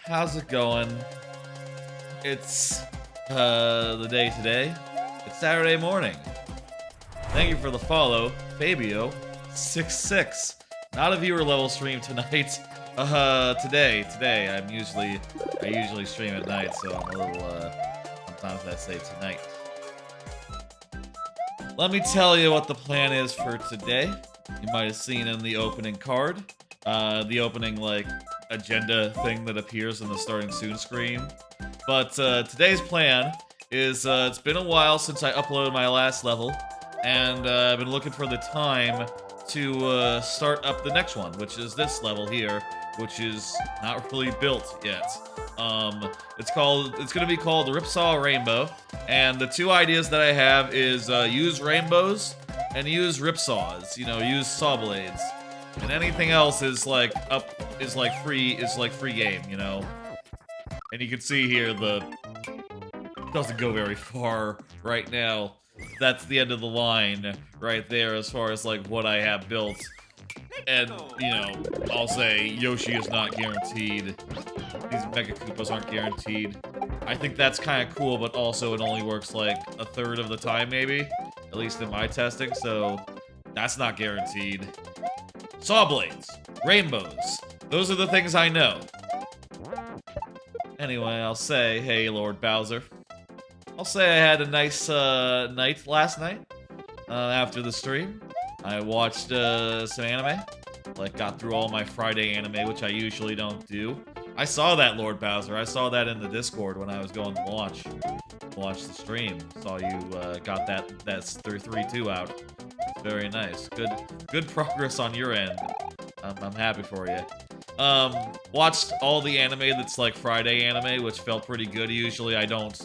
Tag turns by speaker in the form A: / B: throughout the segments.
A: how's it going? It's the day today. It's Saturday morning. Thank you for the follow, Fabio66. Not a viewer level stream tonight. Today I usually stream at night, so I'm a little sometimes I say tonight. Let me tell you what the plan is for today. You might have seen in the opening card, the opening like agenda thing that appears in the starting soon screen. But today's plan is it's been a while since I uploaded my last level, and I've been looking for the time to start up the next one, which is this level here, which is not really built yet. It's gonna be called Ripsaw Rainbow, and the two ideas that I have is use rainbows and use ripsaws. You know, use sawblades, and anything else is like free game. You know, and you can see here it doesn't go very far right now. That's the end of the line right there as far as like what I have built. And, you know, I'll say Yoshi is not guaranteed. These Mega Koopas aren't guaranteed. I think that's kind of cool, but also it only works like a third of the time, maybe. At least in my testing, so that's not guaranteed. Sawblades, rainbows, those are the things I know. Anyway, I'll say, hey, Lord Bowser. I'll say I had a nice night last night after the stream. I watched some anime, like got through all my Friday anime, which I usually don't do. I saw that, Lord Bowser. I saw that in the Discord when I was going to watch the stream. Saw you got that's 332 out. It's very nice. Good progress on your end. I'm happy for you. Watched all the anime that's like Friday anime, which felt pretty good. Usually I don't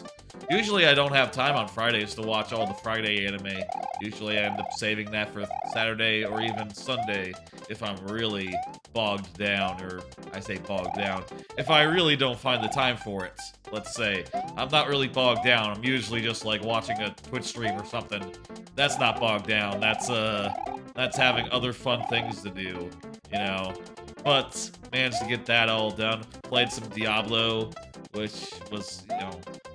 A: have time on Fridays to watch all the Friday anime. Usually I end up saving that for Saturday or even Sunday if I'm really bogged down, or I say bogged down, if I really don't find the time for it. Let's say. I'm not really bogged down. I'm usually just like watching a Twitch stream or something. That's not bogged down. That's having other fun things to do, you know. But managed to get that all done. Played some Diablo, which was, you know,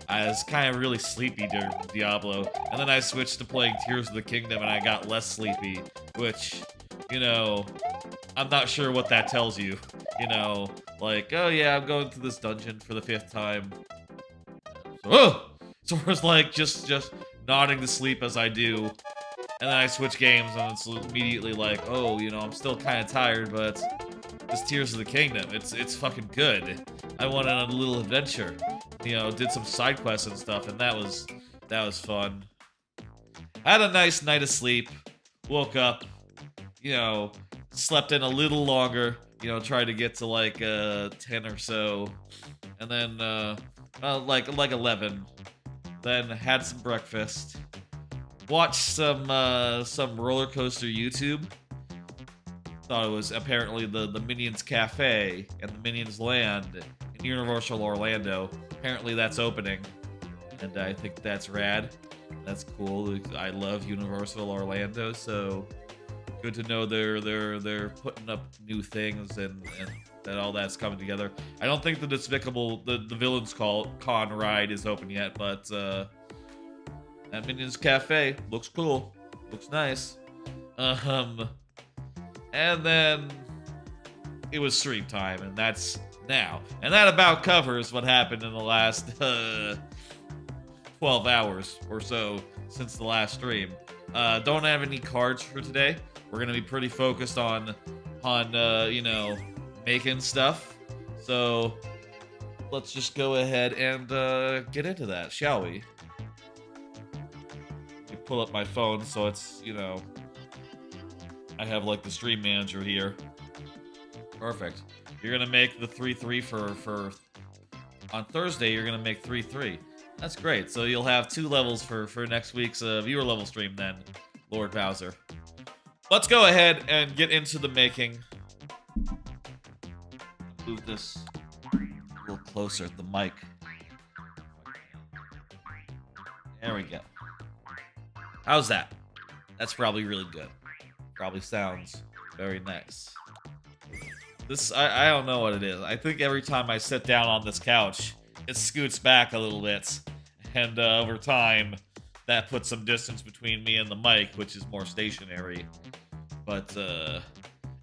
A: I was kind of really sleepy during Diablo, and then I switched to playing Tears of the Kingdom, and I got less sleepy, which, you know, I'm not sure what that tells you, you know, like, oh yeah, I'm going to this dungeon for the 5th time, so it's like, just nodding to sleep as I do, and then I switch games, and it's immediately like, oh, you know, I'm still kind of tired, but this Tears of the Kingdom, it's fucking good. I went on a little adventure. You know, did some side quests and stuff, and that was fun. Had a nice night of sleep. Woke up, you know, slept in a little longer. You know, tried to get to like 10 or so, and then like 11. Then had some breakfast. Watched some roller coaster YouTube. Thought it was apparently the Minions Cafe and the Minions Land in Universal Orlando. Apparently that's opening, and I think that's rad. That's cool. I love Universal Orlando, so good to know they're putting up new things and that all that's coming together. I don't think the Villains Con ride is open yet, but that Minions Cafe looks cool. Looks nice. And then it was stream time, and that's now. And that about covers what happened in the last 12 hours or so since the last stream. Don't have any cards for today. We're gonna be pretty focused on you know, making stuff. So let's just go ahead and get into that, shall we? Let me pull up my phone so it's, you know, I have like the stream manager here. Perfect. You're gonna make the 3-3 for on Thursday. You're gonna make 3-3. That's great. So you'll have 2 levels for next week's viewer level stream then, Lord Bowser. Let's go ahead and get into the making. Move this a little closer at the mic. There we go. How's that? That's probably really good. Probably sounds very nice. I don't know what it is. I think every time I sit down on this couch, it scoots back a little bit. And over time, that puts some distance between me and the mic, which is more stationary. But,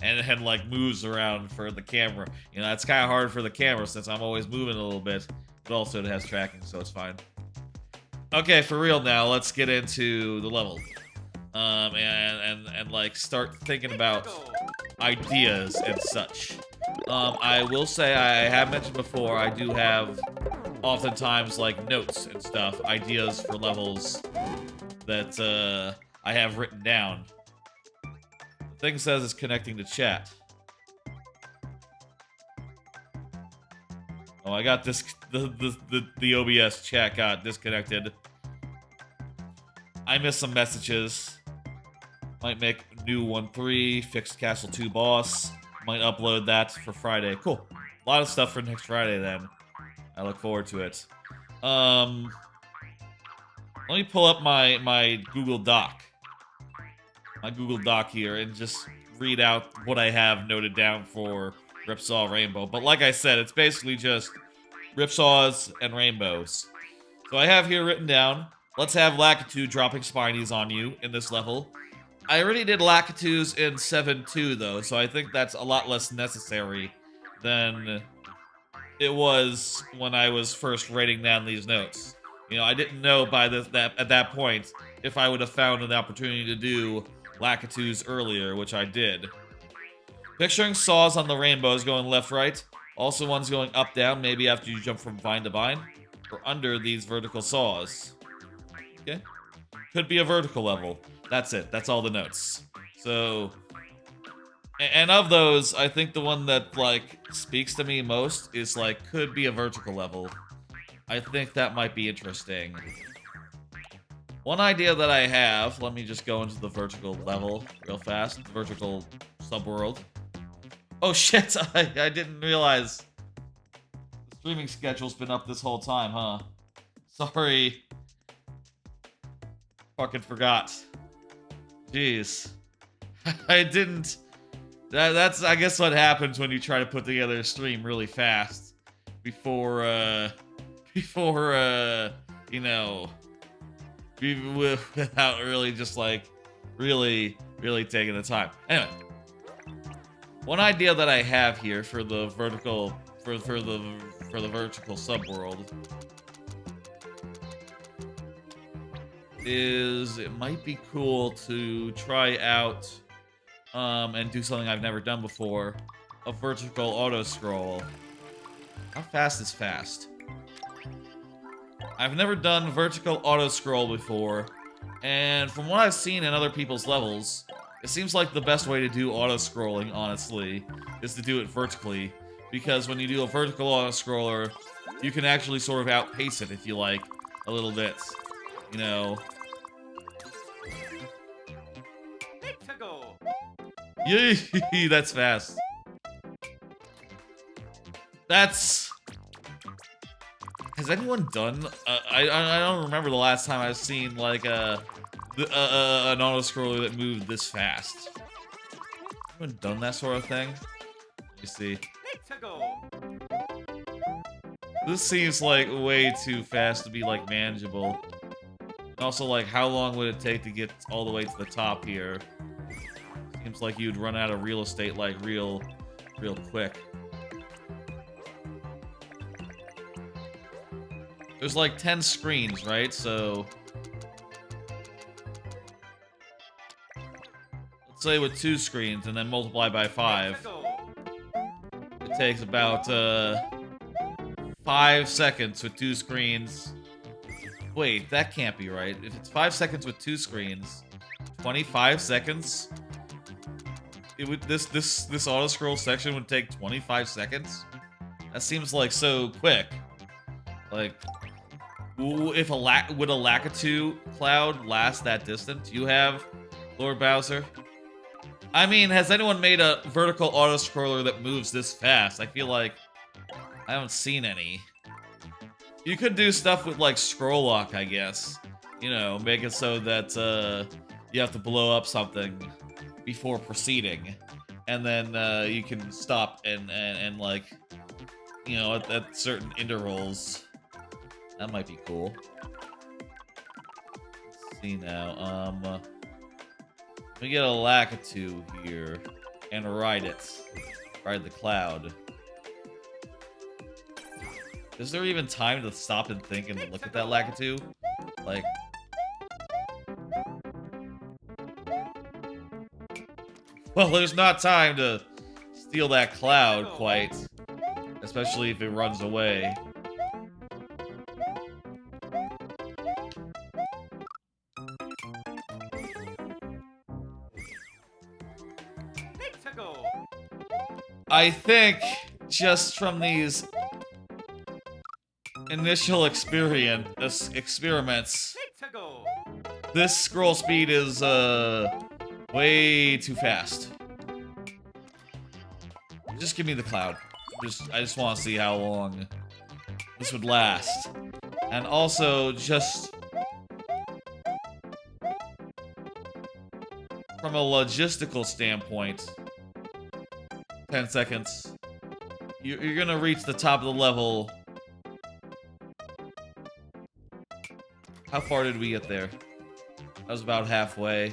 A: and like moves around for the camera. You know, it's kind of hard for the camera since I'm always moving a little bit. But also it has tracking, so it's fine. Okay, for real now, let's get into the level. And like start thinking about ideas and such. I will say, I have mentioned before, I do have oftentimes like notes and stuff, ideas for levels that I have written down. The thing says it's connecting to chat. Oh, I got this. The OBS chat got disconnected. I missed some messages. Might make new 1.3, fixed Castle 2 boss. Might upload that for Friday. Cool. A lot of stuff for next Friday then. I look forward to it. Let me pull up my Google Doc. My Google Doc here and just read out what I have noted down for Ripsaw Rainbow. But like I said, it's basically just Ripsaws and Rainbows. So I have here written down, let's have Lakitu dropping Spinies on you in this level. I already did Lakitus in 7.2 though, so I think that's a lot less necessary than it was when I was first writing down these notes. You know, I didn't know by at that point if I would have found an opportunity to do Lakitus earlier, which I did. Picturing saws on the rainbows going left-right, also ones going up-down, maybe after you jump from vine to vine, or under these vertical saws. Okay? Could be a vertical level. That's it. That's all the notes. So, and of those, I think the one that, like, speaks to me most is, like, could be a vertical level. I think that might be interesting. One idea that I have, let me just go into the vertical level real fast. The vertical subworld. Oh shit, I didn't realize the streaming schedule's been up this whole time, huh? Sorry. Fucking forgot. Jeez. I didn't... That's, I guess, what happens when you try to put together a stream really fast. Before, you know... Without really just, like, really taking the time. Anyway. One idea that I have here for the vertical... For the vertical subworld... is it might be cool to try out and do something I've never done before, a vertical auto scroll. How fast is fast? I've never done vertical auto scroll before, and from what I've seen in other people's levels, it seems like the best way to do auto scrolling, honestly, is to do it vertically, because when you do a vertical auto scroller, you can actually sort of outpace it if you like a little bit. You know. Yay! That's fast. That's... Has anyone done... I don't remember the last time I've seen, like, an auto-scroller that moved this fast. Anyone done that sort of thing? Let me see. This seems like way too fast to be, like, manageable. Also, like, how long would it take to get all the way to the top here? Seems like you'd run out of real estate, like, real quick. There's, like, 10 screens, right? So... let's say with 2 screens, and then multiply by 5. It takes about, 5 seconds with 2 screens. Wait, that can't be right. If it's 5 seconds with 2 screens, 25 seconds? It would this auto scroll section would take 25 seconds? That seems like so quick. Like, if would a Lakitu cloud last that distant? You have, Lord Bowser? I mean, has anyone made a vertical auto scroller that moves this fast? I feel like I haven't seen any. You could do stuff with, like, scroll lock, I guess. You know, make it so that, you have to blow up something before proceeding. and then you can stop and like, you know, at certain intervals. That might be cool. Let's see now. We get a Lakitu here and ride it. Ride the cloud. Is there even time to stop and think and look at that Lakitu? Like... Well, there's not time to steal that cloud, quite. Especially if it runs away. I think, just from these initial experiments, this scroll speed is, way too fast. Just give me the cloud. I just want to see how long this would last. And also, just from a logistical standpoint, 10 seconds. You're gonna reach the top of the level. How far did we get there? That was about halfway.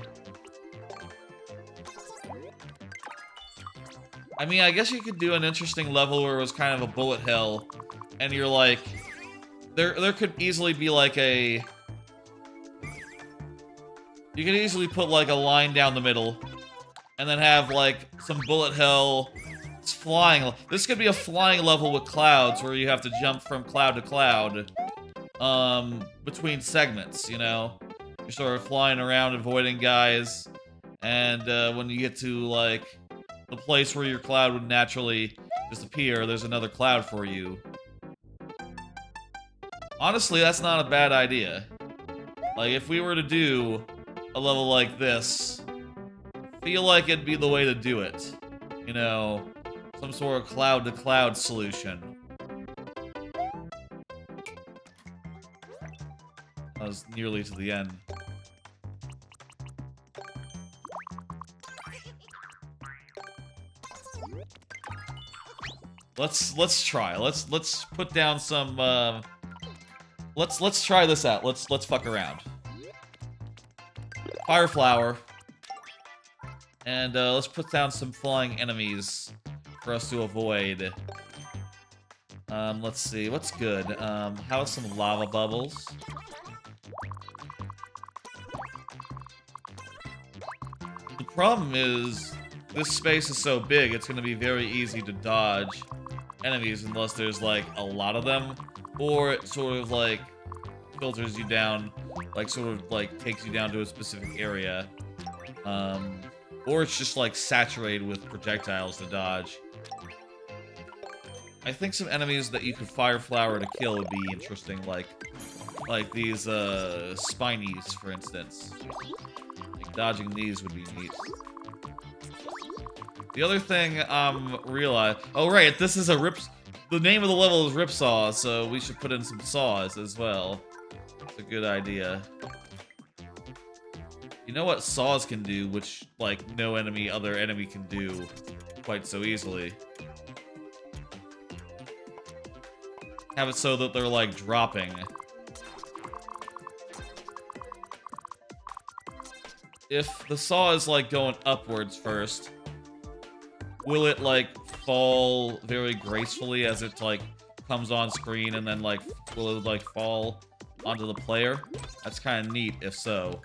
A: I mean, I guess you could do an interesting level where it was kind of a bullet hell, and you're like, there could easily be like a, you could easily put like a line down the middle, and then have like some bullet hell. It's flying. This could be a flying level with clouds where you have to jump from cloud to cloud, between segments. You know, you're sort of flying around, avoiding guys, and when you get to like the place where your cloud would naturally disappear, there's another cloud for you. Honestly, that's not a bad idea. Like, if we were to do a level like this, I feel like it'd be the way to do it. You know, some sort of cloud-to-cloud solution. I was nearly to the end. Let's try. Let's put down some let's try this out. Let's fuck around. Fire flower. And let's put down some flying enemies for us to avoid. Let's see, what's good? How about some lava bubbles? The problem is, this space is so big, it's gonna be very easy to dodge enemies unless there's like a lot of them, or it sort of like filters you down, like sort of like takes you down to a specific area, or it's just like saturated with projectiles to dodge. I think some enemies that you could fire flower to kill would be interesting, like these spinies, for instance. Like dodging these would be neat. The other thing realized, oh right, this is the name of the level is Ripsaw, so we should put in some saws as well. It's a good idea. You know what saws can do, which like no other enemy can do quite so easily? Have it so that they're like dropping. If the saw is like going upwards first, will it like fall very gracefully as it like comes on screen, and then like will it like fall onto the player? That's kind of neat if so.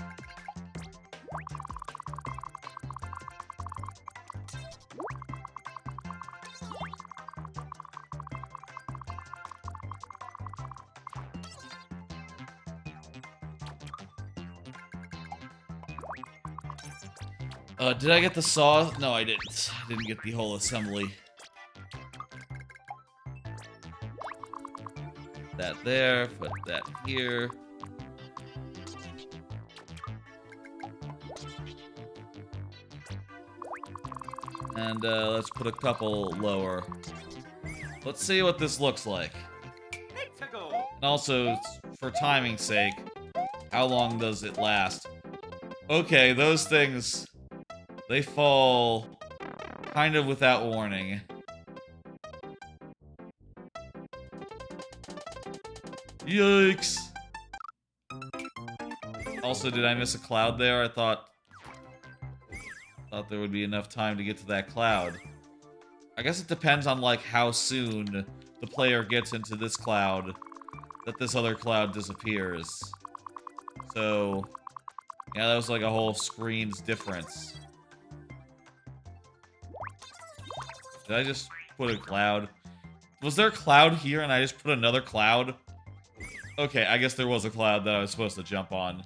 A: Did I get the saw? No, I didn't. I didn't get the whole assembly. That there, put that here. And let's put a couple lower. Let's see what this looks like. And also, for timing's sake, how long does it last? Okay, those things, they fall kind of without warning. Yikes! Also, did I miss a cloud there? I thought there would be enough time to get to that cloud. I guess it depends on, like, how soon the player gets into this cloud that this other cloud disappears. So, yeah, that was like a whole screen's difference. Did I just put a cloud? Was there a cloud here and I just put another cloud? Okay, I guess there was a cloud that I was supposed to jump on.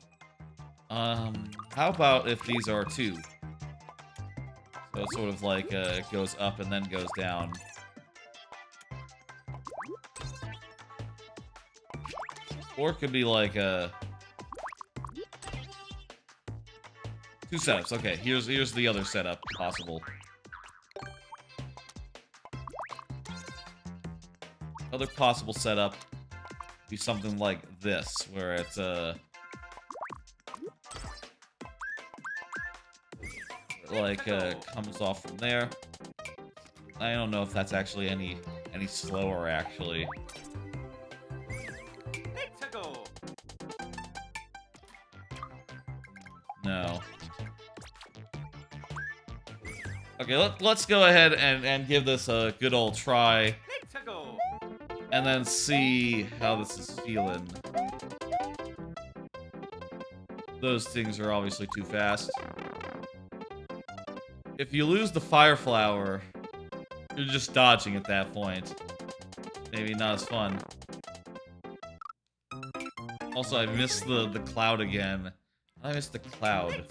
A: How about if these are 2? So it's sort of like, it goes up and then goes down. Or it could be like, 2 setups. Okay, here's the other setup possible. Other possible setup be something like this, where it's comes off from there. I don't know if that's actually any slower actually. No. Okay, let's go ahead and give this a good old try. And then see how this is feeling. Those things are obviously too fast. If you lose the fire flower, you're just dodging at that point. Maybe not as fun. Also, I missed the cloud again. I missed the cloud.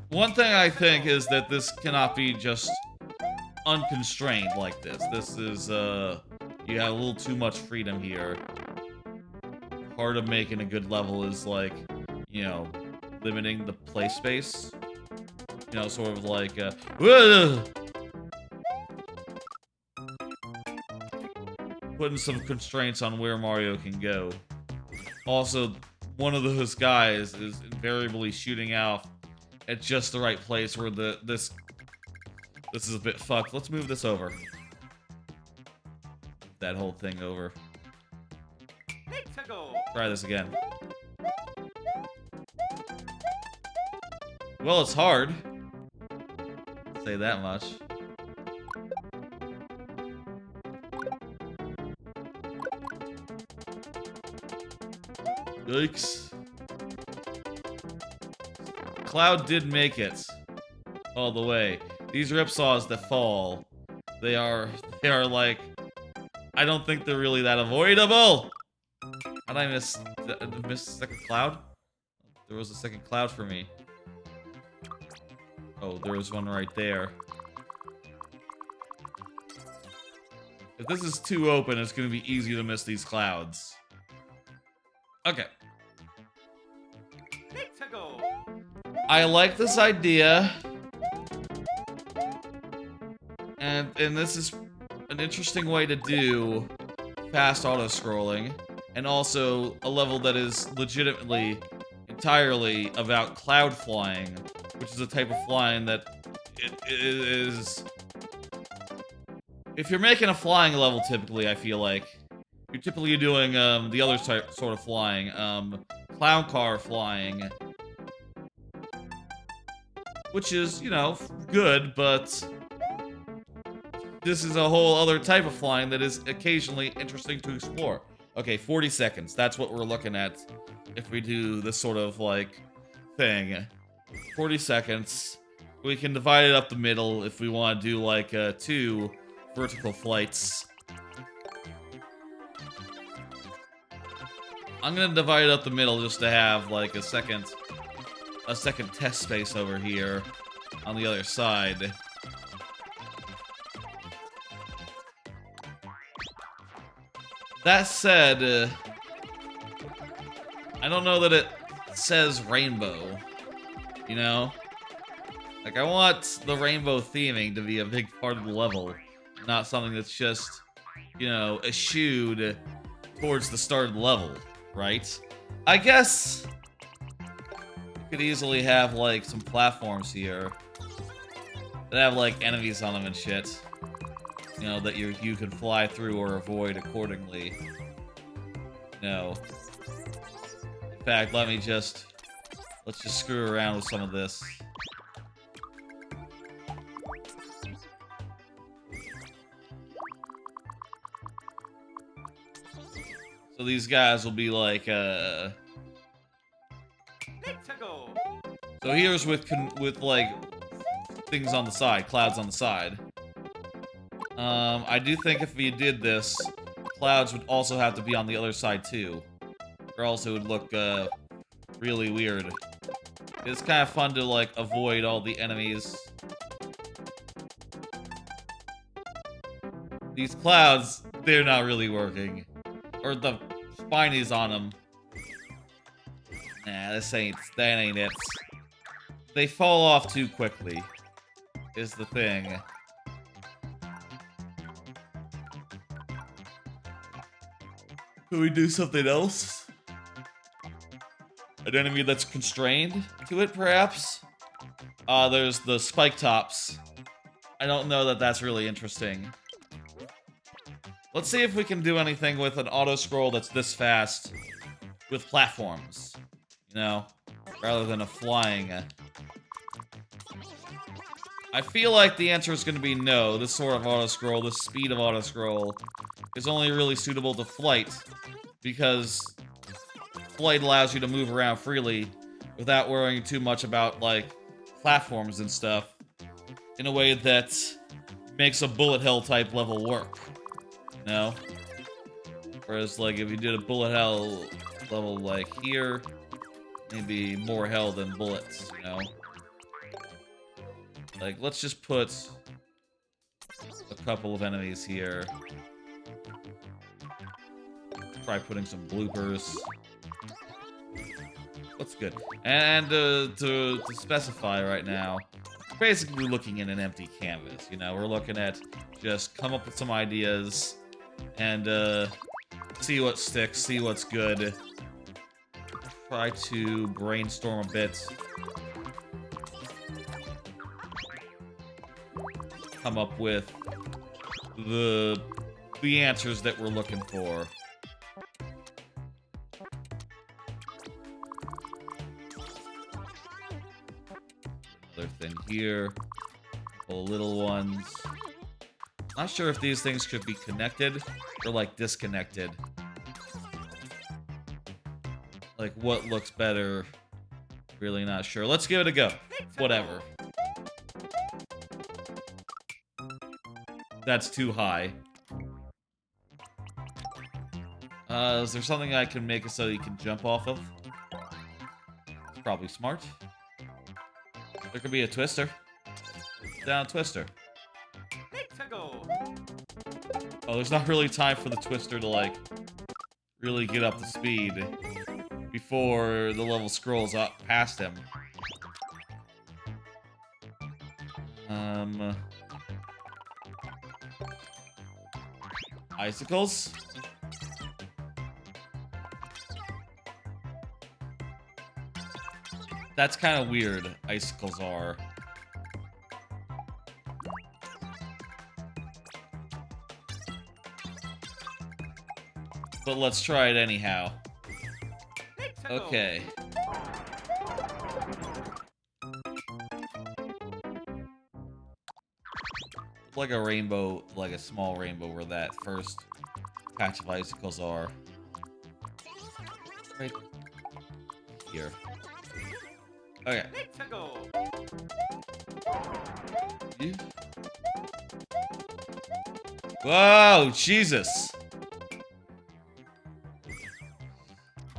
A: One thing I think is that this cannot be just unconstrained like this. This is, you have a little too much freedom here. Part of making a good level is, like, you know, limiting the play space. You know, sort of like, putting some constraints on where Mario can go. Also, one of those guys is invariably shooting out at just the right place where this is a bit fucked. Let's move this over. That whole thing over. Try this again. Well, it's hard. I'll say that much. Yikes. Cloud did make it all the way. These ripsaws that fall, they are like, I don't think they're really that avoidable. How did I miss the second cloud? There was a second cloud for me. Oh, there was one right there. If this is too open, it's gonna be easy to miss these clouds. Okay. I like this idea. And this is an interesting way to do fast auto-scrolling. And also a level that is legitimately entirely about cloud flying, which is a type of flying that it is... If you're making a flying level, typically, I feel like, you're typically doing the other sort of flying, clown car flying, which is, you know, good, but this is a whole other type of flying that is occasionally interesting to explore. Okay, 40 seconds. That's what we're looking at if we do this sort of, like, thing. 40 seconds. We can divide it up the middle if we want to do, like, 2 vertical flights. I'm gonna divide it up the middle just to have, like, a second test space over here on the other side. That said, I don't know that it says rainbow, you know? Like, I want the rainbow theming to be a big part of the level, not something that's just, you know, eschewed towards the start of the level, right? I guess could easily have, like, some platforms here that have, like, enemies on them and shit. You know, that you can fly through or avoid accordingly. No. In fact, let's just screw around with some of this. So these guys will be like, So here's with like things on the side, clouds on the side. I do think if we did this, clouds would also have to be on the other side too, or else it would look really weird. It's kind of fun to like avoid all the enemies. These clouds, they're not really working. Or the spinies on them. Nah, that ain't it. They fall off too quickly, is the thing. Can we do something else? An enemy that's constrained to it, perhaps? There's the spike tops. I don't know that that's really interesting. Let's see if we can do anything with an auto-scroll that's this fast with platforms, you know, rather than a flying. I feel like the answer is going to be no. This sort of auto-scroll, this speed of auto-scroll, is only really suitable to flight, because flight allows you to move around freely without worrying too much about, like, platforms and stuff in a way that makes a bullet hell type level work. No. Whereas, like, if you did a bullet hell level, like, here, maybe more hell than bullets, you know? Like, let's just put a couple of enemies here. Try putting some bloopers. What's good? And to specify right now, we're basically looking at an empty canvas, you know? We're looking at just come up with some ideas and see what sticks, see what's good. Try to brainstorm a bit. Come up with the answers that we're looking for. Another thing here. A couple little ones. Not sure if these things should be connected or, like, disconnected. Like, what looks better? Really not sure. Let's give it a go. Whatever. That's too high. Is there something I can make it so you can jump off of? It's probably smart. There could be a twister. Down twister. Oh, there's not really time for the twister to, like, really get up to speed before the level scrolls up past him. Icicles? That's kind of weird, icicles are. But let's try it anyhow. Okay. Like a rainbow, like a small rainbow where that first patch of icicles are. Right here. Okay. Whoa, Jesus.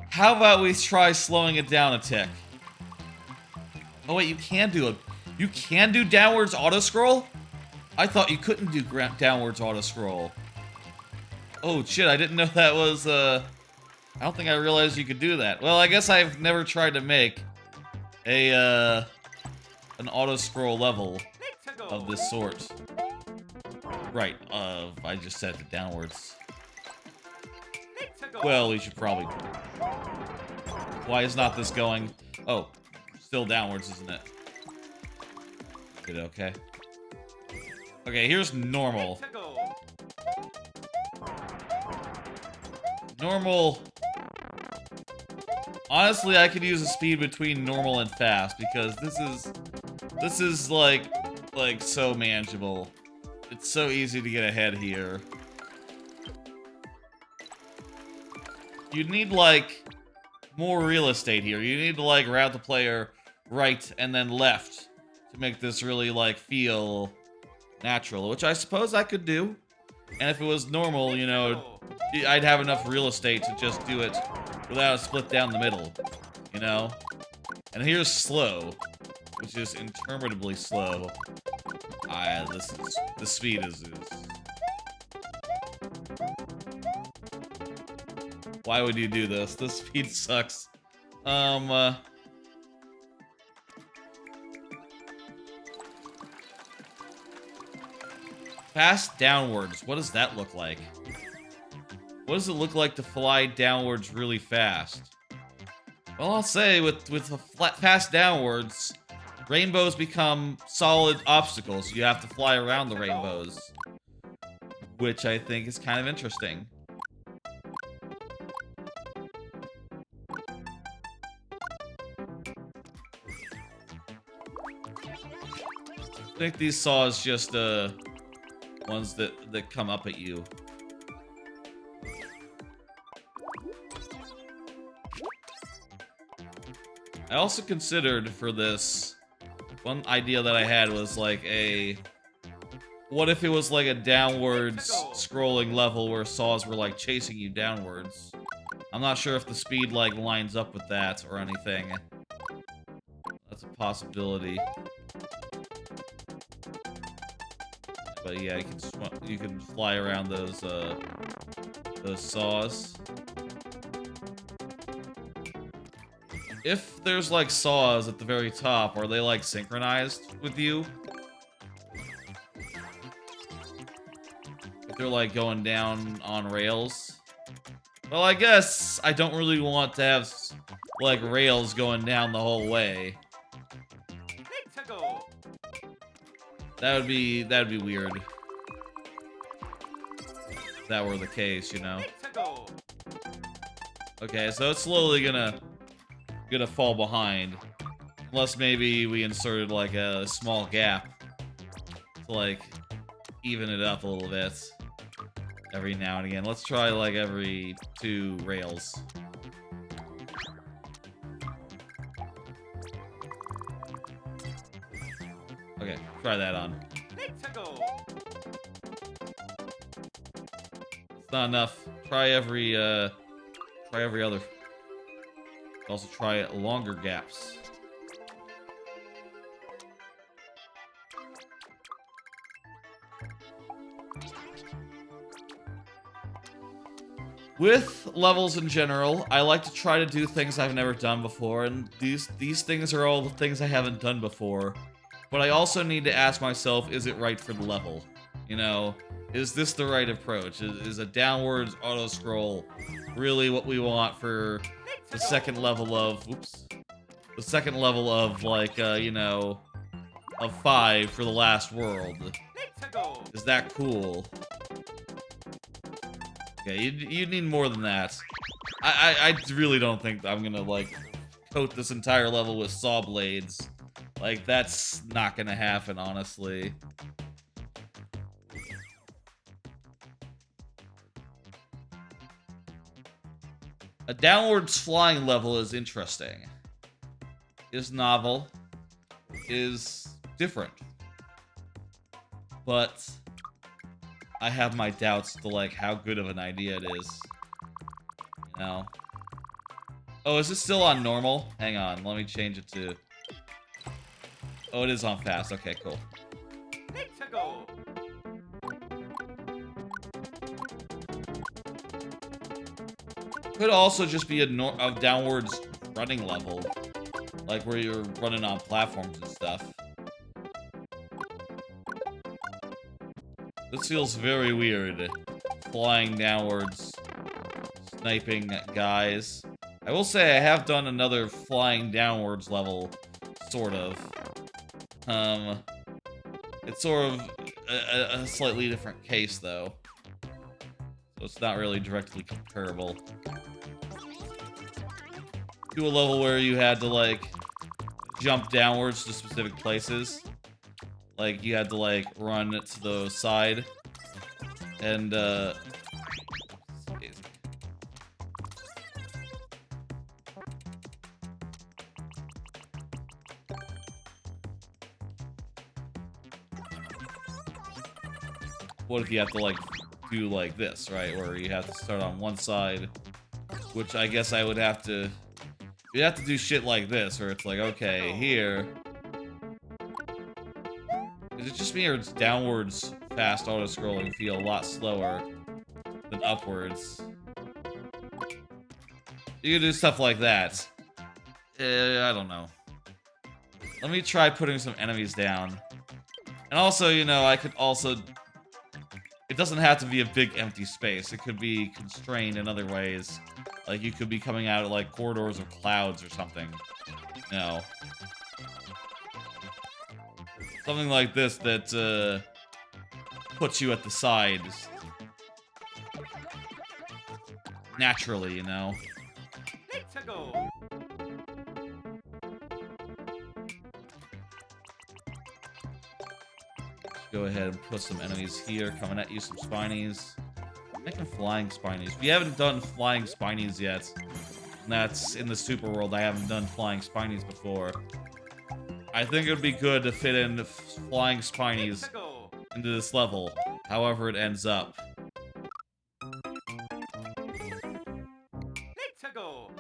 A: How about we try slowing it down a tick? Oh wait, you can do downwards auto scroll? I thought you couldn't do downwards auto scroll. Oh shit, I didn't know that was I don't think I realized you could do that. Well, I guess I've never tried to make a an auto scroll level of this sort. Right, I just set it downwards. Well, we should probably... Why is not this going... Oh, Still downwards, isn't it? Good, okay. Okay, here's normal. Normal. Honestly, I could use a speed between normal and fast because this is like so manageable. It's so easy to get ahead here. You need like more real estate here. You need to like route the player right and then left to make this really like feel natural, which I suppose I could do. And if it was normal, you know, I'd have enough real estate to just do it without a split down the middle, you know? And here's slow, which is interminably slow. The speed is. Why would you do this? The speed sucks. Fast downwards. What does that look like? What does it look like to fly downwards really fast? Well, I'll say with a fast downwards, rainbows become solid obstacles. You have to fly around the rainbows, which I think is kind of interesting. I think these saws just ones that come up at you. I also considered for this, one idea that I had was like what if it was like a downwards scrolling level where saws were like chasing you downwards? I'm not sure if the speed like lines up with that or anything. That's a possibility. But yeah, you can fly around those saws. If there's like saws at the very top, are they like synchronized with you? If they're like going down on rails? Well, I guess I don't really want to have like rails going down the whole way. That'd be weird. If that were the case, you know. Okay, so it's slowly gonna fall behind. Unless maybe we inserted like a small gap to like even it up a little bit every now and again. Let's try like every 2 rails. Okay, try that on. It's not enough. Try every other. Also try longer gaps. With levels in general, I like to try to do things I've never done before, and these things are all the things I haven't done before. But I also need to ask myself, is it right for the level? You know, is this the right approach? Is a downwards auto-scroll really what we want for the second level of... Oops. The second level of, like, you know, of 5 for the last world? Is that cool? Okay, you need more than that. I really don't think I'm gonna, like, coat this entire level with sawblades. Like, that's not gonna happen, honestly. A downwards flying level is interesting. Is novel. Is different. But I have my doubts to, like, how good of an idea it is. You know? Oh, is it still on normal? Hang on, let me change it to... Oh, it is on fast. Okay, cool. Could also just be a downwards running level. Like where you're running on platforms and stuff. This feels very weird. Flying downwards. Sniping guys. I will say I have done another flying downwards level Sort of. It's sort of a slightly different case, though. So it's not really directly comparable to a level where you had to, like, jump downwards to specific places. Like, you had to, like, run to the side. And, what if you have to, like, do like this, right? Where you have to start on one side, which I guess I would have to... You'd have to do shit like this, where it's like, okay, here... Is it just me, or does downwards fast auto-scrolling feel a lot slower than upwards? You can do stuff like that. I don't know. Let me try putting some enemies down. And also, you know, I could also... It doesn't have to be a big empty space. It could be constrained in other ways. Like, you could be coming out of, like, corridors of clouds or something. You know. Something like this that, puts you at the side. Naturally, you know.
B: Let's go.
A: Go ahead and put some enemies here, coming at you, some spinies. Making flying spinies. We haven't done flying spinies yet. And that's in the super world. I haven't done flying spinies before. I think it would be good to fit in flying spinies into this level, however it ends up.
B: Let's go.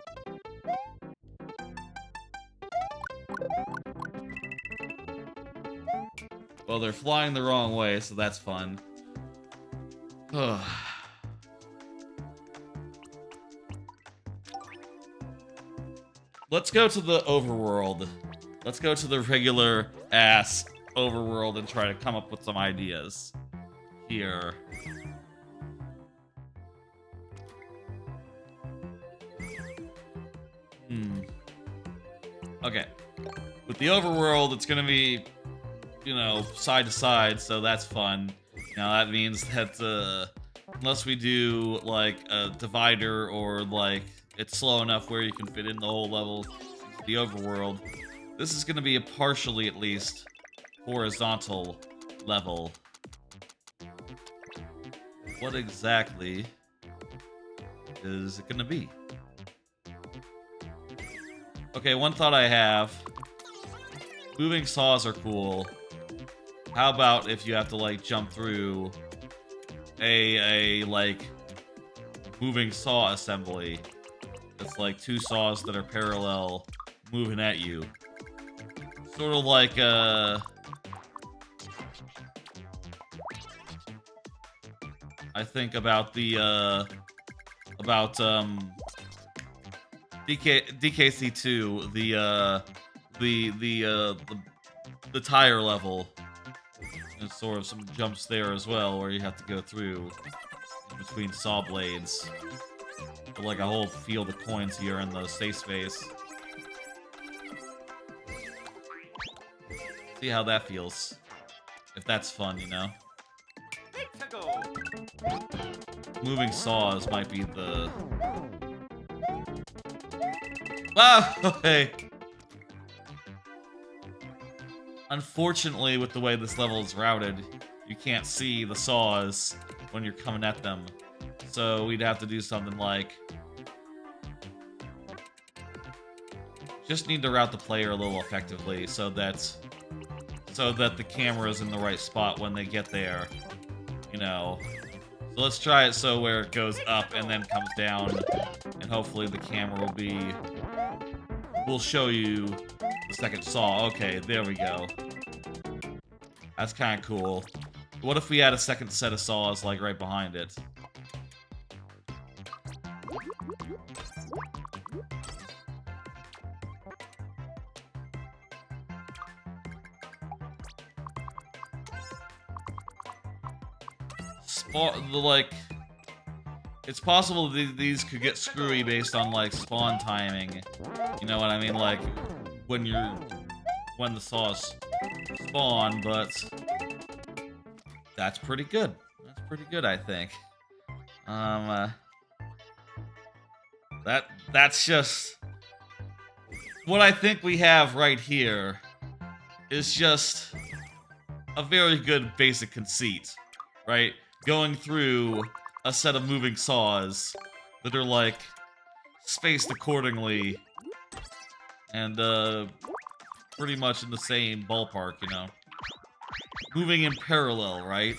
A: Well, they're flying the wrong way, so that's fun. Let's go to the overworld. Let's go to the regular-ass overworld and try to come up with some ideas. Here. Okay. With the overworld, it's gonna be, you know, side to side, so that's fun. Now that means that, unless we do, like, a divider or, like, it's slow enough where you can fit in the whole level into the overworld, this is gonna be a partially, at least, horizontal level. What exactly is it gonna be? Okay, one thought I have. Moving saws are cool. How about if you have to, like, jump through a like, moving saw assembly? It's like two saws that are parallel moving at you. Sort of like, I think about the, DKC2, the tire level. There's sort of some jumps there as well, where you have to go through in between saw blades. But like a whole field of coins here in the safe space. See how that feels. If that's fun, you know?
B: Let's go.
A: Moving saws might be the... Wow! Okay. Unfortunately, with the way this level is routed, you can't see the saws when you're coming at them. So we'd have to do something like... Just need to route the player a little effectively so that the camera's in the right spot when they get there. You know. So let's try it so where it goes up and then comes down. And hopefully the camera will be... We'll show you the second saw. Okay, there we go. That's kind of cool. What if we had a second set of saws, like, right behind it? Like... It's possible these could get screwy based on, like, spawn timing. You know what I mean? Like, when you're when the saws spawn, but that's pretty good. That's pretty good, I think. That's just what I think we have right here is just a very good basic conceit, right? Going through a set of moving saws that are like spaced accordingly and pretty much in the same ballpark, you know. Moving in parallel, right?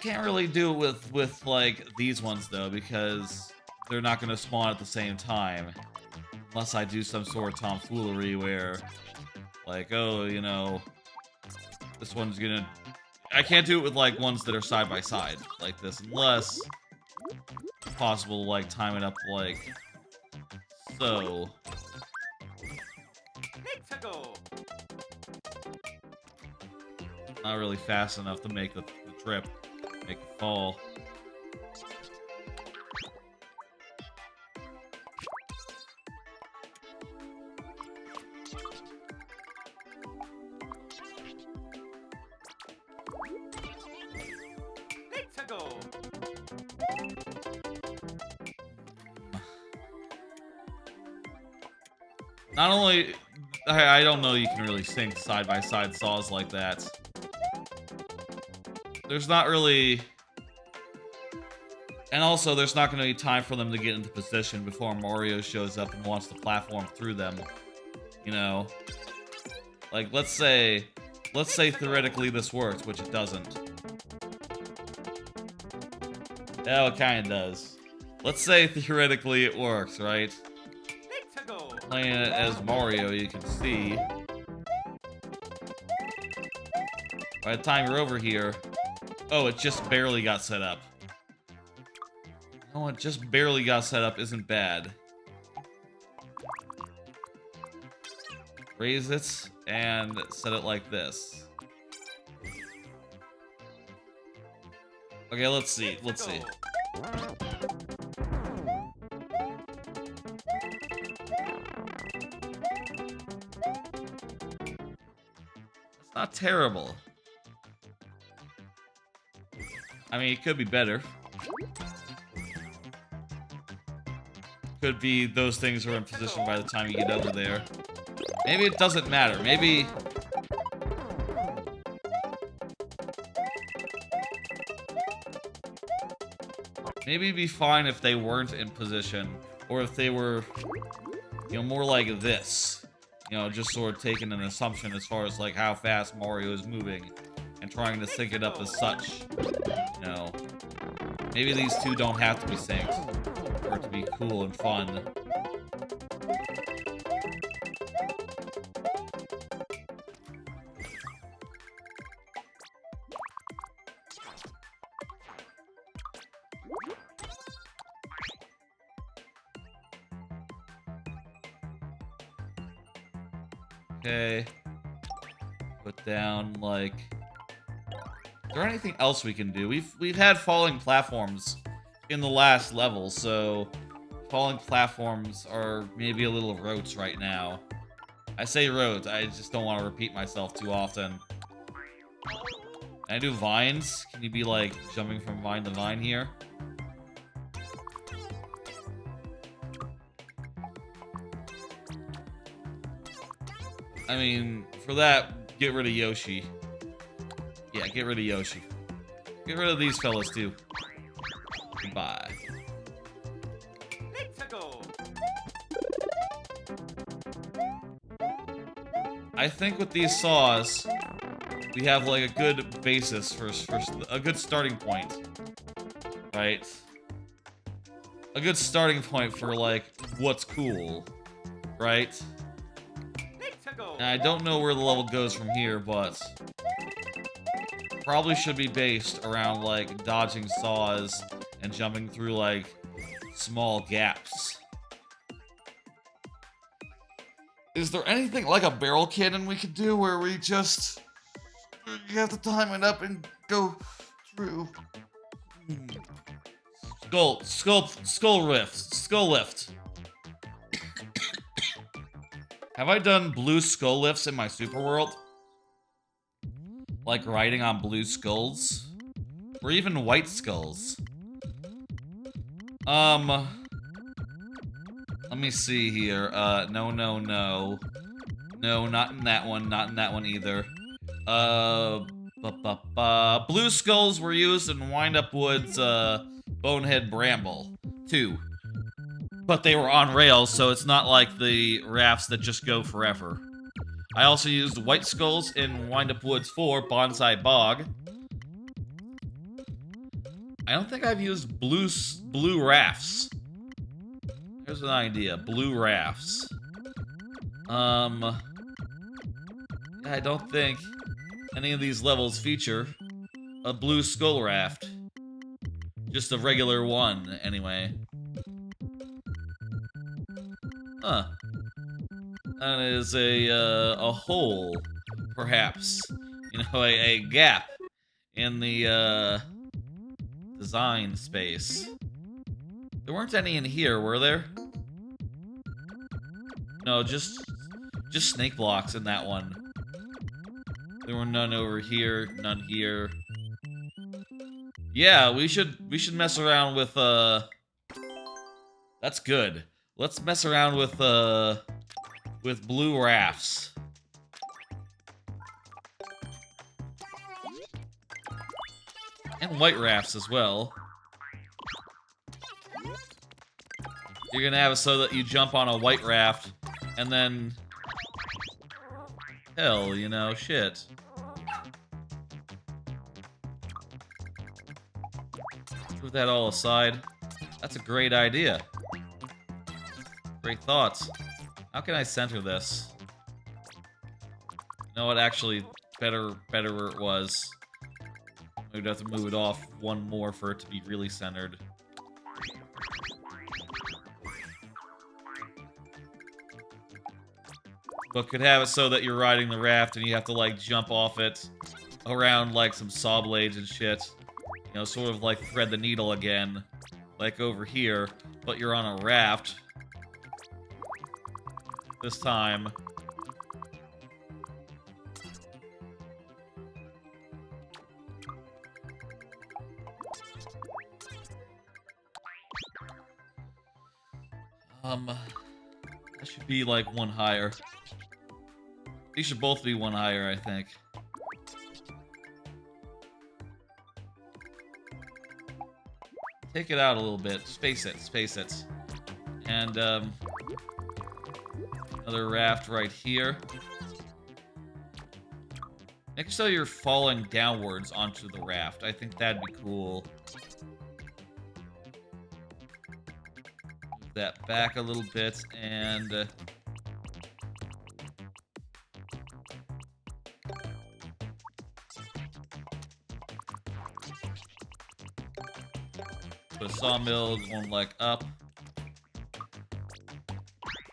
A: Can't really do it with like these ones though, because they're not gonna spawn at the same time. Unless I do some sort of tomfoolery where, like, oh, you know, this one's gonna... I can't do it with, like, ones that are side by side like this, unless it's possible to, like, time it up, like, so. Not really fast enough to make the trip, make it fall. Not only... I don't know you can really sync side-by-side saws like that. There's not really... And also, there's not going to be time for them to get into position before Mario shows up and wants to platform through them. You know? Like, let's say theoretically this works, which it doesn't. Yeah, it kind of does. Let's say theoretically it works, right? Playing it as Mario, you can see. By the time you're over here... Oh, it just barely got set up. Oh, it just barely got set up isn't bad. Raise it and set it like this. Okay, let's see. Let's see. It's not terrible. I mean, it could be better. Could be those things are in position by the time you get over there. Maybe it doesn't matter. Maybe... Maybe it'd be fine if they weren't in position, or if they were, you know, more like this. You know, just sort of taking an assumption as far as, like, how fast Mario is moving, and trying to sync it up as such. You know, maybe these two don't have to be synced for it to be cool and fun. Okay. Put down, like... Is there anything else we can do? We've had falling platforms in the last level, so... Falling platforms are maybe a little rotes right now. I say rotes, I just don't want to repeat myself too often. Can I do vines? Can you be, like, jumping from vine to vine here? I mean, for that, get rid of Yoshi. Yeah, get rid of Yoshi. Get rid of these fellas, too. Goodbye. I think with these saws, we have, like, a good basis for a good starting point. Right? A good starting point for, like, what's cool. Right? And I don't know where the level goes from here, but probably should be based around, like, dodging saws and jumping through, like, small gaps. Is there anything like a barrel cannon we could do where we just... You have to time it up and go through... Skull lift. Have I done blue skull lifts in my super world? Like riding on blue skulls? Or even white skulls? Let me see here. No. No, not in that one. Not in that one either. Blue skulls were used in Wind Up Woods, Bonehead Bramble 2. But they were on rails, so it's not like the rafts that just go forever. I also used white skulls in Wind Up Woods 4, Bonsai Bog. I don't think I've used blue rafts. Here's an idea. Blue rafts. I don't think any of these levels feature a blue skull raft. Just a regular one, anyway. Huh. That is a hole, perhaps. You know, a gap in the, design space. There weren't any in here, were there? No, just snake blocks in that one. There were none over here, none here. Yeah, we should mess around with that's good. Let's mess around with blue rafts. And white rafts as well. You're gonna have it so that you jump on a white raft, and then... Hell, you know, shit. Put that all aside. That's a great idea. Great thoughts. How can I center this? You know what, actually, better where it was. We'd have to move it off one more for it to be really centered. But could have it so that you're riding the raft and you have to, like, jump off it around, like, some saw blades and shit. You know, sort of like thread the needle again, like over here, but you're on a raft. This time. That should be like one higher. These should both be one higher, I think. Take it out a little bit. Space it. And, another raft right here. Make it so you're falling downwards onto the raft. I think that'd be cool. Move that back a little bit, and... put a sawmill, one leg up.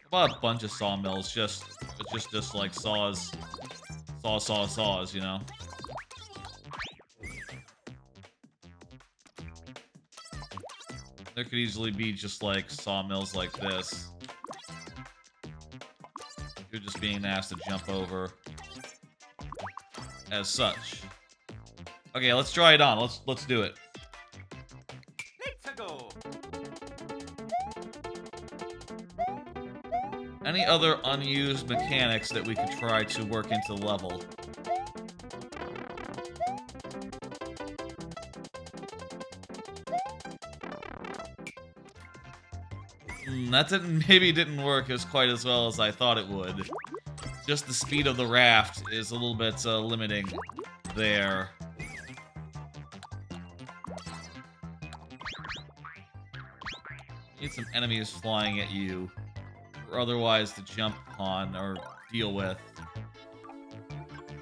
A: About a bunch of sawmills, just like saws. Saws, you know? There could easily be just like sawmills like this. You're just being asked to jump over. As such. Okay, let's try it on. Let's do it.
B: Let's go.
A: Any other unused mechanics that we could try to work into the level? That maybe didn't work as quite as well as I thought it would. Just the speed of the raft is a little bit limiting there. Need some enemies flying at you, or otherwise to jump on or deal with.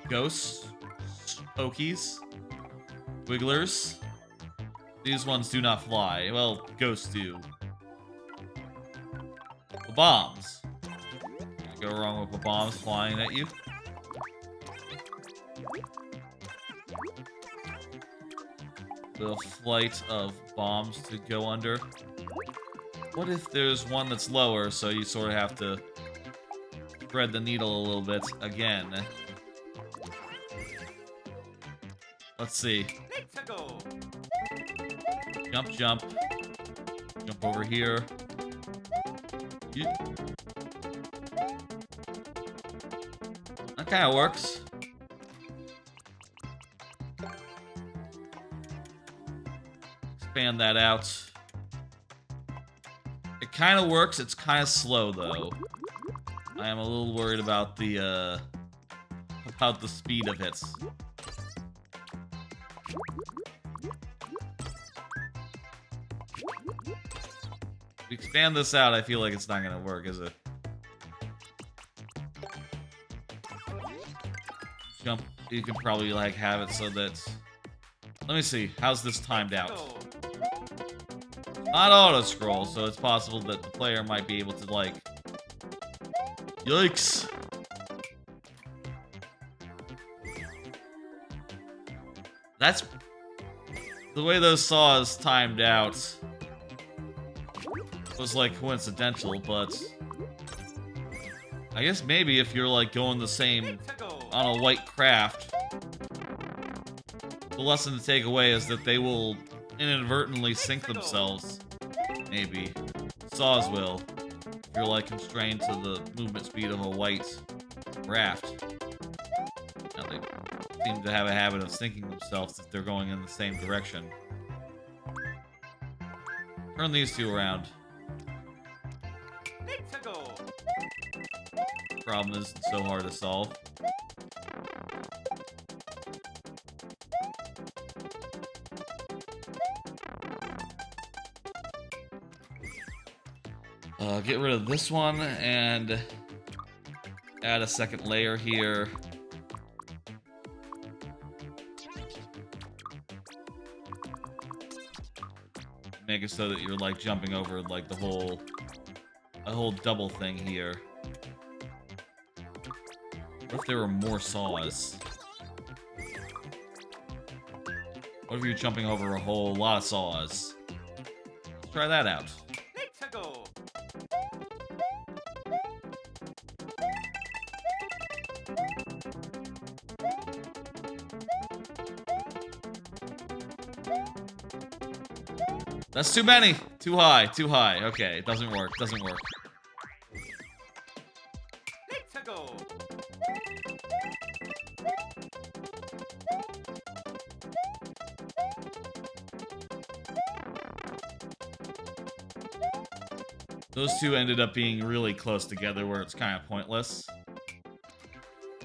A: Ghosts, pokies, wigglers. These ones do not fly. Well, ghosts do. Bombs. Can't go wrong with the bombs flying at you. The flight of bombs to go under. What if there's one that's lower, so you sort of have to thread the needle a little bit again. Let's see.
B: Let's go.
A: Jump, jump. Jump over here. That kind of works. Expand that out. It kind of works. It's kind of slow though. I am a little worried about the speed of it. If we expand this out, I feel like it's not gonna work, is it? Jump. You can probably like have it so that. Let me see. How's this timed out? Not auto scroll, so it's possible that the player might be able to like. Yikes! That's the way those saws timed out. Was like coincidental, but I guess maybe if you're like going the same on a white craft, the lesson to take away is that they will inadvertently sink themselves. Maybe saws will if you're like constrained to the movement speed of a white raft. Now they seem to have a habit of sinking themselves if they're going in the same direction. Turn these two around. Problem isn't so hard to solve. Get rid of this one and add a second layer here. Make it so that you're like jumping over like a whole double thing here. What if there were more saws? What if you're jumping over a whole lot of saws? Let's try that out.
B: Let's go.
A: That's too many. Too high. Too high. Okay, it doesn't work. Doesn't work.
B: Let's go.
A: Those two ended up being really close together where it's kind of pointless.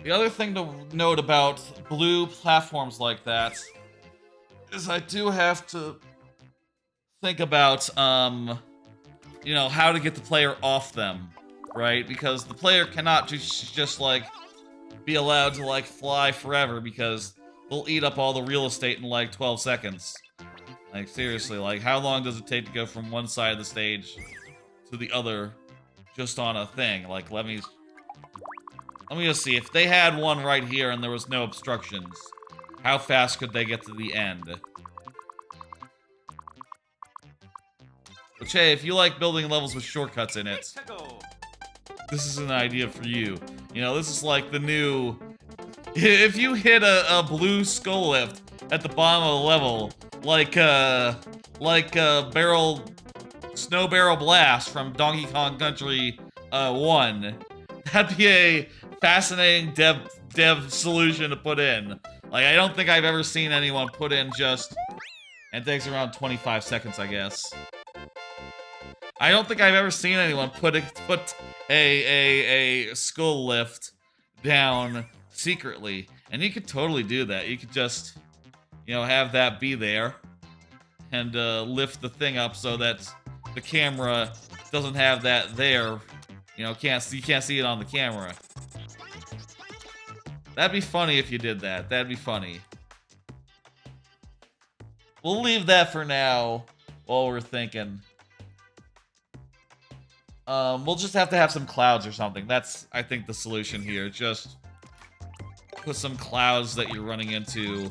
A: The other thing to note about blue platforms like that is I do have to think about, you know, how to get the player off them, right? Because the player cannot just like, be allowed to, like, fly forever because they'll eat up all the real estate in, like, 12 seconds. Like, seriously, like, how long does it take to go from one side of the stage to the other just on a thing? Like, let me just see. If they had one right here and there was no obstructions, how fast could they get to the end? Which, hey, if you like building levels with shortcuts in it, this is an idea for you. You know, this is like the new... If you hit a blue skull lift at the bottom of the level, like Snow Barrel Blast from Donkey Kong Country 1, that'd be a fascinating dev solution to put in. Like, I don't think I've ever seen anyone put in just... And it takes around 25 seconds, I guess. I don't think I've ever seen anyone put a skull lift down secretly. And you could totally do that. You could just, you know, have that be there and lift the thing up so that the camera doesn't have that there. You know, you can't see it on the camera. That'd be funny if you did that. That'd be funny. We'll leave that for now while we're thinking. We'll just have to have some clouds or something. That's, I think, the solution here. Just put some clouds that you're running into,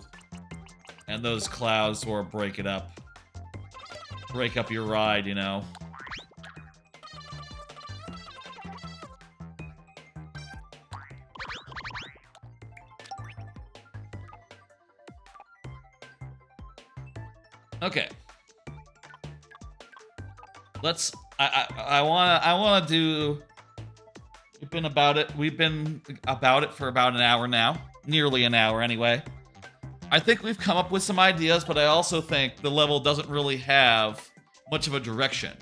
A: and those clouds will break it up. Break up your ride, you know. Okay. Let's. I wanna do. We've been about it for about an hour now, nearly an hour anyway. I think we've come up with some ideas, but I also think the level doesn't really have much of a direction.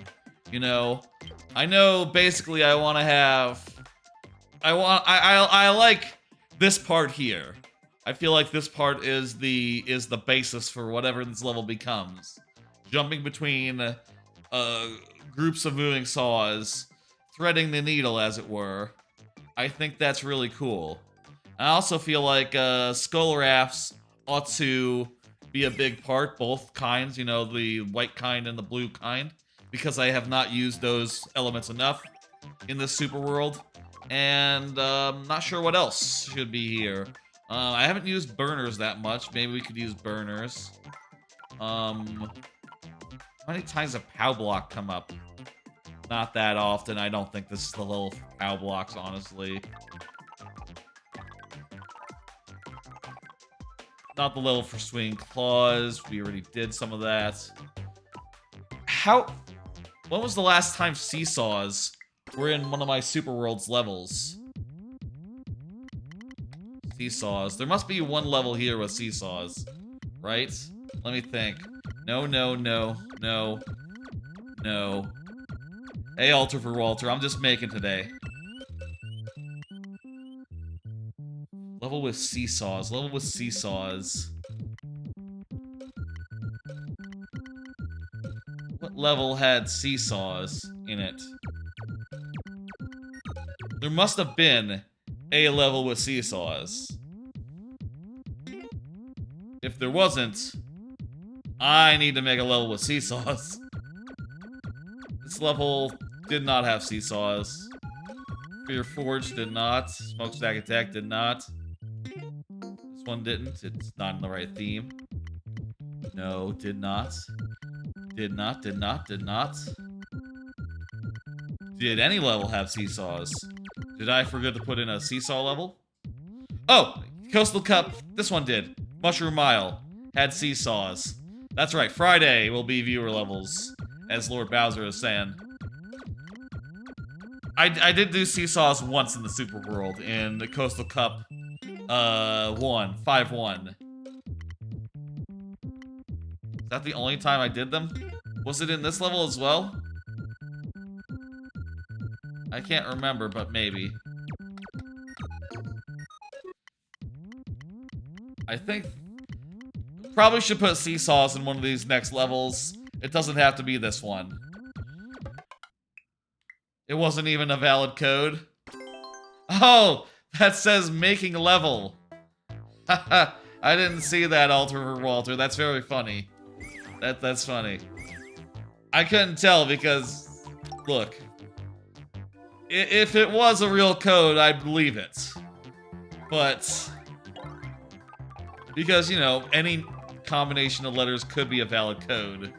A: You know, I know basically I want to have. I like this part here. I feel like this part is the basis for whatever this level becomes. Jumping between groups of moving saws, threading the needle, as it were. I think that's really cool. I also feel like skull rafts ought to be a big part, both kinds, you know, the white kind and the blue kind, because I have not used those elements enough in this super world. And not sure what else should be here. I haven't used burners that much. Maybe we could use burners. How many times does POW block come up? Not that often. I don't think this is the level for POW blocks, honestly. Not the level for swinging claws. We already did some of that. When was the last time seesaws were in one of my Super Worlds levels? Seesaws. There must be one level here with seesaws, right? Let me think. No. Hey, Alter for Walter. I'm just making today. Level with seesaws. Level with seesaws. What level had seesaws in it? There must have been a level with seesaws. If there wasn't, I need to make a level with seesaws. This level did not have seesaws. Fear Forge did not. Smokestack Attack did not. This one didn't. It's not in the right theme. No, did not. Did not. Did any level have seesaws? Did I forget to put in a seesaw level? Oh! Coastal Cup. This one did. Mushroom Mile. Had seesaws. That's right. Friday will be viewer levels, as Lord Bowser is saying. I did do seesaws once in the Super World in the Coastal Cup 5-1. Is that the only time I did them? Was it in this level as well? I can't remember, but maybe. I think probably should put seesaws in one of these next levels. It doesn't have to be this one. It wasn't even a valid code. Oh, that says making level. Haha, I didn't see that, Alter Walter. That's very funny. That's funny. I couldn't tell because, look, if it was a real code, I'd believe it. But because, you know, any combination of letters could be a valid code.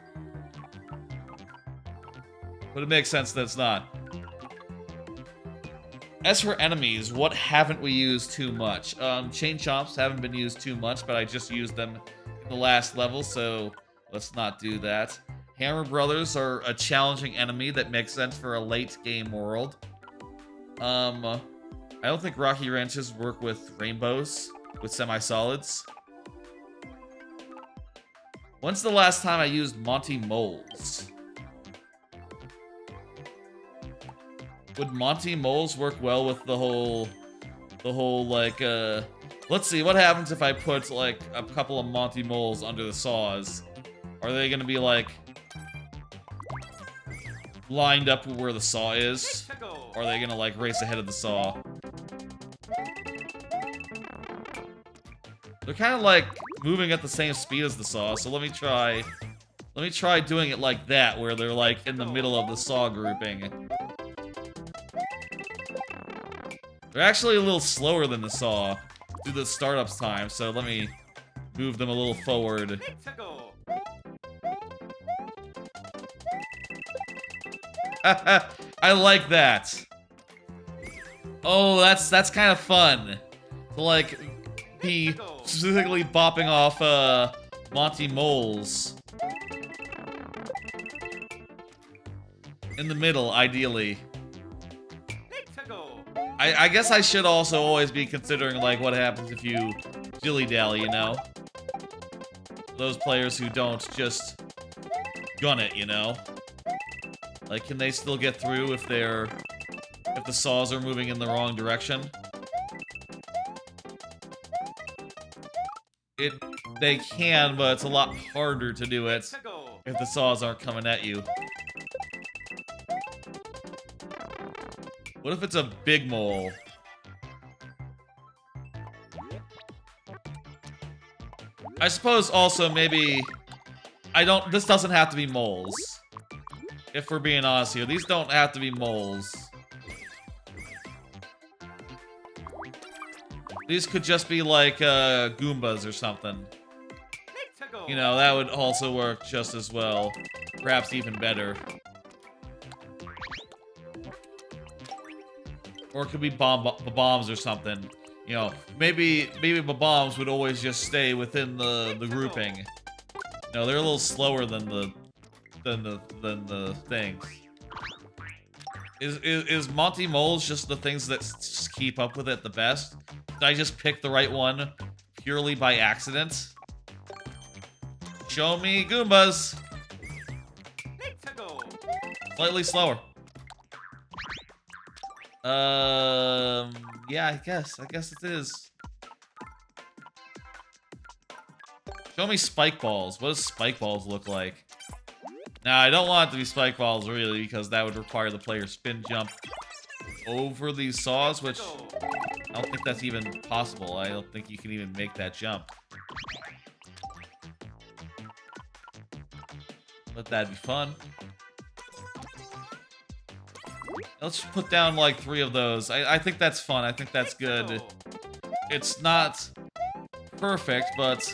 A: But it makes sense that it's not. As for enemies, what haven't we used too much? Chain Chomps haven't been used too much, but I just used them in the last level, so let's not do that. Hammer Brothers are a challenging enemy that makes sense for a late game world. I don't think Rocky Wrenches work with rainbows, with semi-solids. When's the last time I used Monty Moles? Would Monty Moles work well with the whole like, let's see, what happens if I put, like, a couple of Monty Moles under the saws? Are they gonna be, like, lined up where the saw is? Or are they gonna, like, race ahead of the saw? They're kind of, like, moving at the same speed as the saw, so let me try doing it like that, where they're, like, in the middle of the saw grouping. They're actually a little slower than the saw due to the startup time, so let me move them a little forward. I like that. Oh, that's kind of fun. To, like, be specifically bopping off Monty Moles In the middle, ideally.
B: Let's go.
A: I guess I should also always be considering, like, what happens if you dilly-dally, you know? Those players who don't just gun it, you know? Like, can they still get through if the saws are moving in the wrong direction? They can, but it's a lot harder to do it
B: Let's go.
A: if the saws aren't coming at you. What if it's a big mole? I suppose also maybe this doesn't have to be moles. If we're being honest here, these don't have to be moles. These could just be like Goombas or something.
B: Let's go.
A: You know, that would also work just as well. Perhaps even better. Or it could be bombs or something. You know, maybe the bombs would always just stay within the grouping. No, they're a little slower than the things. Is Monty Moles just the things that keep up with it the best? Did I just pick the right one purely by accident? Show me Goombas.
B: Let's go.
A: Slightly slower. Yeah, I guess it is. Show me spike balls. What does spike balls look like? Now, I don't want it to be spike balls, really, because that would require the player spin jump over these saws, which I don't think that's even possible. I don't think you can even make that jump. But that'd be fun. Let's put down like 3 of those. I think that's fun. I think that's good. It's not perfect, but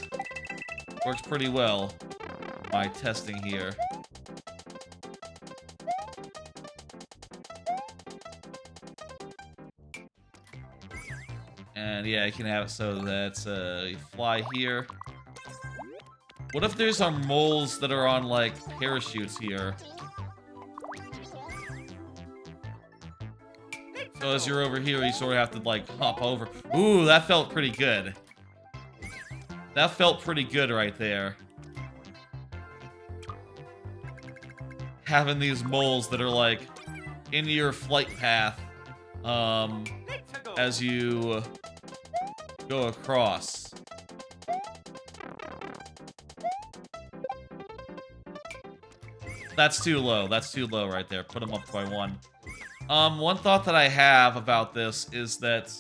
A: works pretty well. My testing here. And yeah, you can have it so that you fly here. What if there's some moles that are on like parachutes here? So as you're over here, you sort of have to, like, hop over. Ooh, that felt pretty good. That felt pretty good right there. Having these moles that are, like, in your flight path, as you go across. That's too low. That's too low right there. Put them up by 1. One thought that I have about this is that...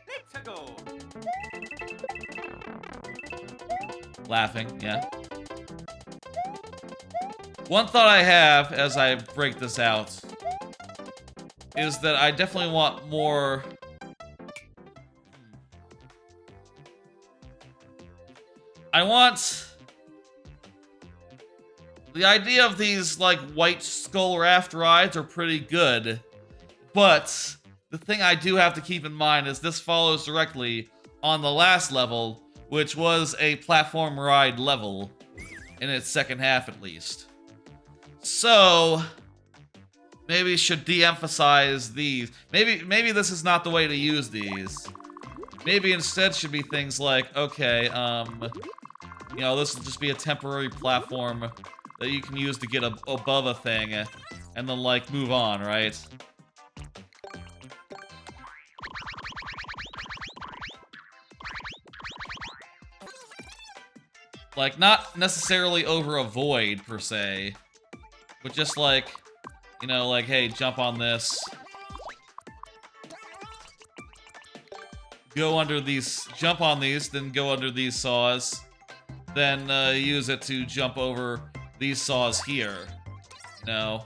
B: Let's go.
A: Laughing, yeah. One thought I have as I break this out is that I definitely want more... I want... The idea of these, like, white skull raft rides are pretty good, but the thing I do have to keep in mind is this follows directly on the last level, which was a platform ride level, in its second half at least. So, maybe should de-emphasize these. Maybe this is not the way to use these. Maybe instead should be things like, okay, you know, this will just be a temporary platform that you can use to get above a thing, and then, like, move on, right? Like, not necessarily over a void, per se, but just, like, you know, like, hey, jump on this. Go under these, jump on these, then go under these saws. Then, use it to jump over these saws here, you know,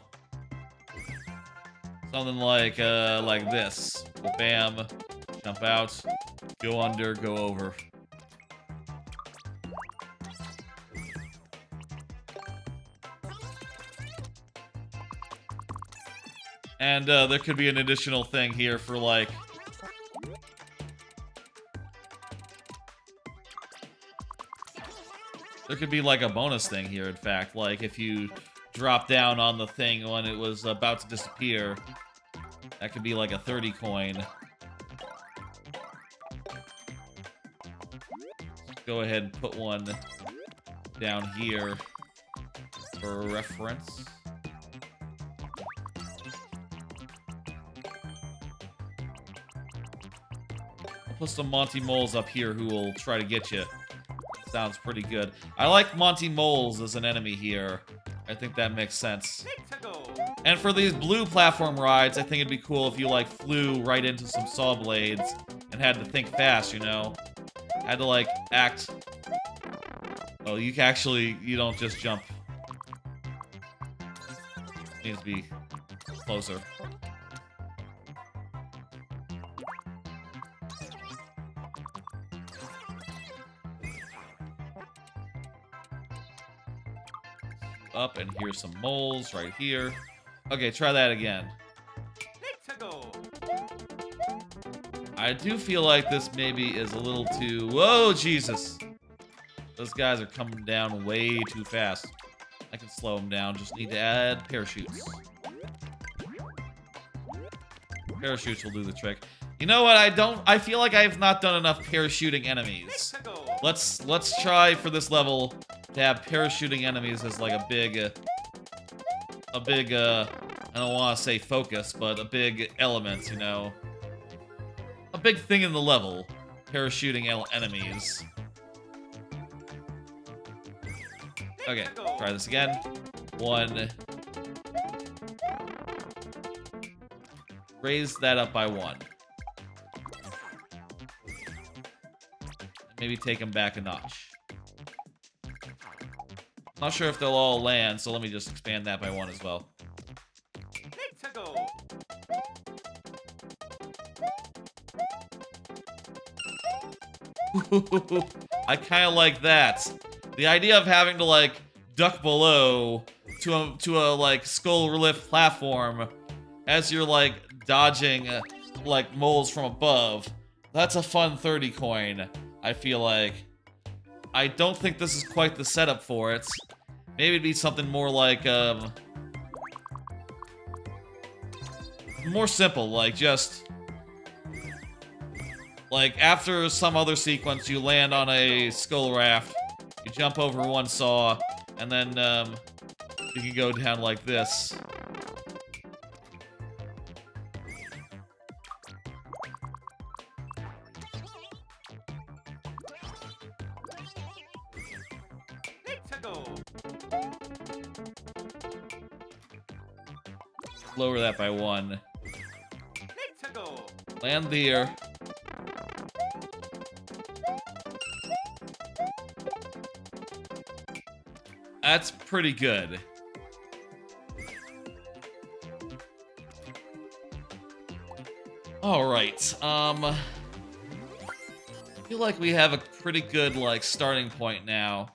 A: something like this. Bam, jump out, go under, go over. And there could be an additional thing here for like, There could be like a bonus thing here, in fact. Like if you drop down on the thing when it was about to disappear, that could be like a 30 coin. Go ahead and put one down here for reference. I'll put some Monty Moles up here who will try to get you. Sounds pretty good. I like Monty Moles as an enemy here. I think that makes sense. And for these blue platform rides, I think it'd be cool if you, like, flew right into some sawblades and had to think fast, you know? Had to, like, act... Oh, you don't just jump. It needs to be closer. Up, and here's some moles right here. Okay, try that again. I do feel like this maybe is a little too... Whoa, Jesus! Those guys are coming down way too fast. I can slow them down, just need to add parachutes. Parachutes will do the trick. You know what, I feel like I have not done enough parachuting enemies. Let's try for this level to have parachuting enemies as like a big, I don't want to say focus, but a big element, you know? A big thing in the level. Parachuting enemies. Okay, try this again. One. Raise that up by one. Maybe take them back a notch. Not sure if they'll all land, so let me just expand that by one as well. I kind of like that. The idea of having to, like, duck below to a like, skull lift platform as you're, like, dodging, like, moles from above. That's a fun 30 coin, I feel like. I don't think this is quite the setup for it. Maybe it'd be something more like, more simple, like, just... Like, after some other sequence, you land on a skull raft, you jump over one saw, and then, you can go down like this. Lower that by one. Land there. That's pretty good. Alright, I feel like we have a pretty good, like, starting point now.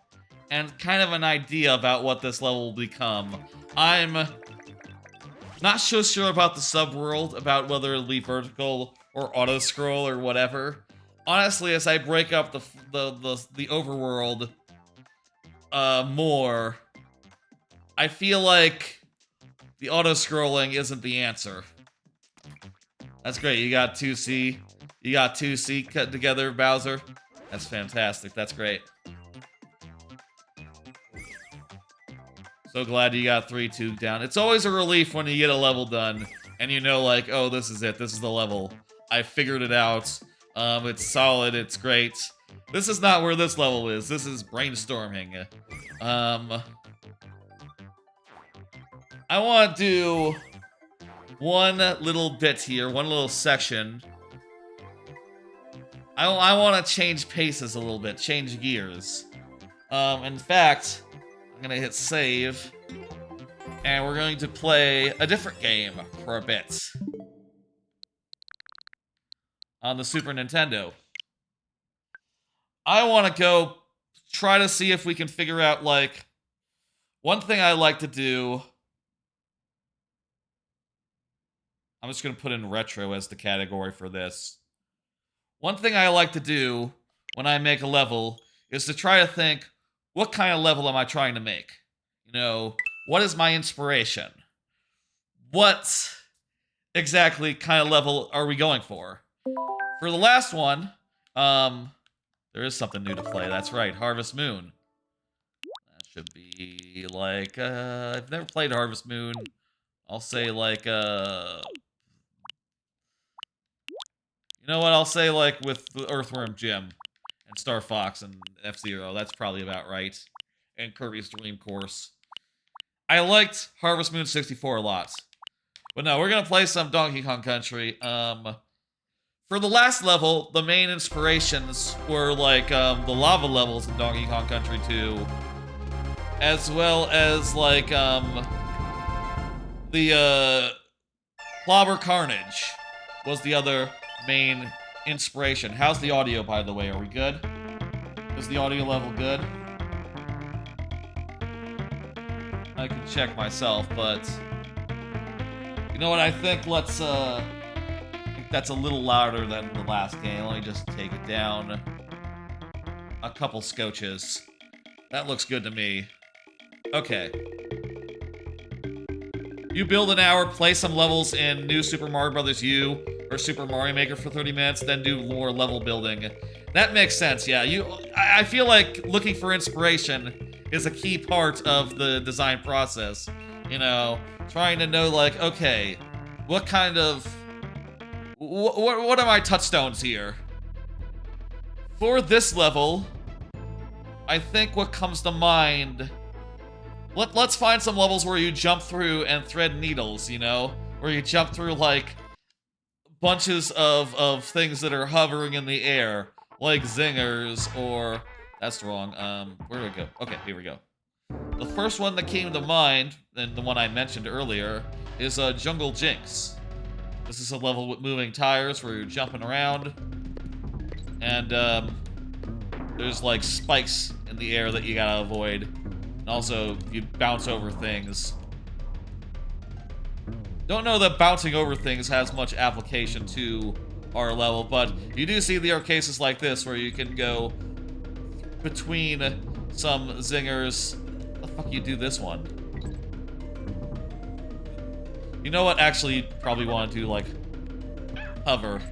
A: And kind of an idea about what this level will become. I'm not so sure about the subworld, about whether it'll be vertical or auto-scroll or whatever. Honestly, as I break up the overworld more, I feel like the auto-scrolling isn't the answer. That's great, you got 2C. You got 2C cut together, Bowser. That's fantastic, that's great. So glad you got 3-2 down. It's always a relief when you get a level done, and you know, like, oh, this is it, this is the level. I figured it out. It's solid, it's great. This is not where this level is, this is brainstorming. I want to do one little bit here, one little section. I want to change paces a little bit, change gears. In fact, I'm gonna hit save, and we're going to play a different game for a bit. On the Super Nintendo. I want to go try to see if we can figure out, like, one thing I like to do. I'm just going to put in retro as the category for this. One thing I like to do when I make a level is to try to think, what kind of level am I trying to make? You know, what is my inspiration? What exactly kind of level are we going for? For the last one, there is something new to play. That's right, Harvest Moon. That should be like, I've never played Harvest Moon. I'll say like, you know what? I'll say like with the Earthworm Jim and Star Fox and F-Zero. That's probably about right. And Kirby's Dream Course. I liked Harvest Moon 64 a lot. But no, we're gonna play some Donkey Kong Country. For the last level, the main inspirations were like the lava levels in Donkey Kong Country 2, as well as like the Clobber Carnage was the other main inspiration. How's the audio, by the way? Are we good? Is the audio level good? I can check myself, but you know what? I think let's I think that's a little louder than the last game. Let me just take it down a couple scotches. That looks good to me. Okay. You build an hour, play some levels in New Super Mario Bros. U or Super Mario Maker for 30 minutes, then do more level building. That makes sense, yeah. I feel like looking for inspiration is a key part of the design process. You know, trying to know like, okay, what kind of... What are my touchstones here? For this level, I think what comes to mind... Let's find some levels where you jump through and thread needles, you know? Where you jump through, like, bunches of things that are hovering in the air. Like zingers, or... That's wrong. Where do we go? Okay, here we go. The first one that came to mind, and the one I mentioned earlier, is Jungle Jinx. This is a level with moving tires where you're jumping around. And, there's, like, spikes in the air that you gotta avoid. And also, you bounce over things. Don't know that bouncing over things has much application to our level, but you do see there are cases like this where you can go between some zingers. How the fuck you do this one? You know what? Actually, you probably want to do, like, hover.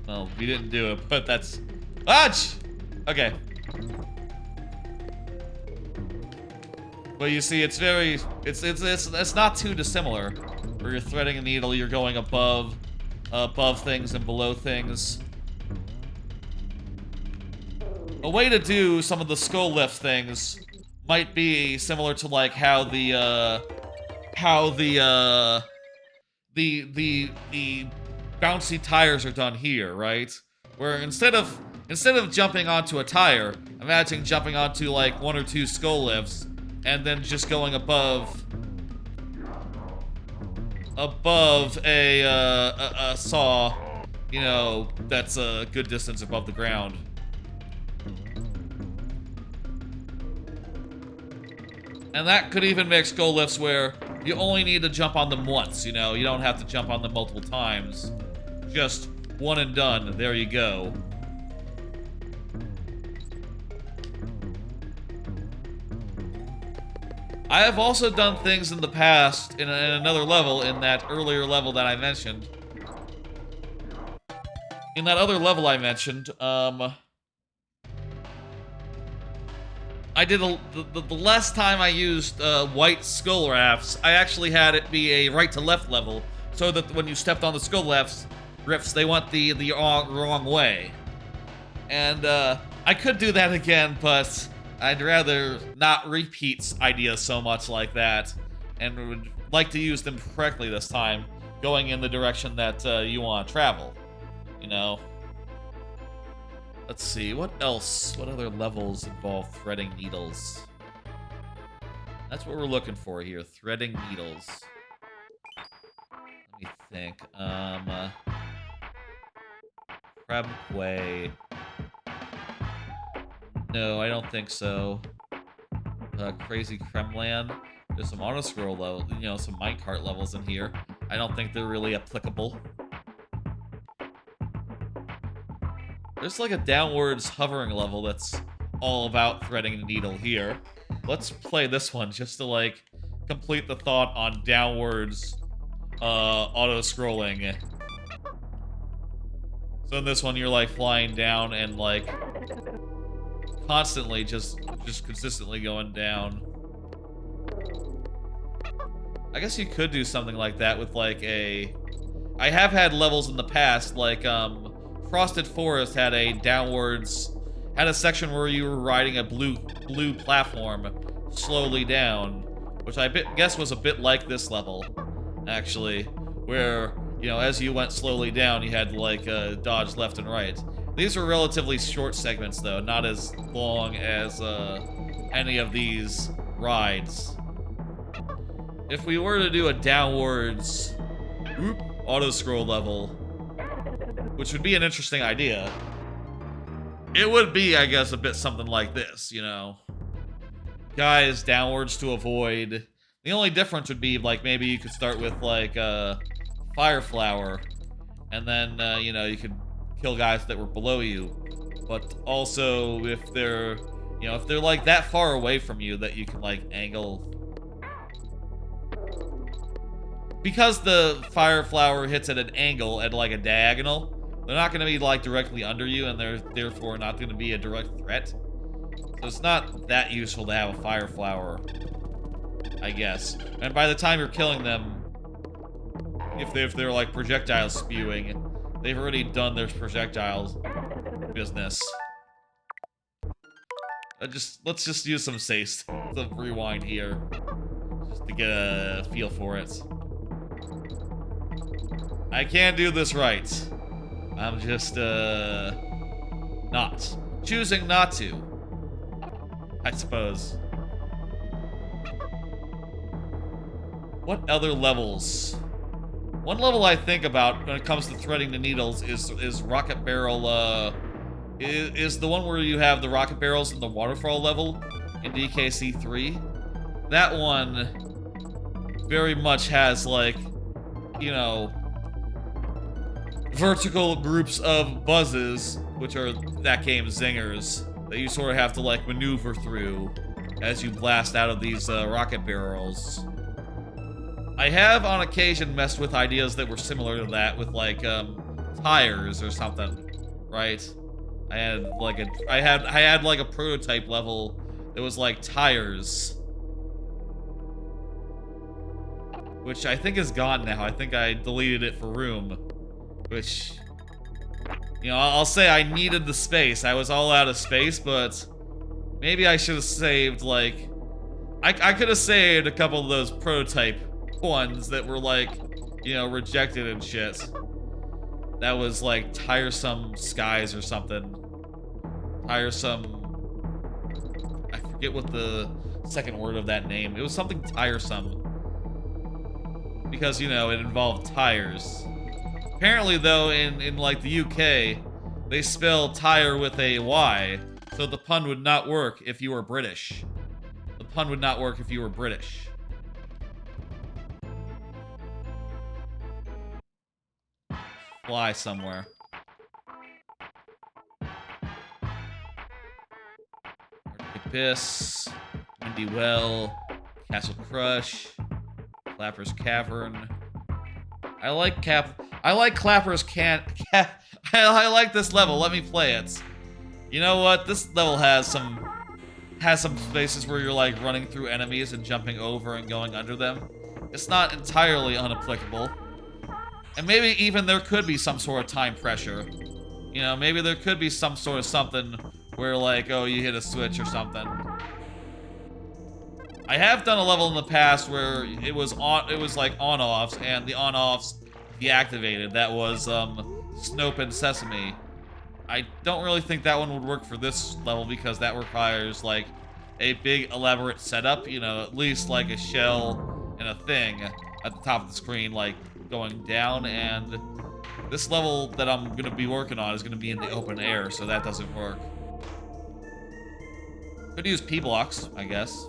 A: Well, we didn't do it, but that's... Ouch! Okay. But you see, it's very... It's not too dissimilar. Where you're threading a needle, you're going above things and below things. A way to do some of the skull lift things might be similar to like how the bouncy tires are done here, right? Where instead of jumping onto a tire, imagine jumping onto like one or two skull lifts and then just going above a saw, you know, that's a good distance above the ground. And that could even make skull lifts where you only need to jump on them once, you know? You don't have to jump on them multiple times. Just one and done. There you go. I have also done things in the past in another level, in that earlier level that I mentioned. In that other level I mentioned, I did the last time I used white skull rafts, I actually had it be a right to left level, so that when you stepped on the skull rifts, they went the wrong way. And I could do that again, but I'd rather not repeat ideas so much like that, and would like to use them correctly this time, going in the direction that you want to travel, you know? Let's see, what else? What other levels involve threading needles? That's what we're looking for here, threading needles. Let me think, Crabquay. No, I don't think so. Crazy Kremland. There's some auto scroll level, you know, some minecart levels in here. I don't think they're really applicable. There's like a downwards hovering level that's all about threading the needle here. Let's play this one just to, like, complete the thought on downwards auto-scrolling. So in this one, you're, like, flying down and, like, constantly just consistently going down. I guess you could do something like that with, like, a... I have had levels in the past, like, Frosted Forest had a downwards... had a section where you were riding a blue platform slowly down, which I guess was a bit like this level, actually, where, you know, as you went slowly down, you had, like, dodge left and right. These were relatively short segments, though, not as long as any of these rides. If we were to do a downwards auto-scroll level, which would be an interesting idea, it would be, I guess, a bit something like this, you know? Guys, downwards to avoid. The only difference would be, like, maybe you could start with, like, Fire Flower, and then, you know, you could kill guys that were below you. But also, if they're, you know, if they're, like, that far away from you that you can, like, angle... Because the Fire Flower hits at an angle, at, like, a diagonal, they're not going to be, like, directly under you, and they're therefore not going to be a direct threat. So it's not that useful to have a Fire Flower, I guess. And by the time you're killing them, if they're like, projectile spewing, they've already done their projectiles business. Let's just use some safe rewind here, just to get a feel for it. I can't do this right. I'm just, not. Choosing not to, I suppose. What other levels? One level I think about when it comes to threading the needles is Rocket Barrel, is the one where you have the rocket barrels in the waterfall level in DKC 3. That one very much has, like, you know, vertical groups of buzzes, which are that game's zingers, that you sort of have to, like, maneuver through as you blast out of these rocket barrels. I have on occasion messed with ideas that were similar to that with, like, tires or something, right? I had like a prototype level that was like tires, which I think is gone now. I think I deleted it for room, which, you know, I'll say I needed the space. I was all out of space, but maybe I should have saved, like, I could have saved a couple of those prototype ones that were, like, you know, rejected and shit. That was like Tiresome Skies or something. Tiresome... I forget what the second word of that name. It was something tiresome. Because, you know, it involved tires. Apparently, though, in like, the UK, they spell tire with a Y, so the pun would not work if you were British. The pun would not work if you were British. Fly somewhere. Arctic Abyss, Windy Well, Castle Crush, Clapper's Cavern. I like Clapper's I like this level. Let me play it. You know what? This level has some spaces where you're, like, running through enemies and jumping over and going under them. It's not entirely unapplicable. And maybe even there could be some sort of time pressure. You know, maybe there could be some sort of something where, like, oh, you hit a switch or something. I have done a level in the past where it was like on-offs, and the on-offs deactivated. That was Snope and Sesame. I don't really think that one would work for this level because that requires, like, a big elaborate setup, you know, at least like a shell and a thing at the top of the screen, like, going down, and this level that I'm gonna be working on is gonna be in the open air, so that doesn't work. Could use P-blocks, I guess.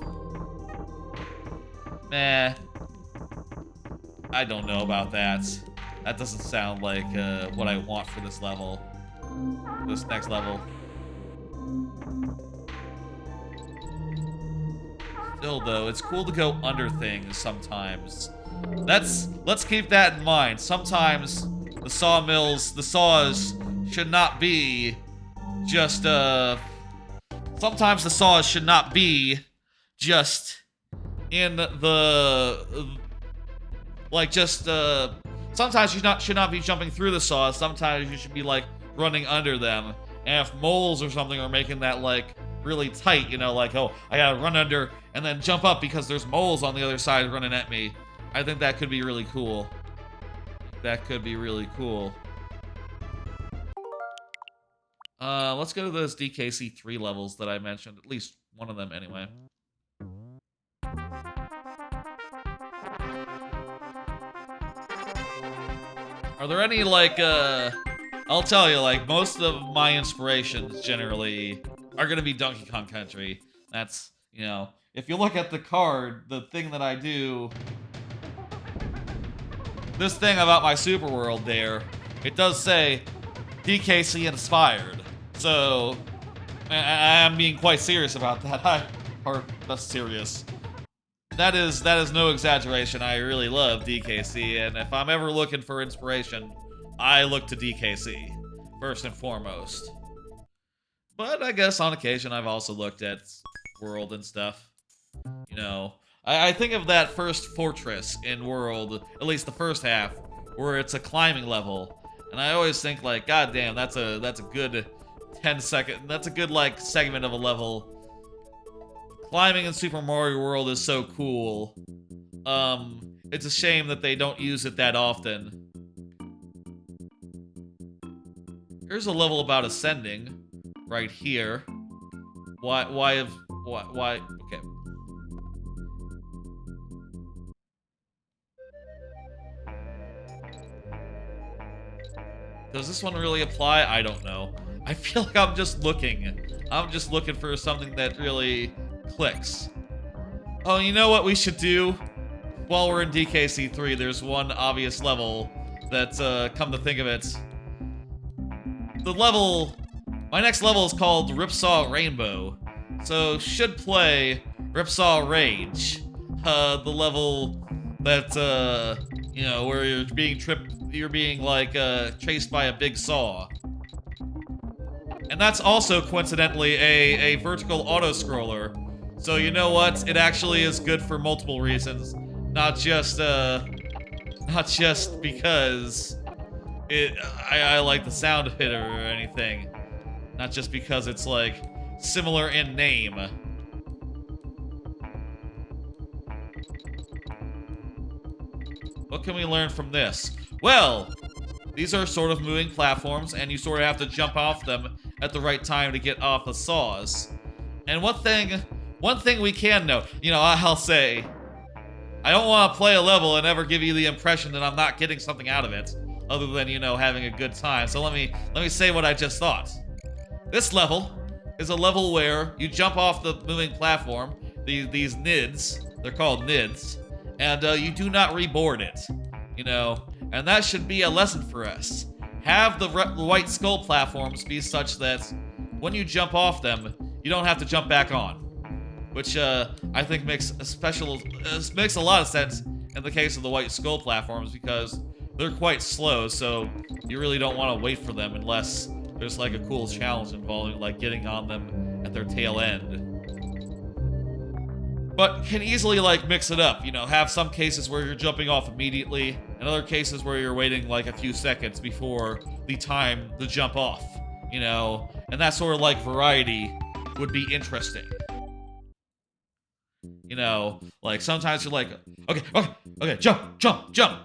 A: Meh. I don't know about that. That doesn't sound like what I want for this level. This next level. Still, though, it's cool to go under things sometimes. Let's keep that in mind. Sometimes the saws should not be just, sometimes the saws should not be just in the, like, just, sometimes you should not be jumping through the saws. Sometimes you should be, like, running under them. And if moles or something are making that, like, really tight, you know, like, oh, I gotta run under and then jump up because there's moles on the other side running at me. I think that could be really cool. That could be really cool. Let's go to those DKC 3 levels that I mentioned. At least one of them, anyway. Are there any, like, I'll tell you, like, most of my inspirations, generally, are gonna be Donkey Kong Country. That's, you know, if you look at the card, the thing that I do, this thing about my super world there, it does say DKC inspired. So, I'm being quite serious about that. That's serious. That is no exaggeration. I really love DKC, and if I'm ever looking for inspiration, I look to DKC, first and foremost. But I guess on occasion I've also looked at World and stuff. You know, I think of that first fortress in World, at least the first half, where it's a climbing level, and I always think like, god damn, that's a good 10-second, that's a good like segment of a level. Climbing in Super Mario World is so cool. It's a shame that they don't use it that often. Here's a level about ascending, right here. Why, okay. Does this one really apply? I don't know. I feel like I'm just looking. I'm just looking for something that really clicks. Oh, you know what we should do? While we're in DKC 3, there's one obvious level that's, come to think of it. The level... My next level is called Ripsaw Rainbow. So, should play Ripsaw Rage. The level that, you know, where you're being, like, chased by a big saw. And that's also, coincidentally, a vertical auto-scroller. So, you know what? It actually is good for multiple reasons. Not just because I like the sound of it or anything. Not just because it's, like, similar in name. What can we learn from this? Well, these are sort of moving platforms, and you sort of have to jump off them at the right time to get off the saws. And one thing we can know, you know, I'll say, I don't want to play a level and ever give you the impression that I'm not getting something out of it, other than, you know, having a good time. So let me say what I just thought. This level is a level where you jump off the moving platform, these NIDs, they're called NIDs, and you do not reboard it, you know, and that should be a lesson for us. Have the white skull platforms be such that when you jump off them, you don't have to jump back on, which I think makes a lot of sense in the case of the white skull platforms because they're quite slow, so you really don't want to wait for them unless there's like a cool challenge involving like getting on them at their tail end. But can easily like mix it up, you know, have some cases where you're jumping off immediately and other cases where you're waiting like a few seconds before the time to jump off, you know, and that sort of like variety would be interesting. You know, like sometimes you're like, okay, jump,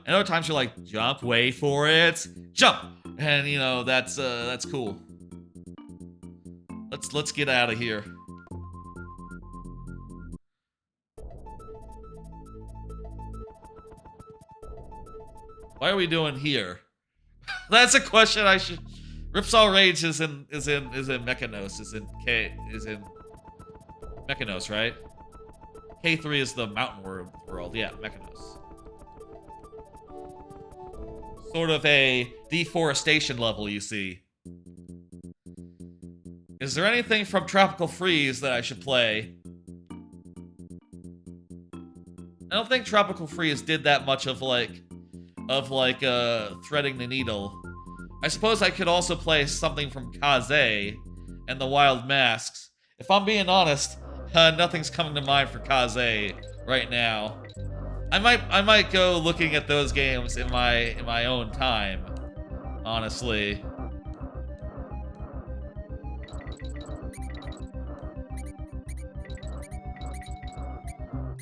A: and other times you're like, jump, wait for it, jump, and you know that's cool. Let's get out of here. Why are we doing here? That's a question I should. Ripsaw Rage is in Mechanos, is in Mechanos, right? K3 is the mountain world, yeah, Mechanos. Sort of a deforestation level, you see. Is there anything from Tropical Freeze that I should play? I don't think Tropical Freeze did that much of threading the needle. I suppose I could also play something from Kaze and the Wild Masks. If I'm being honest, nothing's coming to mind for Kaze right now. I might go looking at those games in my own time, honestly.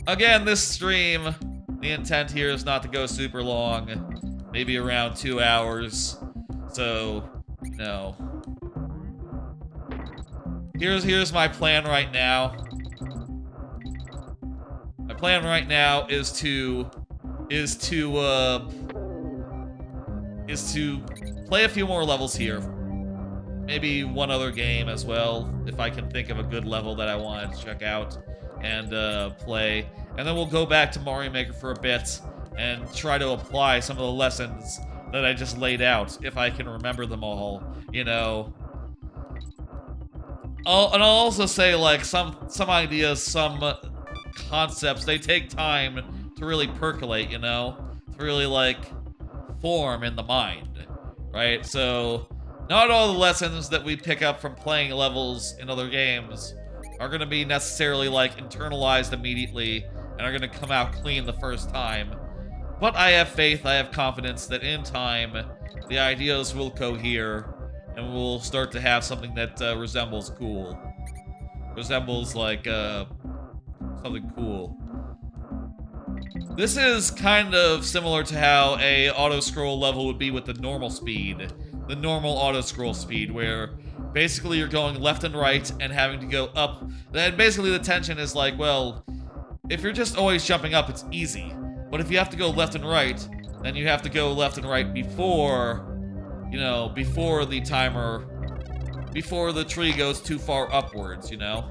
A: Again, this stream, the intent here is not to go super long, maybe around 2 hours. So, you know, here's my plan right now. My plan right now is to play a few more levels here. Maybe one other game as well, if I can think of a good level that I want to check out and play. And then we'll go back to Mario Maker for a bit and try to apply some of the lessons that I just laid out, if I can remember them all, you know. And I'll also say, like, some ideas, some concepts, they take time to really percolate, you know? To really, like, form in the mind, right? So, not all the lessons that we pick up from playing levels in other games are going to be necessarily, like, internalized immediately and are going to come out clean the first time. But I have faith, I have confidence that in time, the ideas will cohere and we'll start to have something that resembles cool. Resembles, like, something cool. This is kind of similar to how a auto-scroll level would be with the normal speed. The normal auto-scroll speed, where basically you're going left and right and having to go up. And basically the tension is like, well, if you're just always jumping up, it's easy. But if you have to go left and right, then you have to go left and right before, you know, before the timer, before the tree goes too far upwards, you know?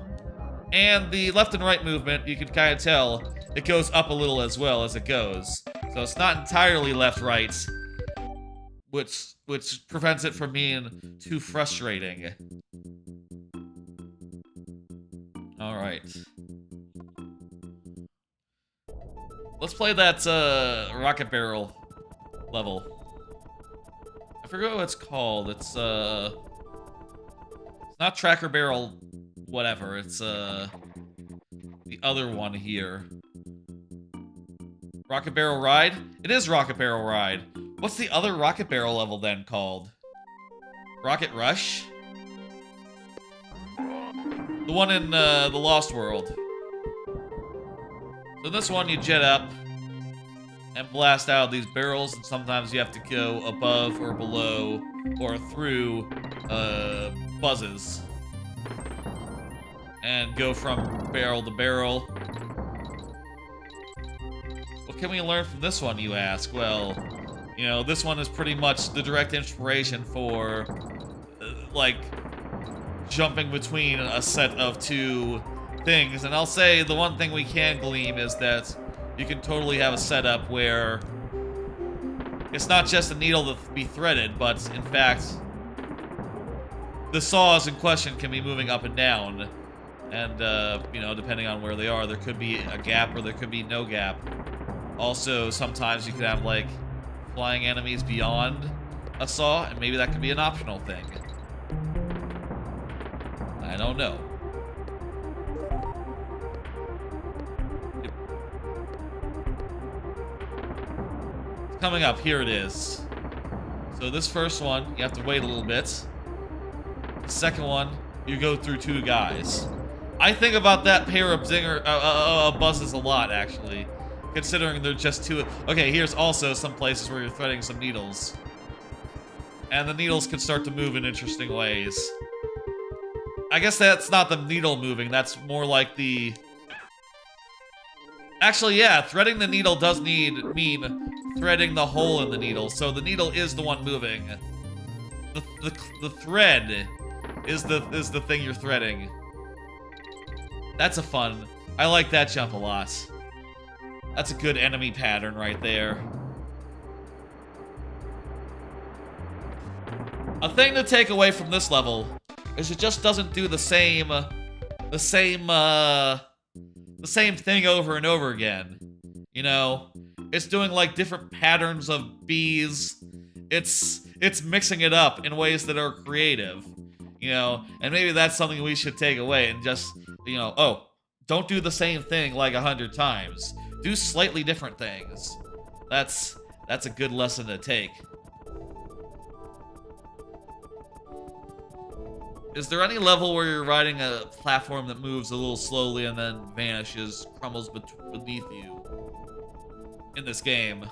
A: And the left and right movement, you can kind of tell, it goes up a little as well as it goes. So it's not entirely left-right, which prevents it from being too frustrating. Alright. Let's play that rocket barrel level. I forget what it's called. It's not Tracker Barrel whatever. It's the other one here. Rocket Barrel Ride? It is Rocket Barrel Ride. What's the other Rocket Barrel level then called? Rocket Rush? The one in the Lost World. So this one, you jet up and blast out these barrels, and sometimes you have to go above or below or through buzzes and go from barrel to barrel. What can we learn from this one, you ask? Well, you know, this one is pretty much the direct inspiration for, like, jumping between a set of two things. And I'll say the one thing we can glean is that you can totally have a setup where it's not just a needle to be threaded, but in fact, the saws in question can be moving up and down. And, you know, depending on where they are, there could be a gap or there could be no gap. Also, sometimes you could have, like, flying enemies beyond a saw, and maybe that could be an optional thing. I don't know. It's coming up. Here it is. So this first one, you have to wait a little bit. The second one, you go through two guys. I think about that pair of buzzes a lot, actually. Considering they're just two. Okay, here's also some places where you're threading some needles. And the needles can start to move in interesting ways. I guess that's not the needle moving, that's more like the... Actually, yeah, threading the needle does mean threading the hole in the needle, so the needle is the one moving. The thread is the thing you're threading. That's a fun... I like that jump a lot. That's a good enemy pattern right there. A thing to take away from this level is it just doesn't do the same thing over and over again. You know, it's doing like different patterns of bees. It's mixing it up in ways that are creative. You know, and maybe that's something we should take away and just, you know, oh, don't do the same thing like 100 times. Do slightly different things. That's a good lesson to take. Is there any level where you're riding a platform that moves a little slowly and then vanishes, crumbles beneath you in this game?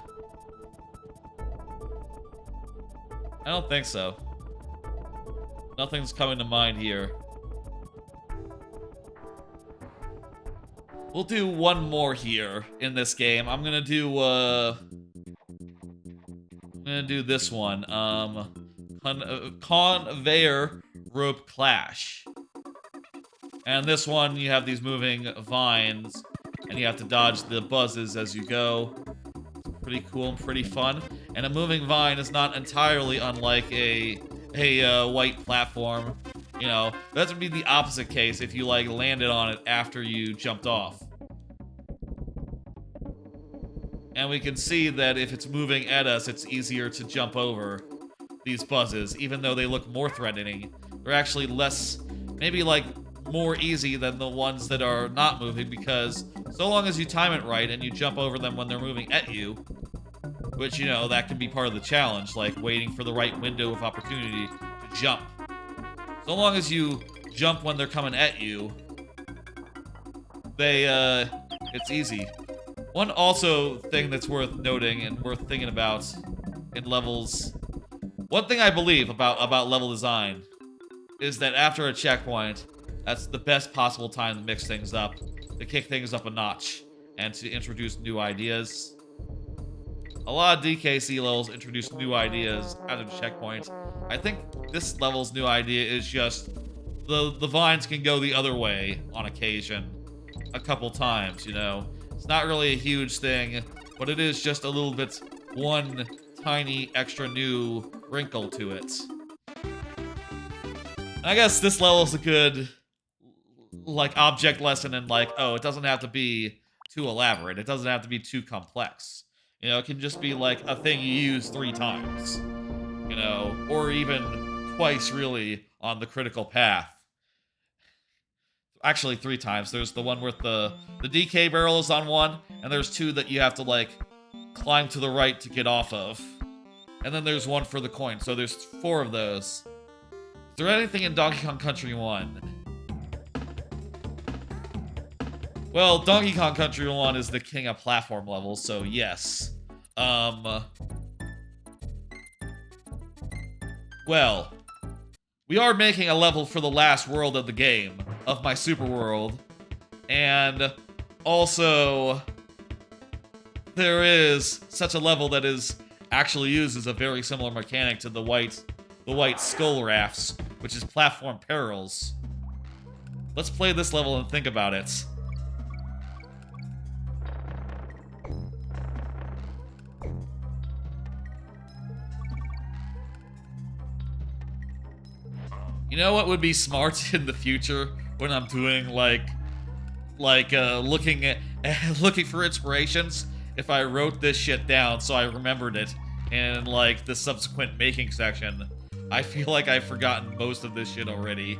A: I don't think so. Nothing's coming to mind here. We'll do one more here in this game. I'm gonna do this one. Conveyor Rope Clash. And this one, you have these moving vines, and you have to dodge the buzzes as you go. It's pretty cool and pretty fun. And a moving vine is not entirely unlike a white platform. You know, that would be the opposite case if you, like, landed on it after you jumped off. And we can see that if it's moving at us, it's easier to jump over these buzzes, even though they look more threatening. They're actually less, maybe, like, more easy than the ones that are not moving, because so long as you time it right and you jump over them when they're moving at you, which, you know, that can be part of the challenge, like waiting for the right window of opportunity to jump. So long as you jump when they're coming at you, it's easy. One also thing that's worth noting and worth thinking about in levels, one thing I believe about level design is that after a checkpoint, that's the best possible time to mix things up, to kick things up a notch, and to introduce new ideas. A lot of DKC levels introduce new ideas at a checkpoint. I think this level's new idea is just the vines can go the other way on occasion, a couple times, you know. It's not really a huge thing, but it is just a little bit, one tiny extra new wrinkle to it. And I guess this level is a good, like, object lesson in, like, oh, it doesn't have to be too elaborate. It doesn't have to be too complex. You know, it can just be, like, a thing you use 3 times. You know, or even twice, really, on the critical path. Actually, 3 times. There's the one with the DK barrel is on one, and there's 2 that you have to, like, climb to the right to get off of. And then there's 1 for the coin, so there's 4 of those. Is there anything in Donkey Kong Country 1? Well, Donkey Kong Country 1 is the king of platform levels, so yes. Well, we are making a level for the last world of the game, of my super world, and also there is such a level that is actually uses a very similar mechanic to the white skull rafts, which is platform perils. Let's play this level and think about it. You know what would be smart in the future when I'm doing looking for inspirations? If I wrote this shit down so I remembered it in like the subsequent making section. I feel like I've forgotten most of this shit already.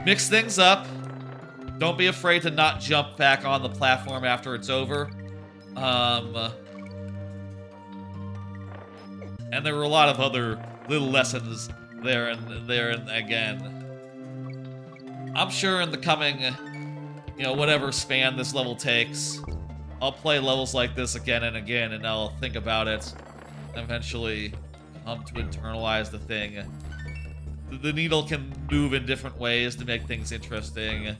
A: Mix things up. Don't be afraid to not jump back on the platform after it's over. And there were a lot of other little lessons there and again. I'm sure in the coming, you know, whatever span this level takes, I'll play levels like this again and again, and I'll think about it, and eventually come to internalize the thing. The needle can move in different ways to make things interesting.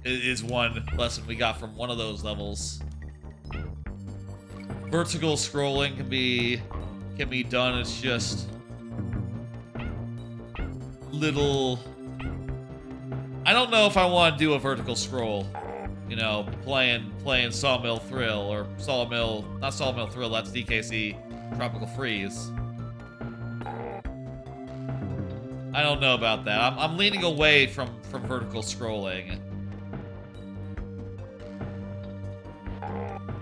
A: It is one lesson we got from one of those levels. Vertical scrolling can be done. It's just little. I don't know if I want to do a vertical scroll. You know, playing Sawmill Thrill or not Sawmill Thrill. That's DKC Tropical Freeze. I don't know about that. I'm leaning away from vertical scrolling.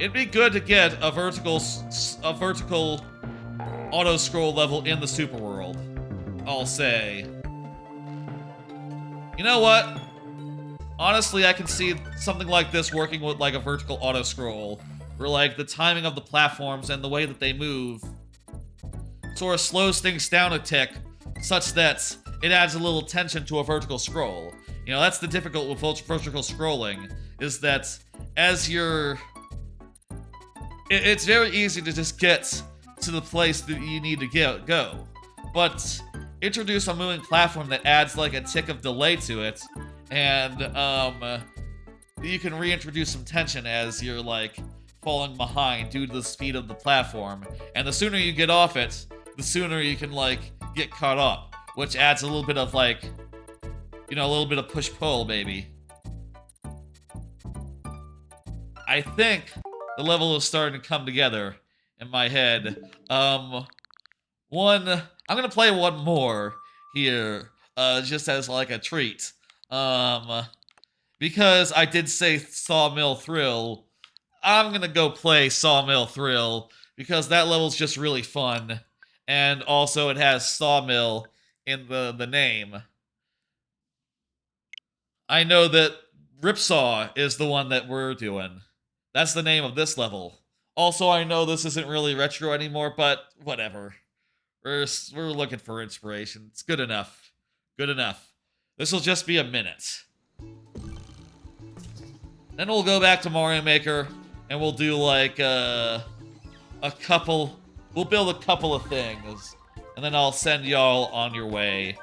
A: it'd be good to get a vertical auto scroll level in the super world. I'll say. You know what? Honestly, I can see something like this working with like a vertical auto scroll, where like the timing of the platforms and the way that they move sort of slows things down a tick, such that it adds a little tension to a vertical scroll. You know, that's the difficult with vertical scrolling, is that as you're... It's very easy to just get to the place that you need to go. But introduce a moving platform that adds like a tick of delay to it, and you can reintroduce some tension as you're like falling behind due to the speed of the platform. And the sooner you get off it, the sooner you can like get caught up, which adds a little bit of like, you know, a little bit of push-pull, maybe. I think the level is starting to come together in my head. I'm gonna play one more here, just as like a treat. Because I did say Sawmill Thrill, I'm gonna go play Sawmill Thrill because that level's just really fun. And also it has Sawmill in the name. I know that Ripsaw is the one that we're doing. That's the name of this level. Also, I know this isn't really retro anymore, but whatever. We're looking for inspiration. It's good enough. Good enough. This will just be a minute. Then we'll go back to Mario Maker, and we'll do like a couple... We'll build a couple of things, and then I'll send y'all on your way.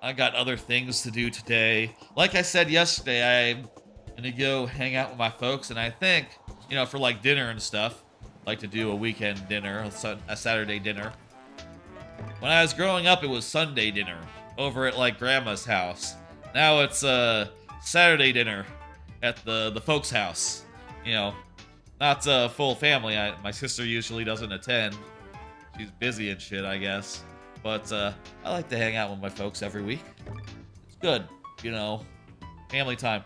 A: I got other things to do today. Like I said yesterday, I'm gonna go hang out with my folks, and I think, you know, for like dinner and stuff, like to do a weekend dinner, a Saturday dinner. When I was growing up, it was Sunday dinner over at like Grandma's house. Now it's Saturday dinner at the folks' house. You know, not a full family. My sister usually doesn't attend. She's busy and shit, I guess. But I like to hang out with my folks every week. It's good, you know, family time.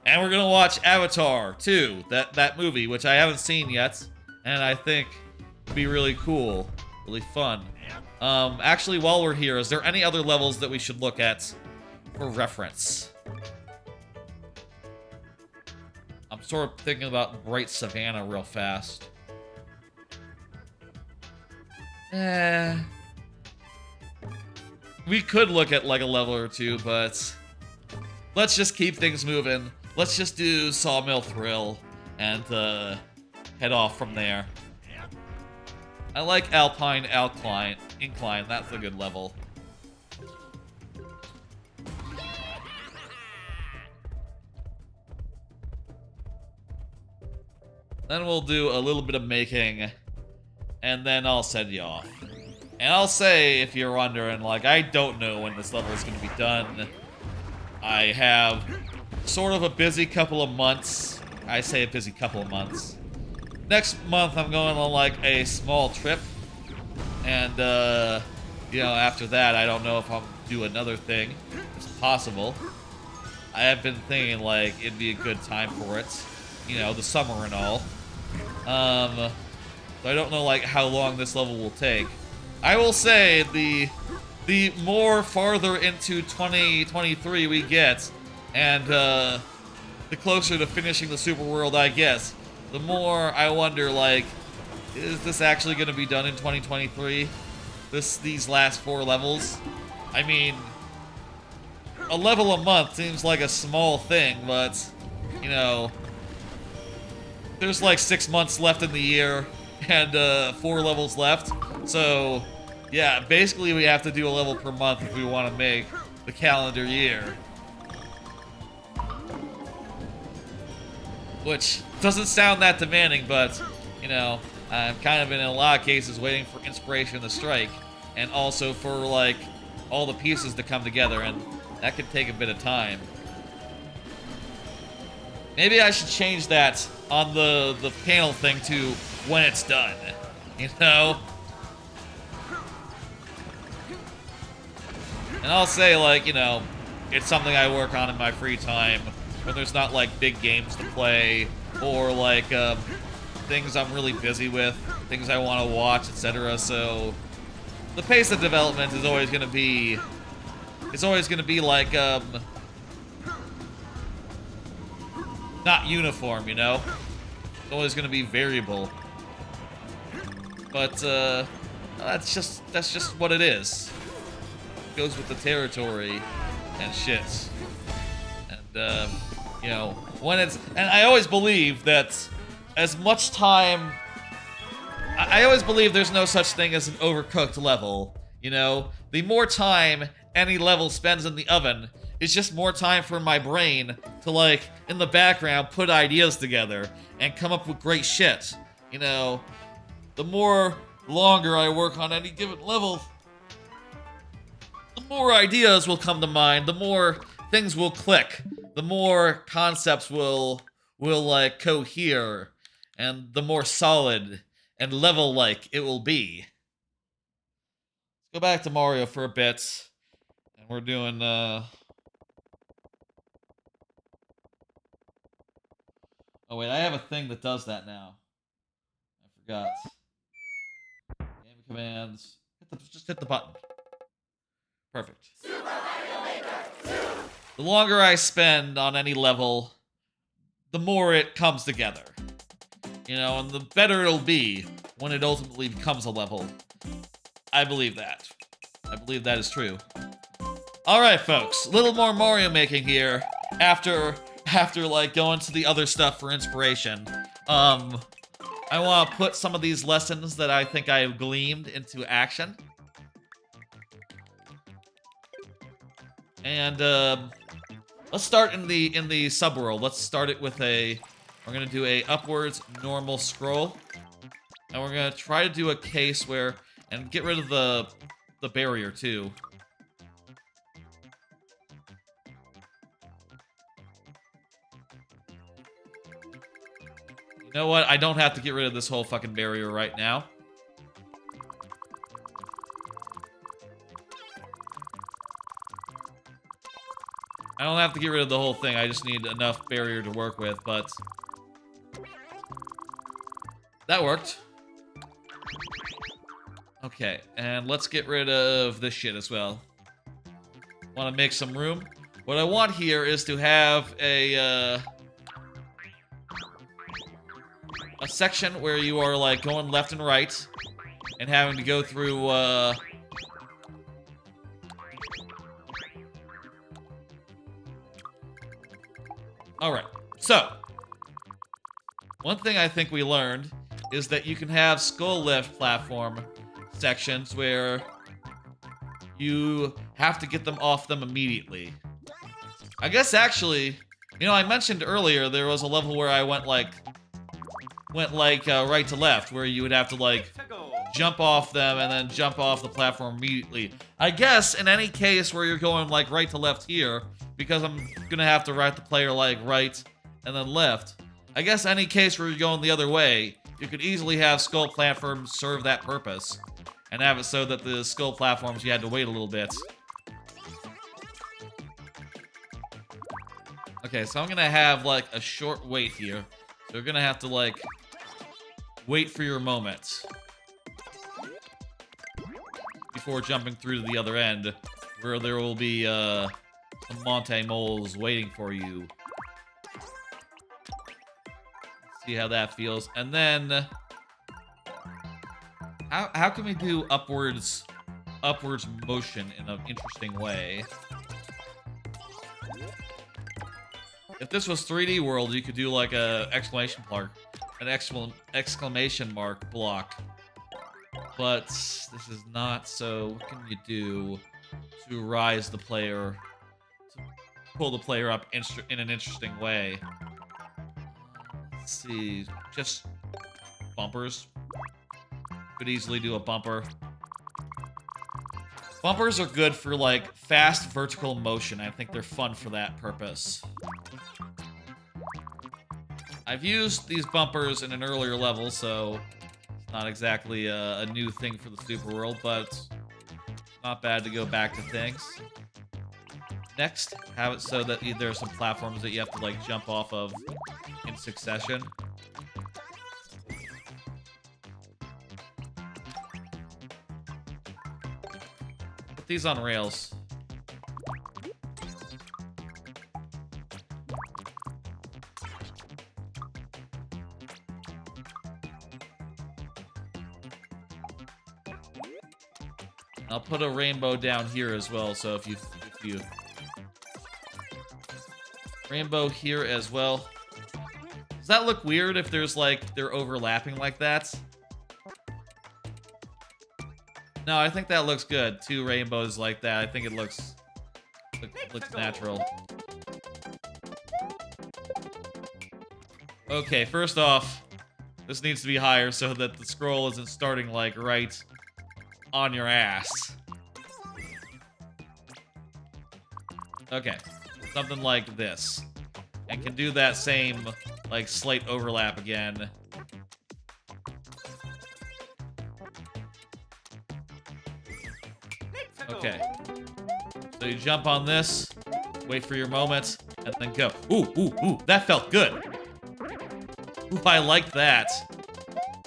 A: And we're gonna watch Avatar 2, that movie, which I haven't seen yet, and I think it'd be really cool, really fun. Actually, while we're here, is there any other levels that we should look at for reference? I'm sort of thinking about Bright Savannah real fast. We could look at like a level or two, but let's just keep things moving. Let's just do Sawmill Thrill and head off from there. I like Alpine Incline. That's a good level. Then we'll do a little bit of making, and then I'll send you off. And I'll say, if you're wondering, like, I don't know when this level is going to be done. I have sort of a busy couple of months. I say a busy couple of months. Next month, I'm going on, like, a small trip. And, you know, after that, I don't know if I'll do another thing. It's possible. I have been thinking, like, it'd be a good time for it. You know, the summer and all. So I don't know, like, how long this level will take. I will say the more farther into 2023 we get, and the closer to finishing the Super World I get, the more I wonder, like, is this actually going to be done in 2023? These last 4 levels? I mean, a level a month seems like a small thing, but, you know, there's like 6 months left in the year, and 4 levels left. So, yeah, basically we have to do a level per month if we want to make the calendar year. Which doesn't sound that demanding, but, you know, I'm kind of in a lot of cases waiting for inspiration to strike. And also for, like, all the pieces to come together, and that could take a bit of time. Maybe I should change that on the panel thing to when it's done, you know? And I'll say, like, you know, it's something I work on in my free time when there's not, like, big games to play or, like, things I'm really busy with, things I want to watch, etc. So the pace of development is always going to be, like, not uniform, you know? It's always going to be variable. But, that's just what it is. It goes with the territory and shit. And, you know, when it's... And I always believe that as much time... I always believe there's no such thing as an overcooked level, you know? The more time any level spends in the oven, it's just more time for my brain to, like, in the background, put ideas together and come up with great shit. You know, the more longer I work on any given level, the more ideas will come to mind, the more things will click, the more concepts will like, cohere, and the more solid and level-like it will be. Let's go back to Mario for a bit, and we're doing, Oh wait, I have a thing that does that now. I forgot. Game commands. Just hit the button. Perfect. The longer I spend on any level, the more it comes together. You know, and the better it'll be when it ultimately becomes a level. I believe that. I believe that is true. Alright, folks. A little more Mario making here after like going to the other stuff for inspiration. I want to put some of these lessons that I think I have gleaned into action. And let's start in the subworld. Let's start it with we're gonna do a upwards normal scroll. And we're gonna try to do a case where, and get rid of the barrier too. You know what? I don't have to get rid of this whole fucking barrier right now. I don't have to get rid of the whole thing. I just need enough barrier to work with, but that worked. Okay, and let's get rid of this shit as well. Want to make some room. What I want here is to have a section where you are, like, going left and right and having to go through, Alright, so one thing I think we learned is that you can have skull lift platform sections where you have to get them off them immediately. I guess actually, you know, I mentioned earlier there was a level where I went right to left, where you would have to, like, jump off them and then jump off the platform immediately. I guess in any case where you're going, like, right to left here, because I'm gonna have to write the player, like, right and then left. I guess any case where you're going the other way, you could easily have skull platforms serve that purpose. And have it so that the skull platforms, you had to wait a little bit. Okay, so I'm gonna have, like, a short wait here. So you're gonna have to, like, wait for your moment before jumping through to the other end, where there will be, some Monte moles waiting for you. Let's see how that feels. And then how can we do upwards motion in an interesting way? If this was 3D World, you could do like a exclamation mark block. But this is not, so what can you do to rise the player, to pull the player up in an interesting way? Let's see, just bumpers. Could easily do a bumper. Bumpers are good for, like, fast vertical motion. I think they're fun for that purpose. I've used these bumpers in an earlier level, so it's not exactly a new thing for the Super World, but not bad to go back to things. Next, have it so that there are some platforms that you have to, like, jump off of in succession. these on rails. I'll put a rainbow down here as well, so if you rainbow here as well. Does that look weird if there's like they're overlapping like that? No, I think that looks good. 2 rainbows like that. I think it looks natural. Okay, first off, this needs to be higher so that the scroll isn't starting like right on your ass. Okay, something like this. And can do that same, like, slight overlap again. Okay. So you jump on this, wait for your moment, and then go. Ooh, ooh, ooh, that felt good. Ooh, I like that.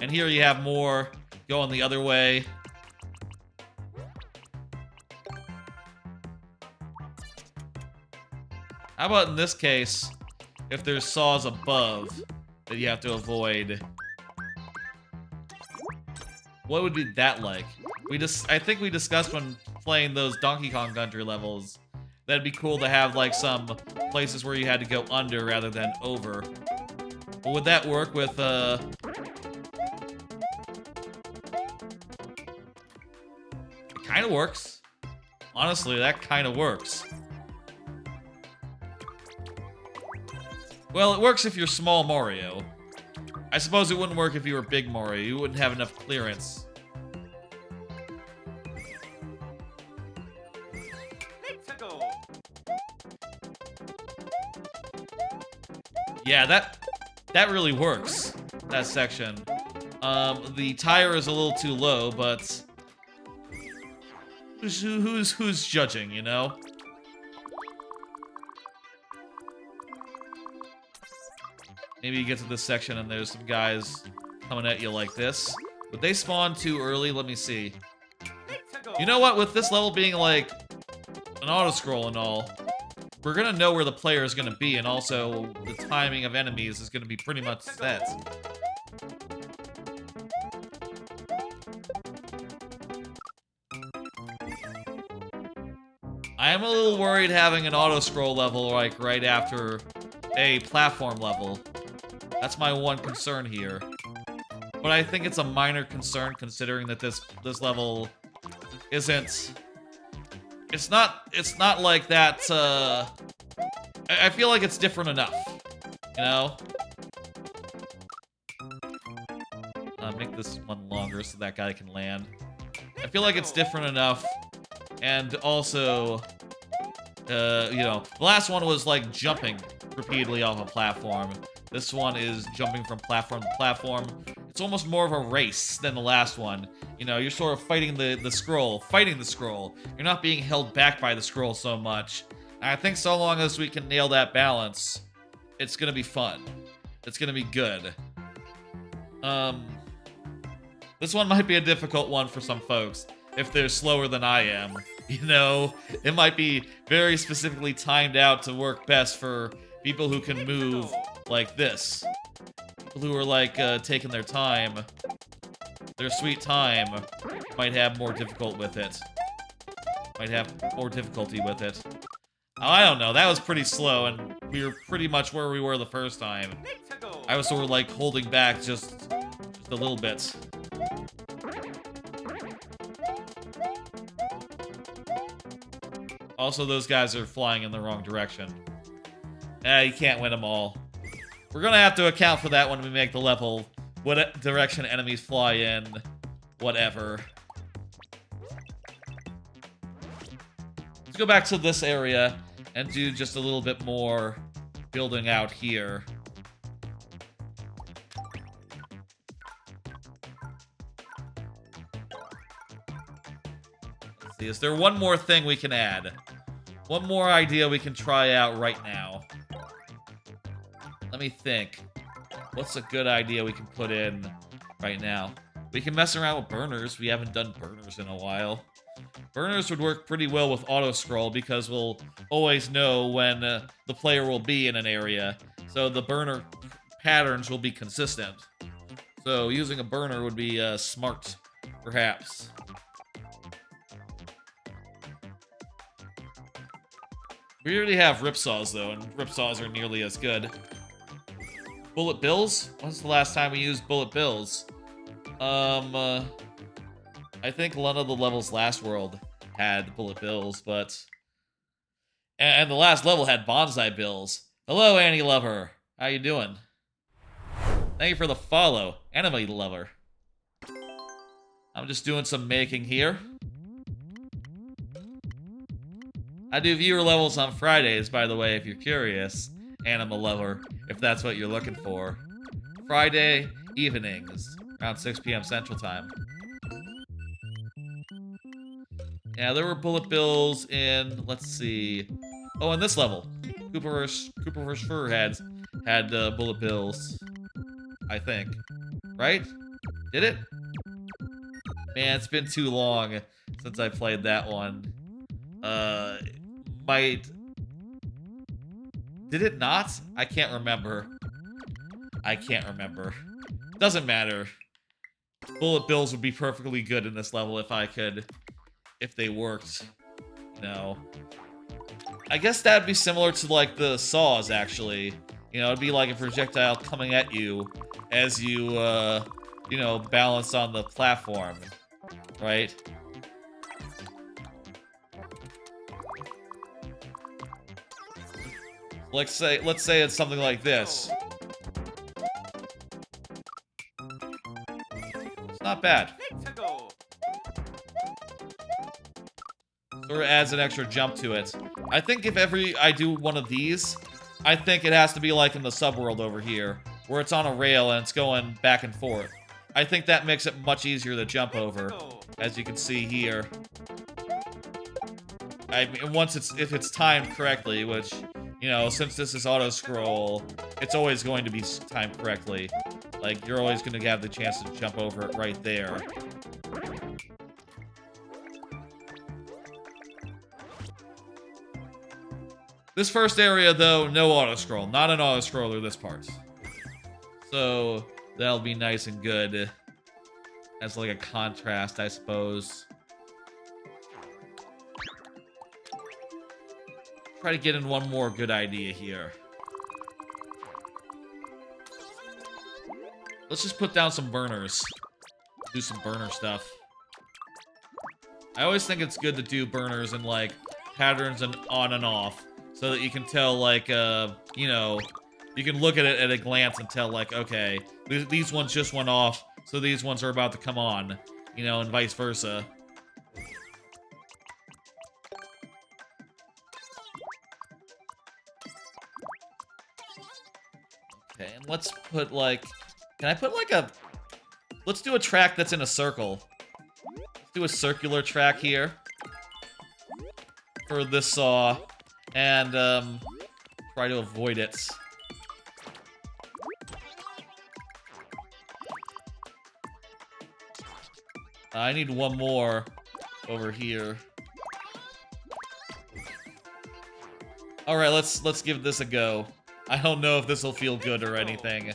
A: And here you have more going the other way. How about in this case, if there's saws above that you have to avoid? What would be that like? I think we discussed when playing those Donkey Kong Country levels, that'd be cool to have like some places where you had to go under rather than over. But would that work with It kind of works. Honestly, that kind of works. Well, it works if you're small Mario. I suppose it wouldn't work if you were big Mario. You wouldn't have enough clearance. Yeah, that really works. That section. The tire is a little too low, but who's judging, you know? Maybe you get to this section and there's some guys coming at you like this. Would they spawn too early? Let me see. You know what? With this level being like an auto-scroll and all, we're gonna know where the player is gonna be, and also the timing of enemies is gonna be pretty much set. I am a little worried having an auto-scroll level like right after a platform level. That's my one concern here. But I think it's a minor concern considering that this level isn't... It's not like that, I feel like it's different enough, you know? Make this one longer so that guy can land. I feel like it's different enough, and also, you know, the last one was like jumping repeatedly off a platform. This one is jumping from platform to platform. It's almost more of a race than the last one. You know, you're sort of fighting the scroll. You're not being held back by the scroll so much. And I think so long as we can nail that balance, it's gonna be fun. It's gonna be good. This one might be a difficult one for some folks, if they're slower than I am. You know, it might be very specifically timed out to work best for people who can move like this. People who are like taking their time, their sweet time, might have more difficulty with it. I don't know, that was pretty slow, and we were pretty much where we were the first time. I was sort of like holding back just a little bit. Also, those guys are flying in the wrong direction. You can't win them all. We're gonna have to account for that when we make the level. What direction enemies fly in. Whatever. Let's go back to this area and do just a little bit more building out here. Let's see, is there one more thing we can add? One more idea we can try out right now. Let me think. What's a good idea we can put in right now? We can mess around with burners. We haven't done burners in a while. Burners would work pretty well with auto-scroll because we'll always know when the player will be in an area. So the burner patterns will be consistent. So using a burner would be smart, perhaps. We already have Ripsaws, though, and Ripsaws are nearly as good. Bullet bills? When's the last time we used bullet bills? I think one of the levels last world had bullet bills, but... And the last level had bonsai bills. Hello, Annie Lover. How you doing? Thank you for the follow, Anime Lover. I'm just doing some making here. I do viewer levels on Fridays, by the way, if you're curious, Anime Lover, if that's what you're looking for. Friday evenings, around 6 p.m. Central Time. Yeah, there were bullet bills in, let's see. Oh, in this level. Cooper vs. Fur had bullet bills. I think. Right? Did it? Man, it's been too long since I played that one. Did it not? I can't remember. Doesn't matter. Bullet bills would be perfectly good in this level if they worked. You know. I guess that'd be similar to, like, the saws, actually. You know, it'd be like a projectile coming at you as you, you know, balance on the platform. Right? Let's say it's something like this. It's not bad. Sort of adds an extra jump to it. I think if I do one of these, I think it has to be like in the subworld over here, where it's on a rail and it's going back and forth. I think that makes it much easier to jump over, as you can see here. I mean, if it's timed correctly, which, you know, since this is auto-scroll, it's always going to be timed correctly. Like, you're always going to have the chance to jump over it right there. This first area, though, no auto-scroll. Not an auto-scroller, this part. So, that'll be nice and good. As like a contrast, I suppose. Try to get in one more good idea here. Let's just put down some burners. Do some burner stuff. I always think it's good to do burners in, like, patterns and on and off. So that you can tell, like, you know, you can look at it at a glance and tell, like, okay, these ones just went off, so these ones are about to come on, you know, and vice versa. Okay, and let's put, like, can I put, like, let's do a track that's in a circle. Let's do a circular track here for this saw. And, try to avoid it. I need one more over here. Alright, let's give this a go. I don't know if this will feel good or anything.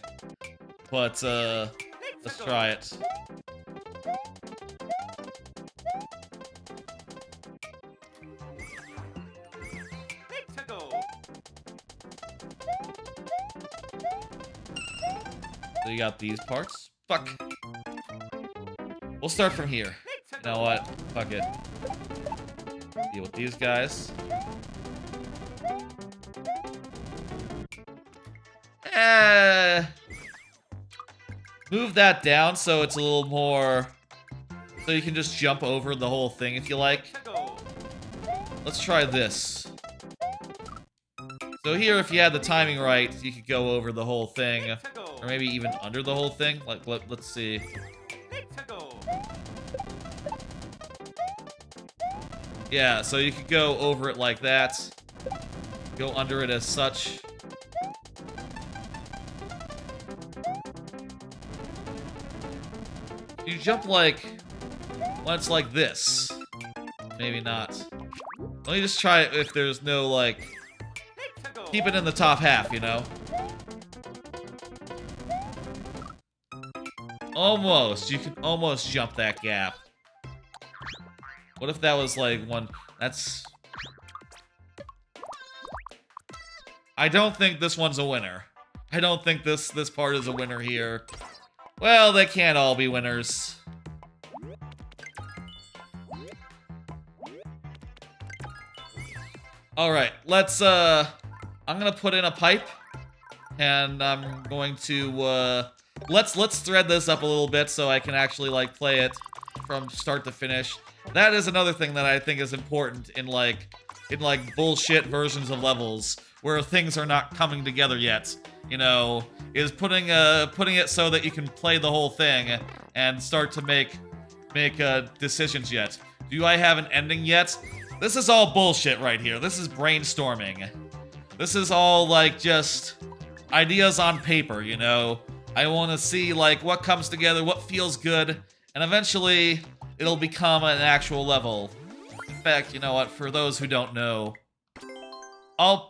A: But, let's try it. So you got these parts. Fuck. We'll start from here. You know what? Fuck it. Deal with these guys. Move that down so it's a little more... So you can just jump over the whole thing if you like. Let's try this. So here, if you had the timing right, you could go over the whole thing. Or maybe even under the whole thing. Like, let's see. Yeah, so you could go over it like that. Go under it as such. You jump like when it's like this? Maybe not. Let me just try it if there's no like. Keep it in the top half, you know? Almost. You can almost jump that gap. What if that was like one... That's... I don't think this one's a winner. I don't think this part is a winner here. Well, they can't all be winners. Alright, let's, I'm gonna put in a pipe. And I'm going to, let's thread this up a little bit so I can actually, like, play it from start to finish. That is another thing that I think is important in, like, bullshit versions of levels where things are not coming together yet. You know, is putting it so that you can play the whole thing and start to make decisions yet. Do I have an ending yet? This is all bullshit right here. This is brainstorming. This is all, like, just ideas on paper, you know? I want to see, like, what comes together, what feels good, and eventually it'll become an actual level. In fact, you know what? For those who don't know, I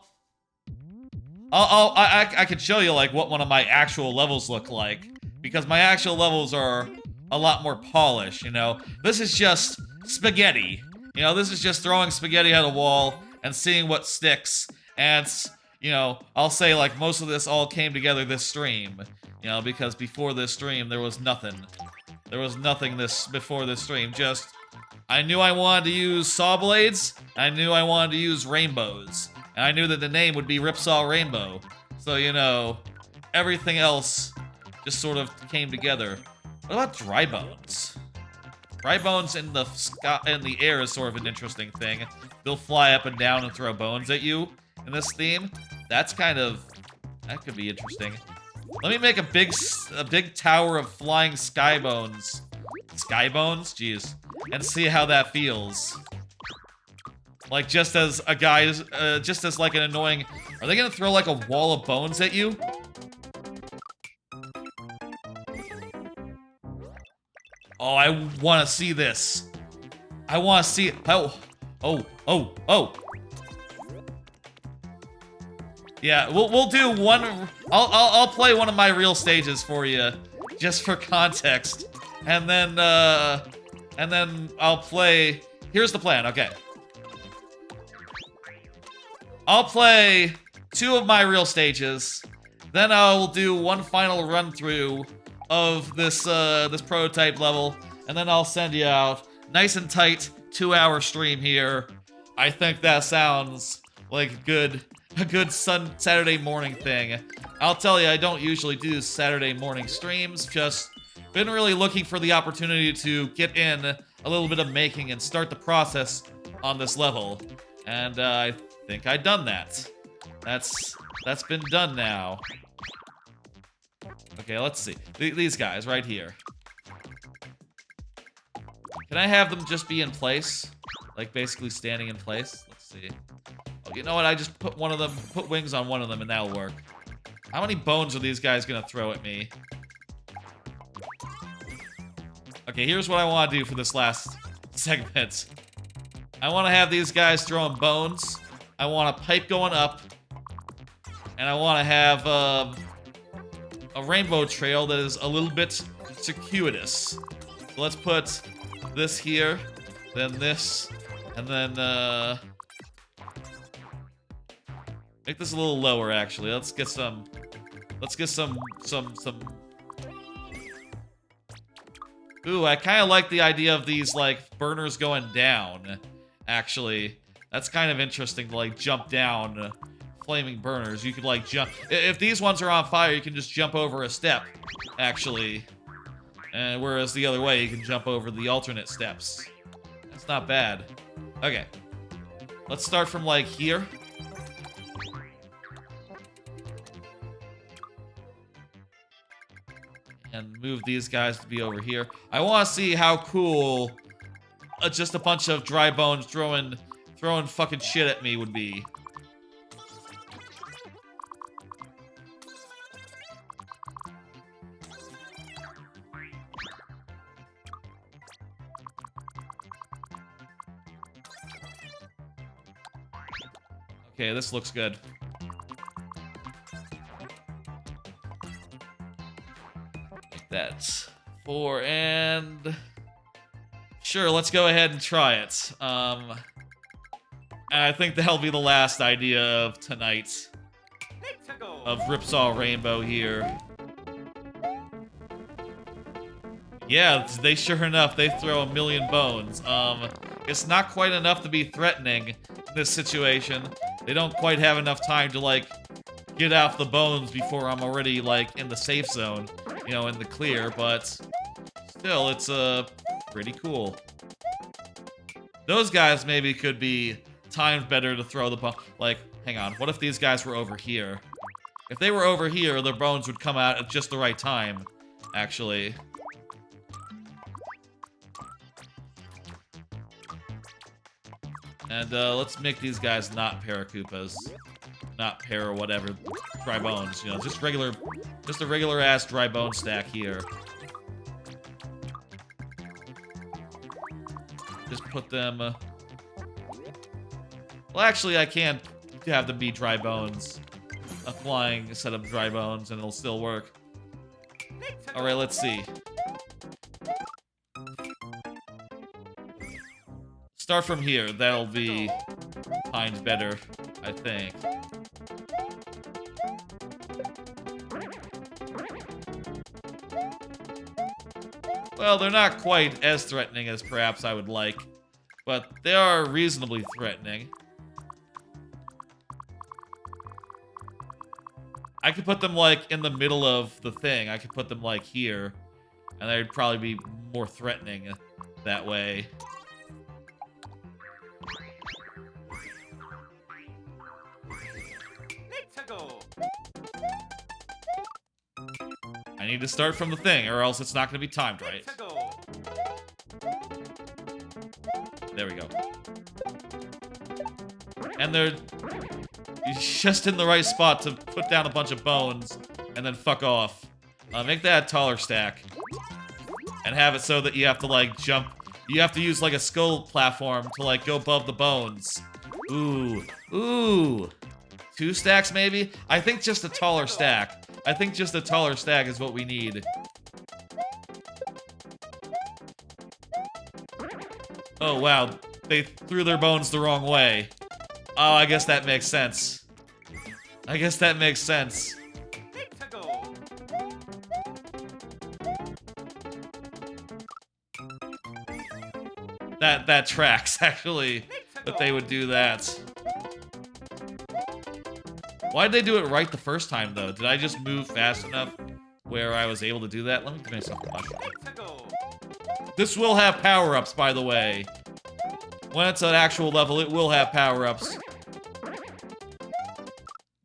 A: could show you, like, what one of my actual levels look like. Because my actual levels are a lot more polished, you know? This is just spaghetti. You know, this is just throwing spaghetti at a wall and seeing what sticks. And, you know, I'll say, like, most of this all came together this stream. You know, because before this stream, there was nothing. There was nothing before this stream. Just, I knew I wanted to use sawblades. I knew I wanted to use rainbows. And I knew that the name would be Ripsaw Rainbow. So, you know, everything else just sort of came together. What about dry bones? Dry bones in the air is sort of an interesting thing. They'll fly up and down and throw bones at you in this theme. That could be interesting. Let me make a big tower of flying sky bones. Sky bones? Jeez. And see how that feels. Like, just as a guy's, just as like an annoying... Are they gonna throw like a wall of bones at you? Oh, I want to see this. I want to see... Oh. Yeah, we'll do one... I'll play one of my real stages for you, just for context. And then I'll play... Here's the plan, okay. I'll play 2 of my real stages. Then I'll do one final run through of this this prototype level, and then I'll send you out. Nice and tight, 2-hour stream here. I think that sounds like a good Saturday morning thing. I'll tell you, I don't usually do Saturday morning streams, just been really looking for the opportunity to get in a little bit of making and start the process on this level. And I think I've done that. That's been done now. Okay, let's see. These guys right here. Can I have them just be in place? Like, basically standing in place? Let's see. Oh, you know what? I just put wings on one of them, and that'll work. How many bones are these guys gonna throw at me? Okay, here's what I want to do for this last segment. I want to have these guys throwing bones. I want a pipe going up. And I want to have a rainbow trail that is a little bit circuitous. So let's put this here, then this, and then make this a little lower actually. Let's get some Ooh, I kind of like the idea of these like burners going down. Actually, that's kind of interesting to like jump down flaming burners. You could like jump. If these ones are on fire, you can just jump over a step, actually. And whereas the other way, you can jump over the alternate steps. That's not bad. Okay. Let's start from like here. And move these guys to be over here. I want to see how cool just a bunch of dry bones throwing fucking shit at me would be. Okay, this looks good. That's 4 and... Sure, let's go ahead and try it. And I think that'll be the last idea of tonight.
B: Let's go.
A: Of Ripsaw Rainbow here. Yeah, they sure enough, they throw a million bones. It's not quite enough to be threatening in this situation. They don't quite have enough time to, like, get off the bones before I'm already, like, in the safe zone. You know, in the clear, but still, it's, pretty cool. Those guys maybe could be timed better to throw the bone. Like, hang on, what if these guys were over here? If they were over here, their bones would come out at just the right time, actually. And, let's make these guys not Paracoopas. Not para whatever, dry bones, you know, just a regular-ass dry bone stack here. Just put them, well, actually, I can't have them be dry bones. A flying set of dry bones, and it'll still work. Alright, let's see. Start from here, that'll be timed better, I think. Well, they're not quite as threatening as perhaps I would like, but they are reasonably threatening. I could put them, like, in the middle of the thing. I could put them, like, here, and they'd probably be more threatening that way.
B: Let's go.
A: I need to start from the thing, or else it's not going to be timed right.
B: Let's go.
A: There we go. And they're just in the right spot to put down a bunch of bones and then fuck off. Make that a taller stack. And have it so that you have to, like, jump. You have to use, like, a skull platform to, like, go above the bones. Ooh. Ooh. 2 stacks, maybe? I think just a taller stack. I think just a taller stack is what we need. Oh, wow. They threw their bones the wrong way. Oh, I guess that makes sense. I guess that makes sense.
B: Let's go.
A: That tracks, actually, that they would do that. Why'd they do it right the first time, though? Did I just move fast enough where I was able to do that? Let me give myself a mushroom.
B: Let's go.
A: This will have power-ups, by the way. When it's at actual level, it will have power-ups.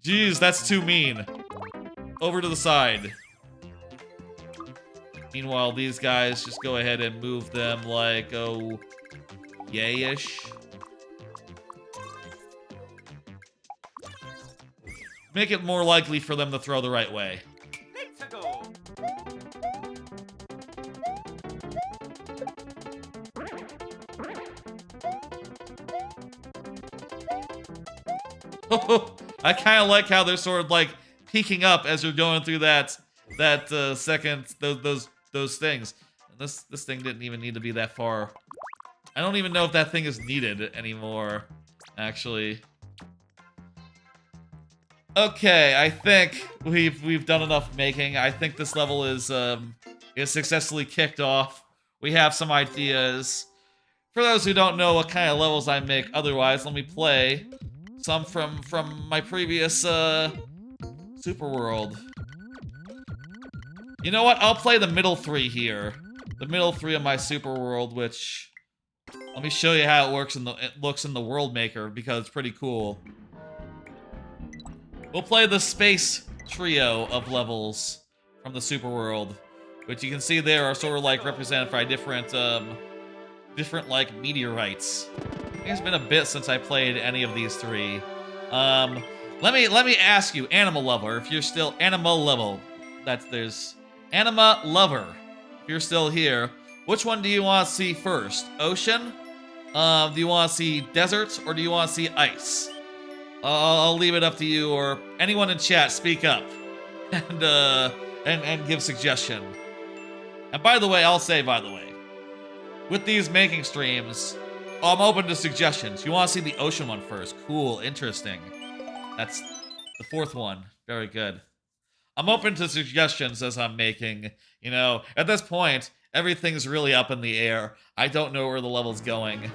A: Jeez, that's too mean. Over to the side. Meanwhile, these guys, just go ahead and move them like, oh, yay-ish. Make it more likely for them to throw the right way.
B: Let's go.
A: I kind of like how they're sort of like peeking up as you're going through that second those things. And this thing didn't even need to be that far. I don't even know if that thing is needed anymore, actually. Okay, I think we've done enough making. I think this level is successfully kicked off. We have some ideas. For those who don't know what kind of levels I make otherwise, let me play some from my previous Super World. You know what? I'll play the middle 3 here. The middle 3 of my Super World, which let me show you how it looks in the World Maker, because it's pretty cool. We'll play the space trio of levels from the Super World, which you can see there are sort of like represented by different like meteorites. I think it's been a bit since I played any of these 3. Let me ask you, Animal Lover, if you're still Animal Level, there's Anima Lover. If you're still here, which one do you want to see first? Ocean? Do you want to see deserts or do you want to see ice? I'll leave it up to you or anyone in chat. Speak up and give suggestion. And by the way, I'll say with these making streams, I'm open to suggestions. You want to see the ocean one first? Cool, interesting. That's the fourth one. Very good. I'm open to suggestions as I'm making. You know, at this point, everything's really up in the air. I don't know where the level's going.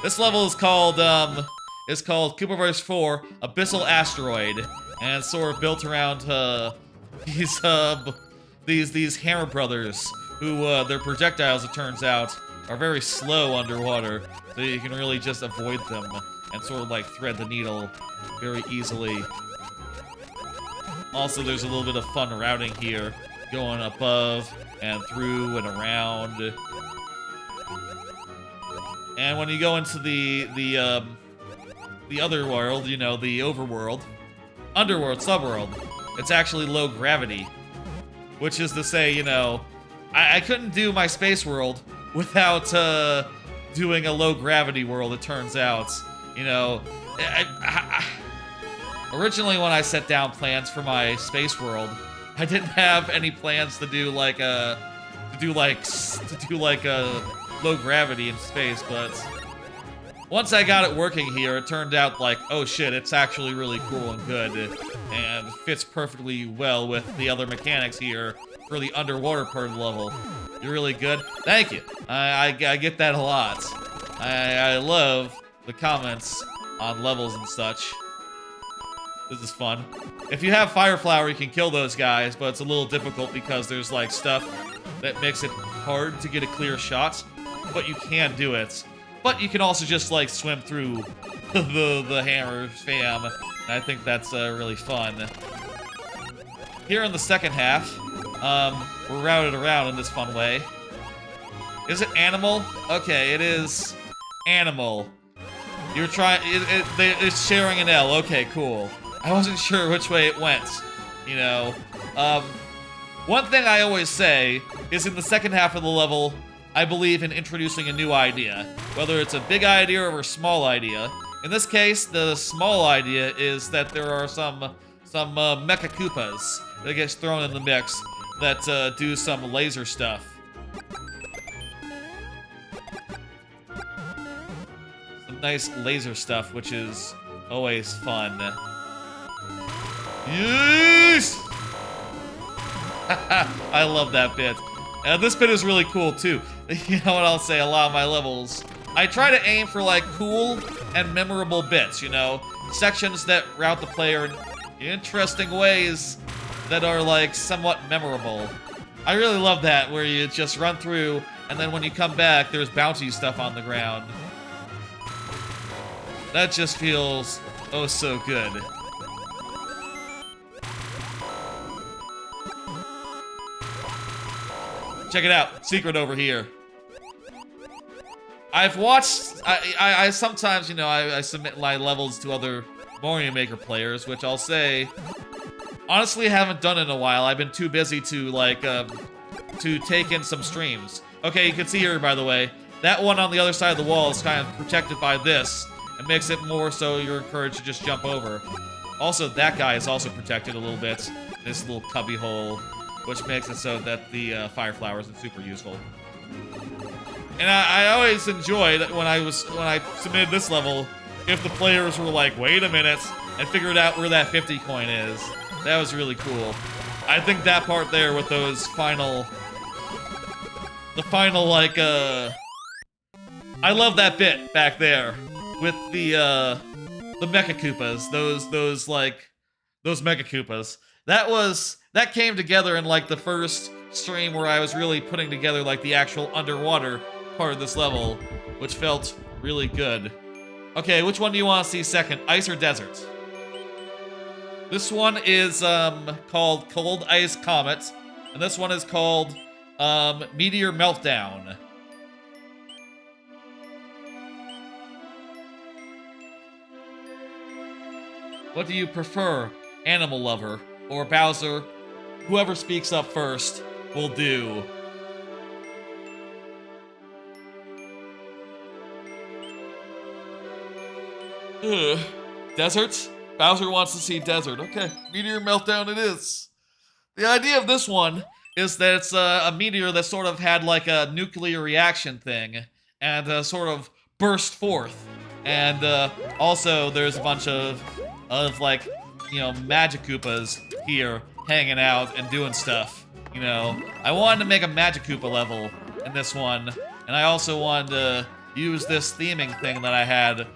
A: This level is called Koopaverse 4 Abyssal Asteroid, and it's sort of built around these Hammer Brothers, who their projectiles, it turns out, are very slow underwater, so you can really just avoid them and sort of like thread the needle very easily. Also, there's a little bit of fun routing here, going above and through and around. And when you go into the other world, you know, the overworld, underworld, subworld, it's actually low gravity, which is to say, you know, I couldn't do my space world without doing a low gravity world, it turns out. You know, originally when I set down plans for my space world, I didn't have any plans to do like a low gravity in space, but once I got it working here, it turned out like, oh shit, it's actually really cool and good, and fits perfectly well with the other mechanics here for the underwater part of the level. You're really good. Thank you. I get that a lot. I love the comments on levels and such. This is fun. If you have Fire Flower, you can kill those guys, but it's a little difficult because there's like stuff that makes it hard to get a clear shot, but you can do it. But you can also just like swim through the hammer fam, and I think that's really fun. Here in the second half, we're routed around in this fun way. Is it animal? Okay, it is animal. You're trying. It's sharing an L. Okay, cool. I wasn't sure which way it went. You know, one thing I always say is in the second half of the level, I believe in introducing a new idea, whether it's a big idea or a small idea. In this case, the small idea is that there are some Mecha Koopas that gets thrown in the mix that do some laser stuff. Some nice laser stuff, which is always fun. Yes! I love that bit. This bit is really cool too. You know what I'll say, a lot of my levels, I try to aim for like cool and memorable bits, you know? Sections that route the player in interesting ways that are like somewhat memorable. I really love that, where you just run through and then when you come back, there's bounty stuff on the ground. That just feels oh so good. Check it out, secret over here. I've watched, I sometimes, you know, I submit my levels to other Mario Maker players, which I'll say, honestly haven't done in a while. I've been too busy to, like, to take in some streams. Okay, you can see here, by the way, that one on the other side of the wall is kind of protected by this. It makes it more so you're encouraged to just jump over. Also, that guy is also protected a little bit. This little cubby hole, which makes it so that the fire flower isn't super useful. And I always enjoyed when I submitted this level, if the players were like, wait a minute, and figured out where that 50 coin is. That was really cool. I think that part there with those final like, I love that bit back there with the Mecha Koopas, those Mecha Koopas. That came together in like the first stream where I was really putting together like the actual underwater part of this level, which felt really good. Okay, which one do you want to see second? Ice or desert? This one is called Cold Ice Comet, and this one is called Meteor Meltdown. What do you prefer, Animal Lover or Bowser? Whoever speaks up first will do. Ugh. Desert? Bowser wants to see desert. Okay, meteor meltdown it is. The idea of this one is that it's a meteor that sort of had like a nuclear reaction thing and sort of burst forth. And also there's a bunch of like, you know, Magic Koopas here hanging out and doing stuff. You know, I wanted to make a Magic Koopa level in this one, and I also wanted to use this theming thing that I had.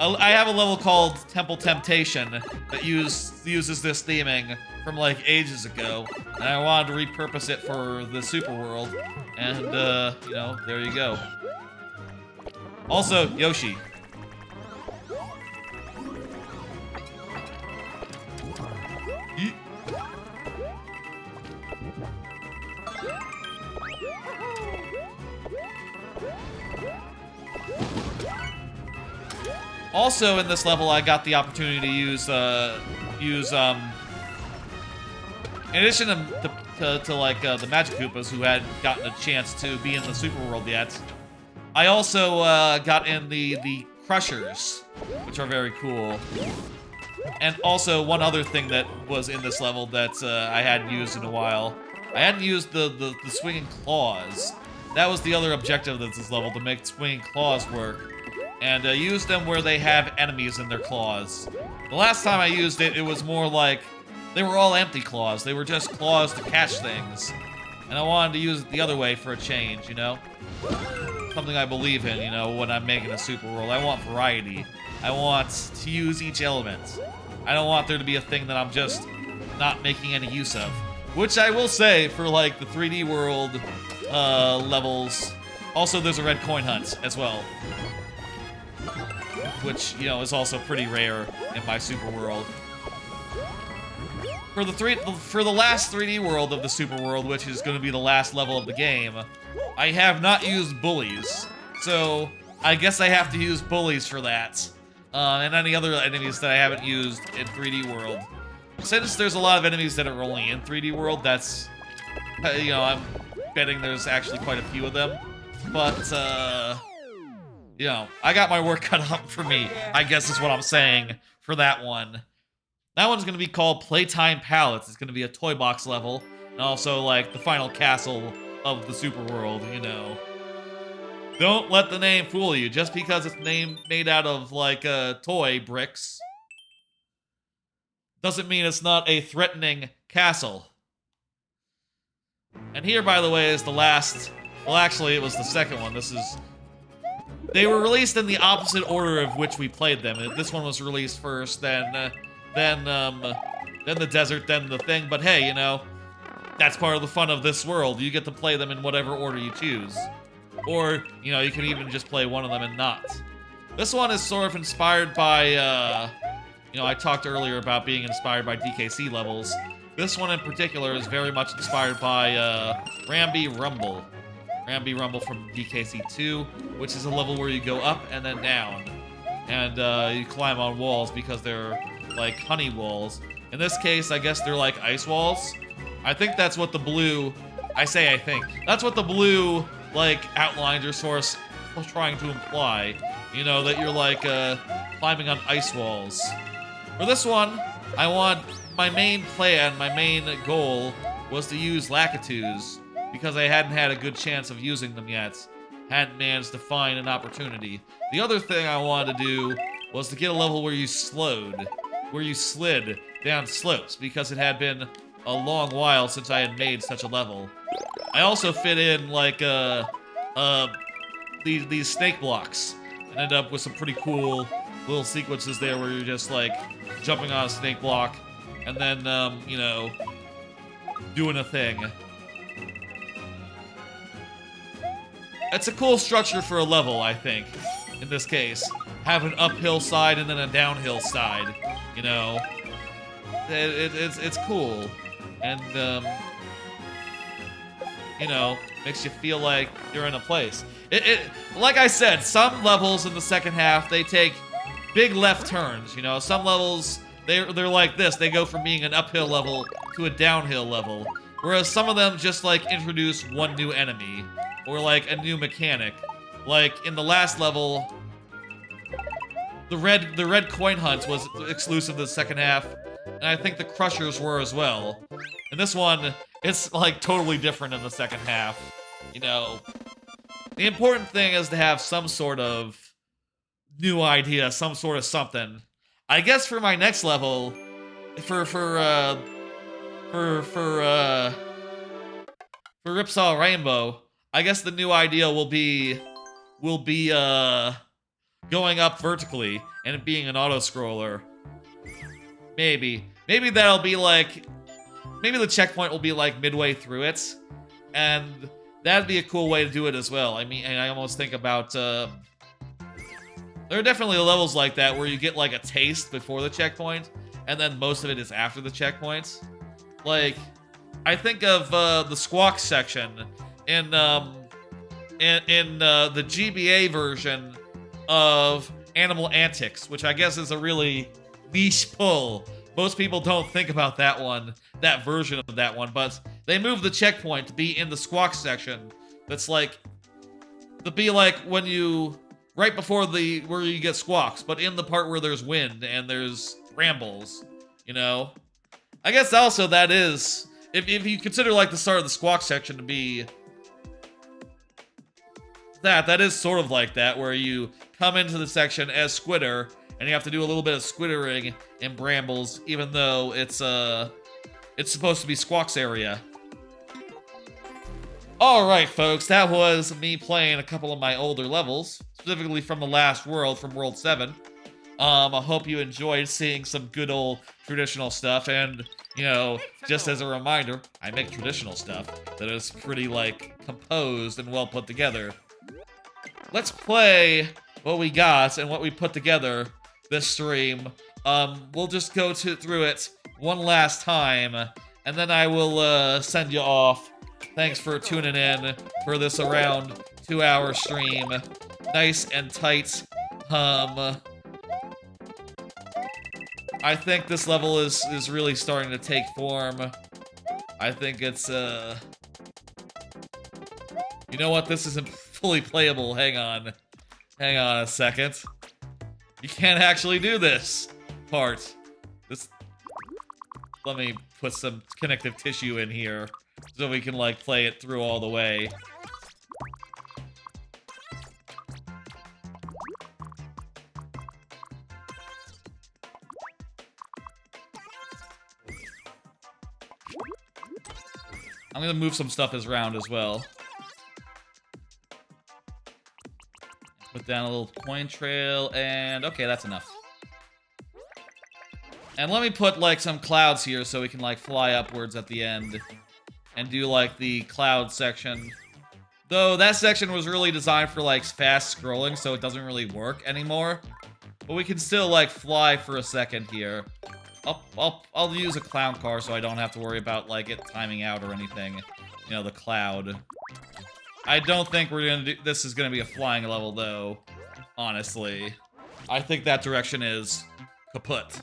A: I have a level called Temple Temptation that uses this theming from like ages ago, and I wanted to repurpose it for the Super World, and you know, there you go. Also, Yoshi. Yeet. Also, in this level, I got the opportunity to use in addition to like the Magic Koopas who hadn't gotten a chance to be in the Super World yet, I also got in the Crushers, which are very cool. And also, one other thing that was in this level that I hadn't used in a while, I hadn't used the swinging claws. That was the other objective of this level, to make swinging claws work. And use them where they have enemies in their claws. The last time I used it, it was more like they were all empty claws. They were just claws to catch things. And I wanted to use it the other way for a change, you know? Something I believe in, you know, when I'm making a Super World. I want variety. I want to use each element. I don't want there to be a thing that I'm just not making any use of. Which I will say, for like the 3D World levels, also there's a red coin hunt as well. Which, you know, is also pretty rare in my Super World. For the last 3D World of the Super World, which is going to be the last level of the game, I have not used bullies. So, I guess I have to use bullies for that. And any other enemies that I haven't used in 3D World. Since there's a lot of enemies that are only in 3D World, that's, you know, I'm betting there's actually quite a few of them. But, you know, I got my work cut out for me, I guess is what I'm saying for that one. That one's going to be called Playtime Palettes. It's going to be a toy box level, and also, like, the final castle of the Super World, you know. Don't let the name fool you. Just because it's made out of, like, toy bricks doesn't mean it's not a threatening castle. And here, by the way, is the last... Well, actually, it was the second one. This is... They were released in the opposite order of which we played them. This one was released first, then the desert, then the thing. But hey, you know, that's part of the fun of this world. You get to play them in whatever order you choose. Or, you know, you can even just play one of them and not. This one is sort of inspired by, you know, I talked earlier about being inspired by DKC levels. This one in particular is very much inspired by Rumble. Ramby Rumble from DKC 2, which is a level where you go up and then down. And you climb on walls because they're like honey walls. In this case, I guess they're like ice walls. I think that's what the blue... I think. That's what the blue, like, outlines are sort of trying to imply. You know, that you're like climbing on ice walls. For this one, I want... My main plan, my main goal, was to use Lakitus, because I hadn't had a good chance of using them yet. Hadn't managed to find an opportunity. The other thing I wanted to do was to get a level where you slid down slopes, because it had been a long while since I had made such a level. I also fit in, like, these snake blocks, and ended up with some pretty cool little sequences there where you're just, like, jumping on a snake block, and then, you know, doing a thing. It's a cool structure for a level, I think, in this case. Have an uphill side and then a downhill side, you know. It's cool. And, you know, makes you feel like you're in a place. Like I said, some levels in the second half, they take big left turns, you know. Some levels, they're like this. They go from being an uphill level to a downhill level. Whereas some of them just, like, introduce one new enemy. Or, like, a new mechanic. Like, in the last level... the red coin hunt was exclusive to the second half, and I think the crushers were as well. And this one, it's like totally different in the second half. You know, the important thing is to have some sort of new idea, some sort of something. I guess for my next level, for Ripsaw Rainbow, I guess the new idea will be going up vertically and it being an auto-scroller. Maybe that'll be like, maybe the checkpoint will be like midway through it, and that'd be a cool way to do it as well. I mean, I almost think about, there are definitely levels like that where you get like a taste before the checkpoint, and then most of it is after the checkpoint. Like, I think of the Squawk section in the GBA version of Animal Antics, which I guess is a really niche pull. Most people don't think about that one, that version of that one, but they moved the checkpoint to be in the Squawk section. That's like, to be like when you, right before where you get squawks, but in the part where there's wind and there's brambles, you know? I guess also that is, if you consider like the start of the squawk section to be that is sort of like that, where you come into the section as Squitter, and you have to do a little bit of squittering in brambles, even though it's supposed to be Squawk's area. Alright, folks, that was me playing a couple of my older levels, specifically from the last world, from World 7. I hope you enjoyed seeing some good old traditional stuff, and, you know, just as a reminder, I make traditional stuff that is pretty, like, composed and well put together. Let's play what we got and what we put together this stream. We'll just go through it one last time, and then I will send you off. Thanks for tuning in for this around 2-hour stream. Nice and tight. I think this level is really starting to take form. I think it's, you know what? This isn't fully playable. Hang on a second. You can't actually do this part. Let me put some connective tissue in here so we can, like, play it through all the way. I'm gonna move some stuff around as well. Put down a little coin trail, and okay, that's enough. And let me put, like, some clouds here so we can, like, fly upwards at the end and do, like, the cloud section. Though that section was really designed for, like, fast scrolling, so it doesn't really work anymore. But we can still, like, fly for a second here. I'll use a clown car so I don't have to worry about, like, it timing out or anything. You know, the cloud. I don't think we're gonna do, this is gonna be a flying level, though. Honestly. I think that direction is kaput.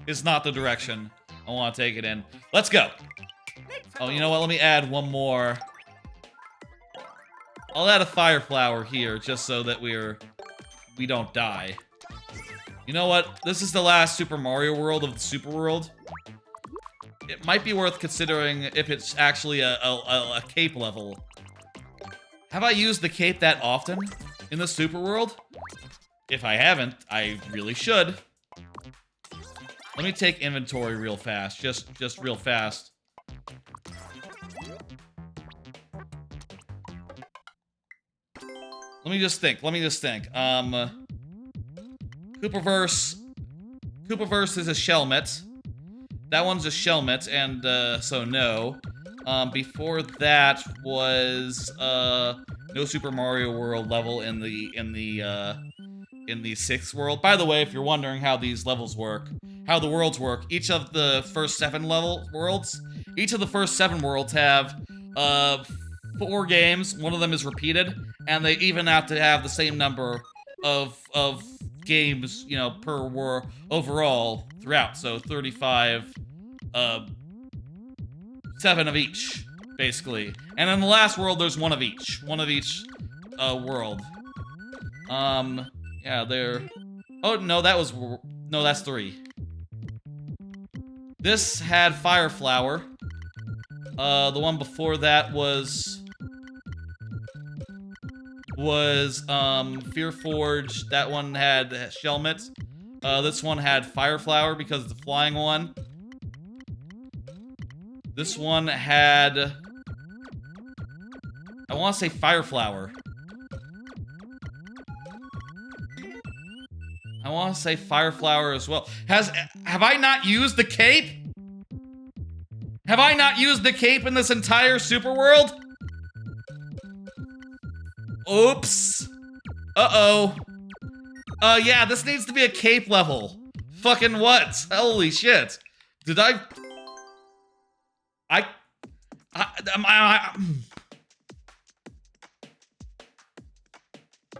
A: It's not the direction I want to take it in. Let's go! Oh, you know what? Let me add one more. I'll add a fire flower here, just so that we don't die. You know what? This is the last Super Mario World of the Super World. It might be worth considering if it's actually a cape level. Have I used the cape that often in the Super World? If I haven't, I really should. Let me take inventory real fast, just real fast. Let me just think. Koopaverse is a Shelmet. That one's a Shelmet, and so no. Before that was no Super Mario World level in the 6th world. By the way, if you're wondering how these levels work, how the worlds work, each of the first 7 worlds have 4 games. One of them is repeated, and they even have to have the same number of games, you know, per war overall throughout. So 35, 7 of each, basically. And in the last world, there's one of each world. Yeah, Oh, no, no, that's 3. This had Fire Flower. The one before that was Fear Forge. That one had Shelmet. This one had Fire Flower because it's the flying one. This one had, I want to say Fire Flower. I want to say Fire Flower as well. Have I not used the cape? Have I not used the cape in this entire super world? Oops. Uh-oh. Yeah, this needs to be a cape level. Fucking what? Holy shit. Did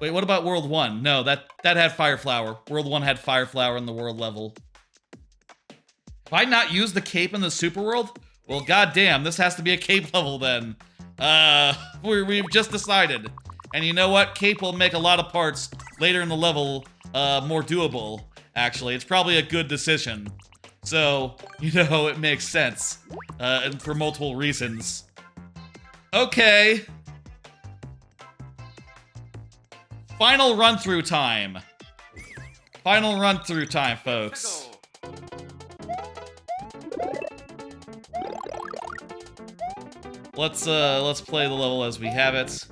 A: Wait, what about World 1? No, that had Fire Flower. World 1 had Fire Flower in the world level. Have I not used the cape in the super world? Well, goddamn, this has to be a cape level then. We've just decided. And you know what? Cape will make a lot of parts later in the level more doable, actually. It's probably a good decision. So, you know, it makes sense. And for multiple reasons. Okay. Final run-through time. Final run-through time, folks. Let's play the level as we have it,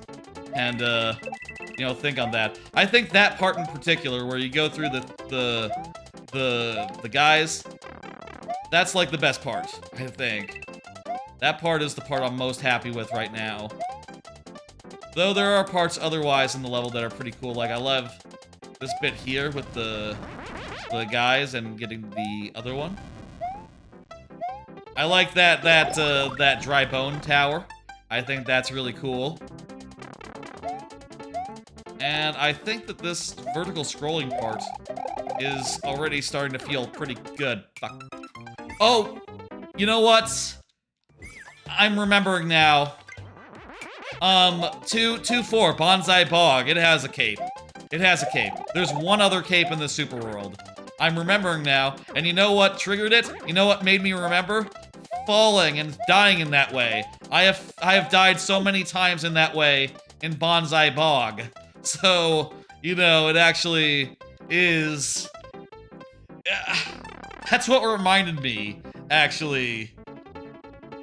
A: and you know, think on that. I think that part in particular, where you go through the guys, that's like the best part. I think that part is the part I'm most happy with right now. Though there are parts otherwise in the level that are pretty cool. Like I love this bit here with the guys and getting the other one. I like that dry bone tower. I think that's really cool. And I think that this vertical scrolling part is already starting to feel pretty good. Fuck. Oh, you know what? I'm remembering now. 2-4, Bonsai Bog. It has a cape. It has a cape. There's one other cape in the super world. I'm remembering now, and you know what triggered it? You know what made me remember? Falling and dying in that way. I have died so many times in that way in Bonsai Bog. So, you know, it actually is... That's what reminded me, actually.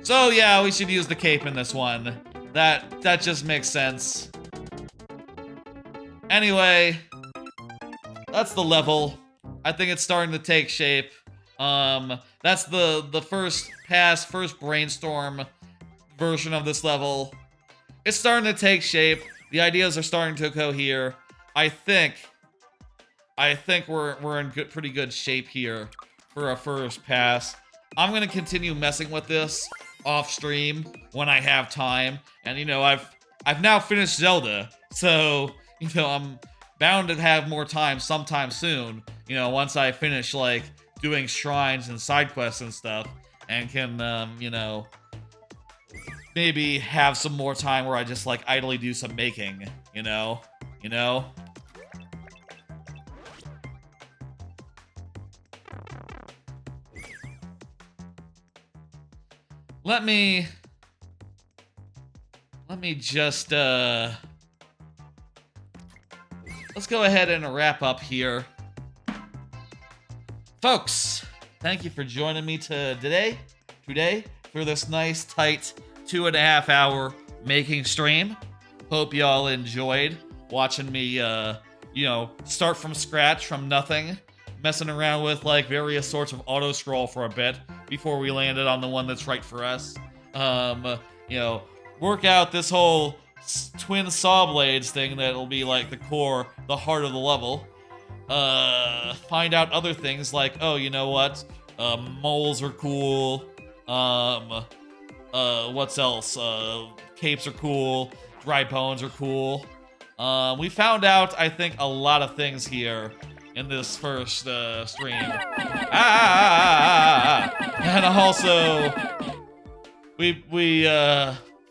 A: So yeah, we should use the cape in this one. That just makes sense. Anyway, that's the level. I think it's starting to take shape. That's the first pass, first brainstorm version of this level. It's starting to take shape. The ideas are starting to cohere. I think we're in pretty good shape here for a first pass. I'm gonna continue messing with this off stream when I have time. And you know, I've now finished Zelda, so you know, I'm bound to have more time sometime soon. You know, once I finish like doing shrines and side quests and stuff, and can you know, maybe have some more time where I just like idly do some making, you know? Let me just let's go ahead and wrap up here. Folks, thank you for joining me today for this nice, tight 2.5 hour making stream. Hope y'all enjoyed watching me, you know, start from scratch, from nothing, messing around with, like, various sorts of auto-scroll for a bit before we landed on the one that's right for us. You know, work out this whole twin sawblades thing that'll be, like, the heart of the level. Find out other things like, oh, you know what? Moles are cool. What's else? Capes are cool. Dry bones are cool. We found out, I think, a lot of things here in this first stream. And also, we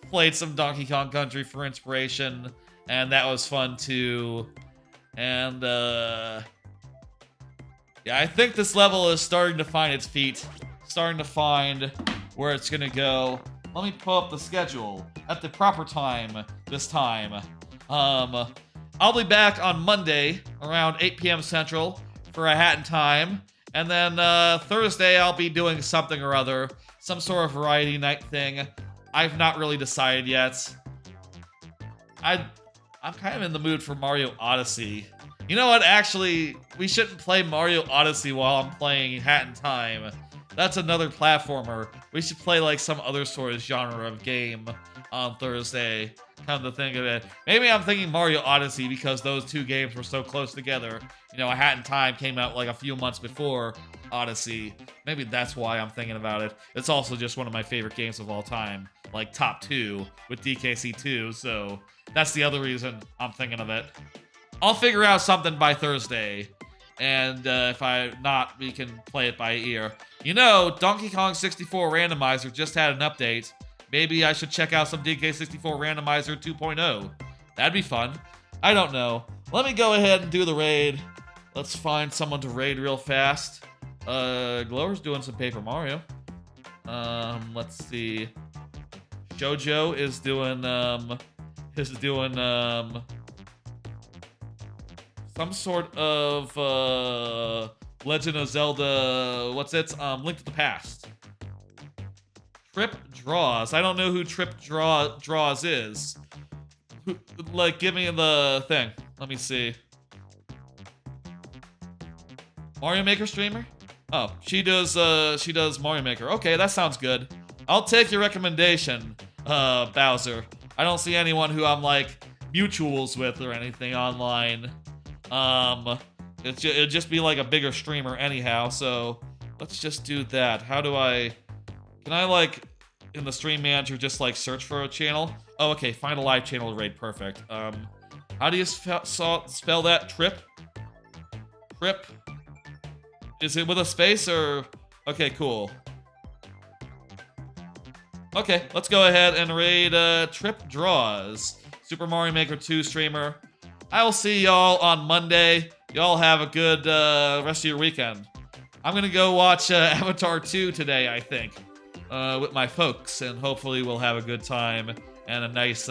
A: played some Donkey Kong Country for inspiration, and that was fun too. And Yeah, I think this level is starting to find its feet. Starting to find where it's gonna go. Let me pull up the schedule at the proper time this time. I'll be back on Monday around 8 p.m. Central for a Hat in Time. And then Thursday I'll be doing something or other. Some sort of variety night thing. I've not really decided yet. I'm kind of in the mood for Mario Odyssey. You know what, actually, we shouldn't play Mario Odyssey while I'm playing Hat in Time. That's another platformer. We should play like some other sort of genre of game on Thursday. Come to think of it. Maybe I'm thinking Mario Odyssey because those two games were so close together. You know, A Hat in Time came out like a few months before Odyssey. Maybe that's why I'm thinking about it. It's also just one of my favorite games of all time. Like top 2 with DKC 2, so that's the other reason I'm thinking of it. I'll figure out something by Thursday. And if I'm not, we can play it by ear. You know, Donkey Kong 64 Randomizer just had an update. Maybe I should check out some DK64 Randomizer 2.0. That'd be fun. I don't know. Let me go ahead and do the raid. Let's find someone to raid real fast. Glower's doing some Paper Mario. Let's see. Jojo is doing some sort of Legend of Zelda, what's it? Link to the Past. Trip Draws. I don't know who Trip Draws is. Like, give me the thing. Let me see. Mario Maker streamer? Oh, she does Mario Maker. Okay, that sounds good. I'll take your recommendation, Bowser. I don't see anyone who I'm like mutuals with or anything online. It'd just be like a bigger streamer anyhow, so let's just do that. How do I... Can I, like, in the stream manager, just, like, search for a channel? Oh, okay, find a live channel to raid, perfect. How do you spell that? Trip? Trip? Is it with a space, or... Okay, cool. Okay, let's go ahead and raid, Trip Draws. Super Mario Maker 2 streamer. I will see y'all on Monday. Y'all have a good rest of your weekend. I'm gonna go watch Avatar 2 today, I think, with my folks, and hopefully we'll have a good time and a nice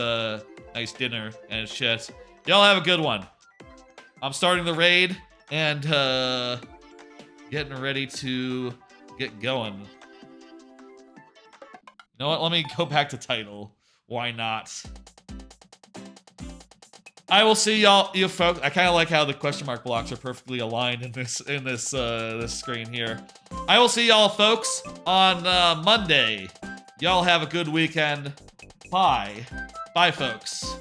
A: dinner and shit. Y'all have a good one. I'm starting the raid and getting ready to get going. You know what? Let me go back to title. Why not? I will see y'all, you folks. I kind of like how the question mark blocks are perfectly aligned in this screen here. I will see y'all, folks, on Monday. Y'all have a good weekend. Bye. Bye, folks.